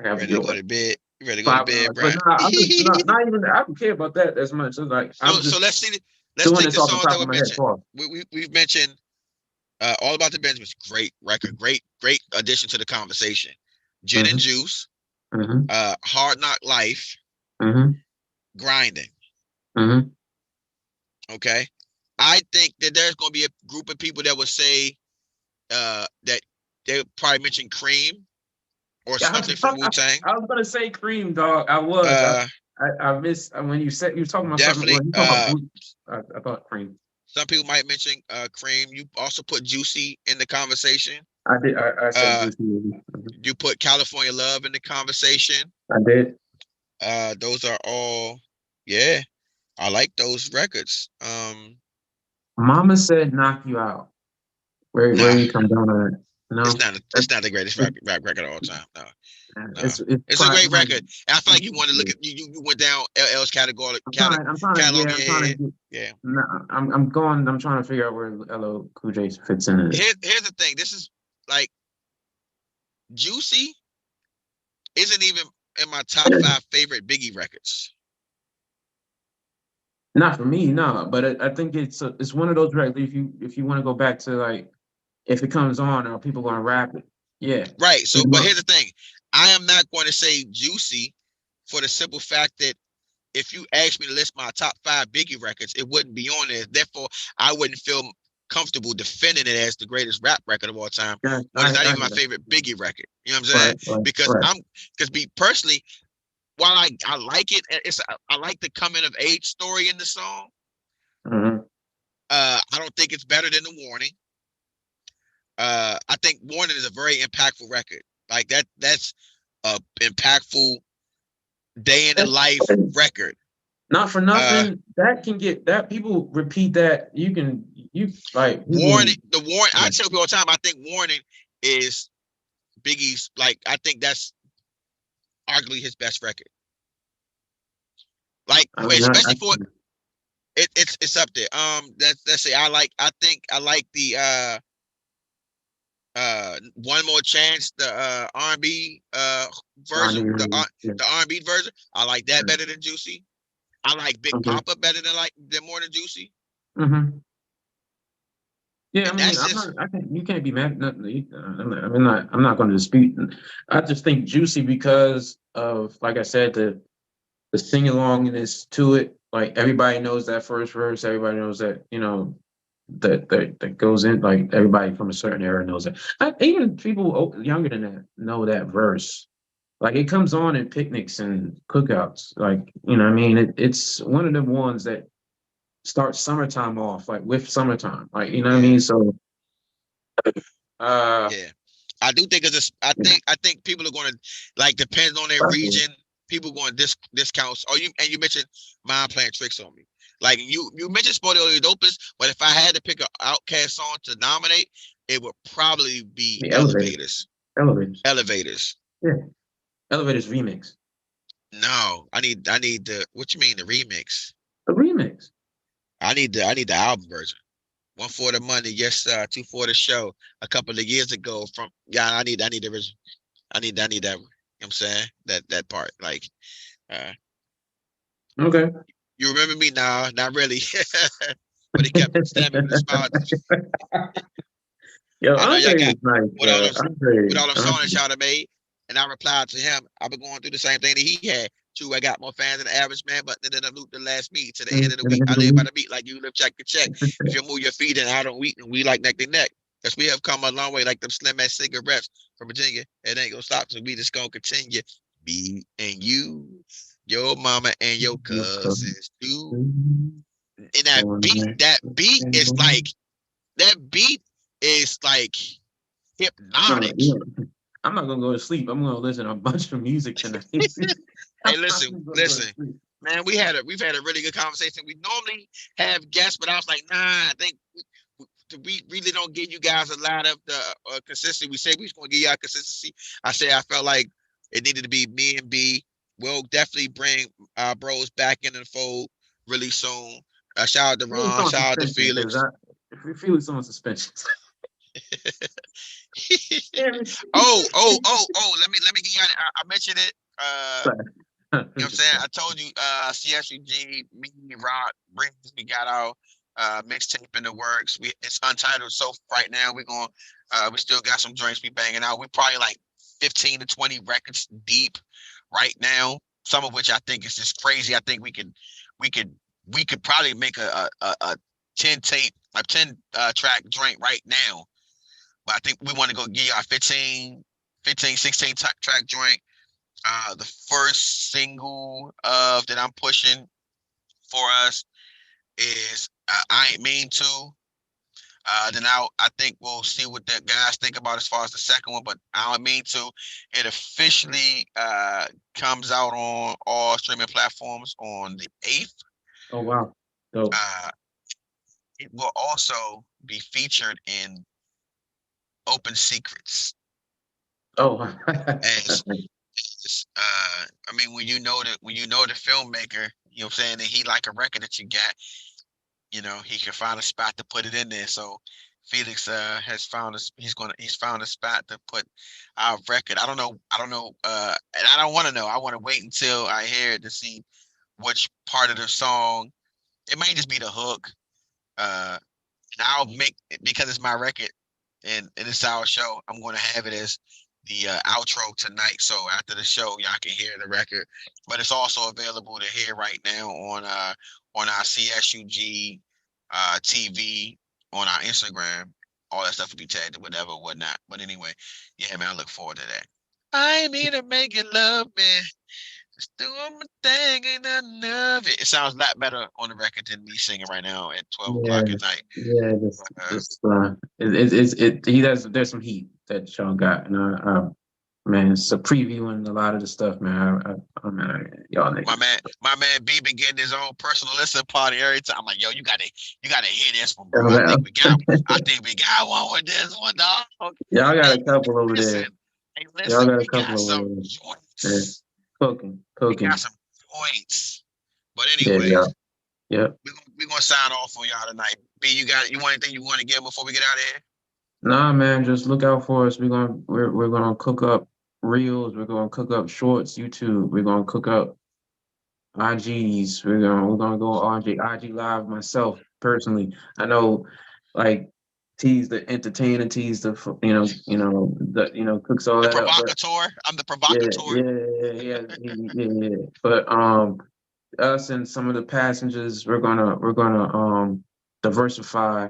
B: have to
A: ready to
B: go
A: go
B: at
A: to bed. You ready to go to
B: 5 hours.
A: bed,
B: But
A: Brian?
B: nah, I'm just not even. I don't care about that as much. It's like I'm
A: So
B: just
A: let's
B: doing
A: take
B: this
A: the
B: off the
A: songs that
B: top
A: were
B: of my head.
A: mentioned.
B: Paul.
A: We've mentioned All About the Benjamins, great record, great addition to the conversation. Gin and
B: Mm-hmm,
A: Juice,
B: mm-hmm,
A: Hard Knock Life,
B: mm-hmm,
A: Grinding.
B: mm-hmm.
A: Okay, I think that there's going to be a group of people that would say that they would probably mention Cream or
B: Yeah,
A: something from Wu-Tang.
B: I was gonna say Cream, dog. I was.
A: Uh,
B: I missed when you said you were talking about something.
A: Definitely.
B: When you talking about Boots, I thought Cream.
A: Some people might mention Cream. You also put Juicy in the conversation.
B: I did. I said
A: Uh,
B: Juicy. Mhm.
A: you put California Love in the conversation.
B: I did.
A: Those are all, yeah. I like those records.
B: Mama said knock you out. Where
A: Nah,
B: you come down on it? No,
A: it's not the greatest rap record of all time. No, no. It's a great record. And I feel like you want to look at you went down LL's category
B: I'm trying to,
A: catalog.
B: yeah, I'm trying
A: Yeah,
B: to get,
A: yeah.
B: no, I'm trying to figure out where LL Cool J fits in it.
A: Here's the thing. This is like Juicy isn't even in my top 5 favorite Biggie records.
B: Not for me, no, but I think it's one of those records. If you want to go back to like if it comes on or people gonna rap it, yeah.
A: Right. So, but here's the thing. I am not going to say Juicy for the simple fact that if you ask me to list my top 5 Biggie records, it wouldn't be on there. Therefore, I wouldn't feel comfortable defending it as the greatest rap record of all time
B: Yeah,
A: when it's not even my favorite Biggie record. You know what I'm saying?
B: right,
A: Because
B: right.
A: me personally, while I like it, I like the coming of age story in the song.
B: Mm-hmm.
A: I don't think it's better than The Warning. I think Warning is a very impactful record. Like that's a impactful day in the life record.
B: Not for nothing, that can get that people repeat that. You like
A: Warning. The Warning.
B: Yeah.
A: I tell people all the time. I think Warning is Biggie's. Like I think that's arguably his best record. Like especially for it's up there. Let's say I like the One More Chance, the R&B version, the R&B version. I like that better than Juicy. I like Big Papa better than more than Juicy.
B: Mm-hmm. Yeah,
A: And
B: I mean, you can't be mad. I'm not going to dispute. I just think Juicy because of, like I said, the sing alongness to it. Like everybody knows that first verse. Everybody knows that that goes in. Like everybody from a certain era knows that. Even people younger than that know that verse. Like it comes on in picnics and cookouts. Like what I mean, it's one of them ones that start summertime off, like with summertime. Like what I mean. So,
A: yeah, I do think I think people are going to like depends on their region. People going discounts. Oh, you mentioned Mind Playing Tricks on Me. Like you mentioned Spoiled Opus, but if I had to pick an Outkast song to nominate, it would probably be Elevators. Elevators.
B: Yeah. Elevators remix.
A: No, I need the what you mean the remix?
B: The remix.
A: I need the album version. One for the money, yes, 2 for the show. A couple of years ago, I need the original. I need that. You know what I'm saying that part. Like,
B: okay.
A: You remember me? Nah, not really. But he kept stabbing with a smile.
B: Yo,
A: I know y'all got with all them songs y'all have made, and I replied to him. I've been going through the same thing that he had. True, I got more fans than the average man, but then I loop the last beat to the end of the week. I live by the beat like you live check to check. If you move your feet and I don't eat, and we like neck to neck. Because we have come a long way, like them Slim ass cigarettes from Virginia. It ain't gonna stop, so we just gonna continue. Me and you, your mama and your cousins too. And that beat is like hypnotic.
B: I'm not gonna go to sleep. I'm gonna listen to a bunch of music tonight.
A: Hey, listen, man. We've had a really good conversation. We normally have guests, but I was like, nah. I think we really don't give you guys a lot of the consistency. We say we're gonna give y'all consistency. I felt like it needed to be me and B. We'll definitely bring our bros back in the fold really soon. Shout out to Ron. Shout out to Felix.
B: Felix on suspension.
A: Oh. Let me get you. I mentioned it. You know what I'm saying? I told you, CSUG, me, Rod, we got our mixtape in the works. It's untitled. So right now we still got some joints we banging out. We probably like 15 to 20 records deep right now. Some of which I think is just crazy. I think we could probably make a 10 track joint right now. But I think we want to go give y'all 15, 16 track joint. The first single that I'm pushing for us is I Ain't Mean To. Then I think we'll see what the guys think about as far as the second one, but I Don't Mean To. It officially comes out on all streaming platforms on the 8th.
B: Oh wow. Dope.
A: It will also be featured in Open Secrets.
B: Oh.
A: As I mean, when you know the filmmaker, you know what I'm saying, and he like a record that you got, he can find a spot to put it in there. So Felix has found he's found a spot to put our record. I don't know, and I don't want to know. I want to wait until I hear it to see which part of the song. It might just be the hook. And I'll make because it's my record and it's our show. I'm going to have it as the outro tonight. So after the show, y'all can hear the record. But it's also available to hear right now on our CSUG TV, on our Instagram. All that stuff will be tagged or whatever, whatnot. But anyway, yeah, man, I look forward to that. I ain't mean to make you love me. Just doing my thing, ain't nothing of it. It sounds a lot better on the record than me singing right now at 12
B: Yeah,
A: o'clock at night.
B: yeah,
A: Uh,
B: he does. There's some heat that y'all got, and man, it's a preview and a lot of the stuff, man. Y'all
A: my
B: niggas.
A: man B been getting his own personal listen party every time. I'm like, yo, you gotta hear this one, bro. I think we got one with this one, dog.
B: Y'all got
A: Hey,
B: a couple over there.
A: listen,
B: Y'all got a
A: we got
B: couple over
A: some
B: there. Yeah.
A: joints.
B: Cooking,
A: We got
B: cooking.
A: some points. But
B: Yeah, yeah,
A: anyways,
B: yeah.
A: we're gonna sign off on y'all tonight. B, you want anything you want to get before we get out of here?
B: Nah, man, just look out for us. We're gonna cook up reels. We're gonna cook up shorts, YouTube. We're gonna cook up IGs. We're gonna go IG live myself personally. I know, like T's the entertainer, T's the cooks all
A: The
B: that up. But
A: provocateur. I'm the
B: yeah,
A: provocateur.
B: yeah. But us and some of the passengers, we're gonna diversify.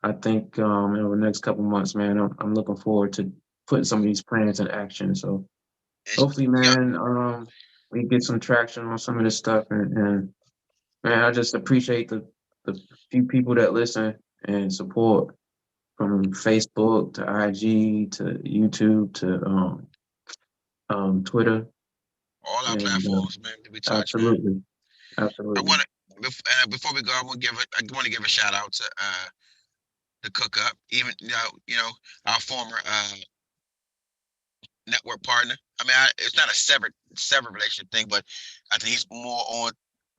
B: I think in the next couple months, man, I'm looking forward to putting some of these plans in action. So hopefully,
A: Yeah,
B: man, we get some traction on some of this stuff, and man, I just appreciate the few people that listen and support from Facebook to IG to YouTube to Twitter,
A: all our
B: and
A: platforms, man, that we touch, man.
B: absolutely,
A: I
B: absolutely.
A: want to before we go, I want to give a shout out to the Cook Up, even our former network partner. I mean, it's not a severed relationship thing, but I think he's more on.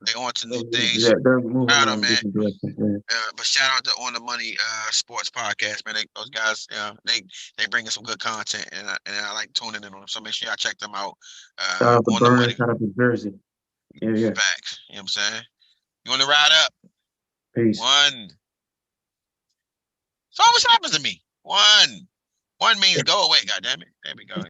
A: They on to new
B: Yeah,
A: things.
B: they're moving
A: Shout out,
B: on
A: man.
B: different directions.
A: But shout out to On the Money Sports Podcast, man. Those guys, they bring us some good content, and I like tuning in on them. So make sure y'all check them out.
B: Shout out to
A: On the
B: Burn,
A: Money
B: shout out to Jersey. Yeah.
A: Facts. You know what I'm saying? You want to ride up?
B: Peace.
A: One. So always happens to me. One means go away. God damn it. There we go.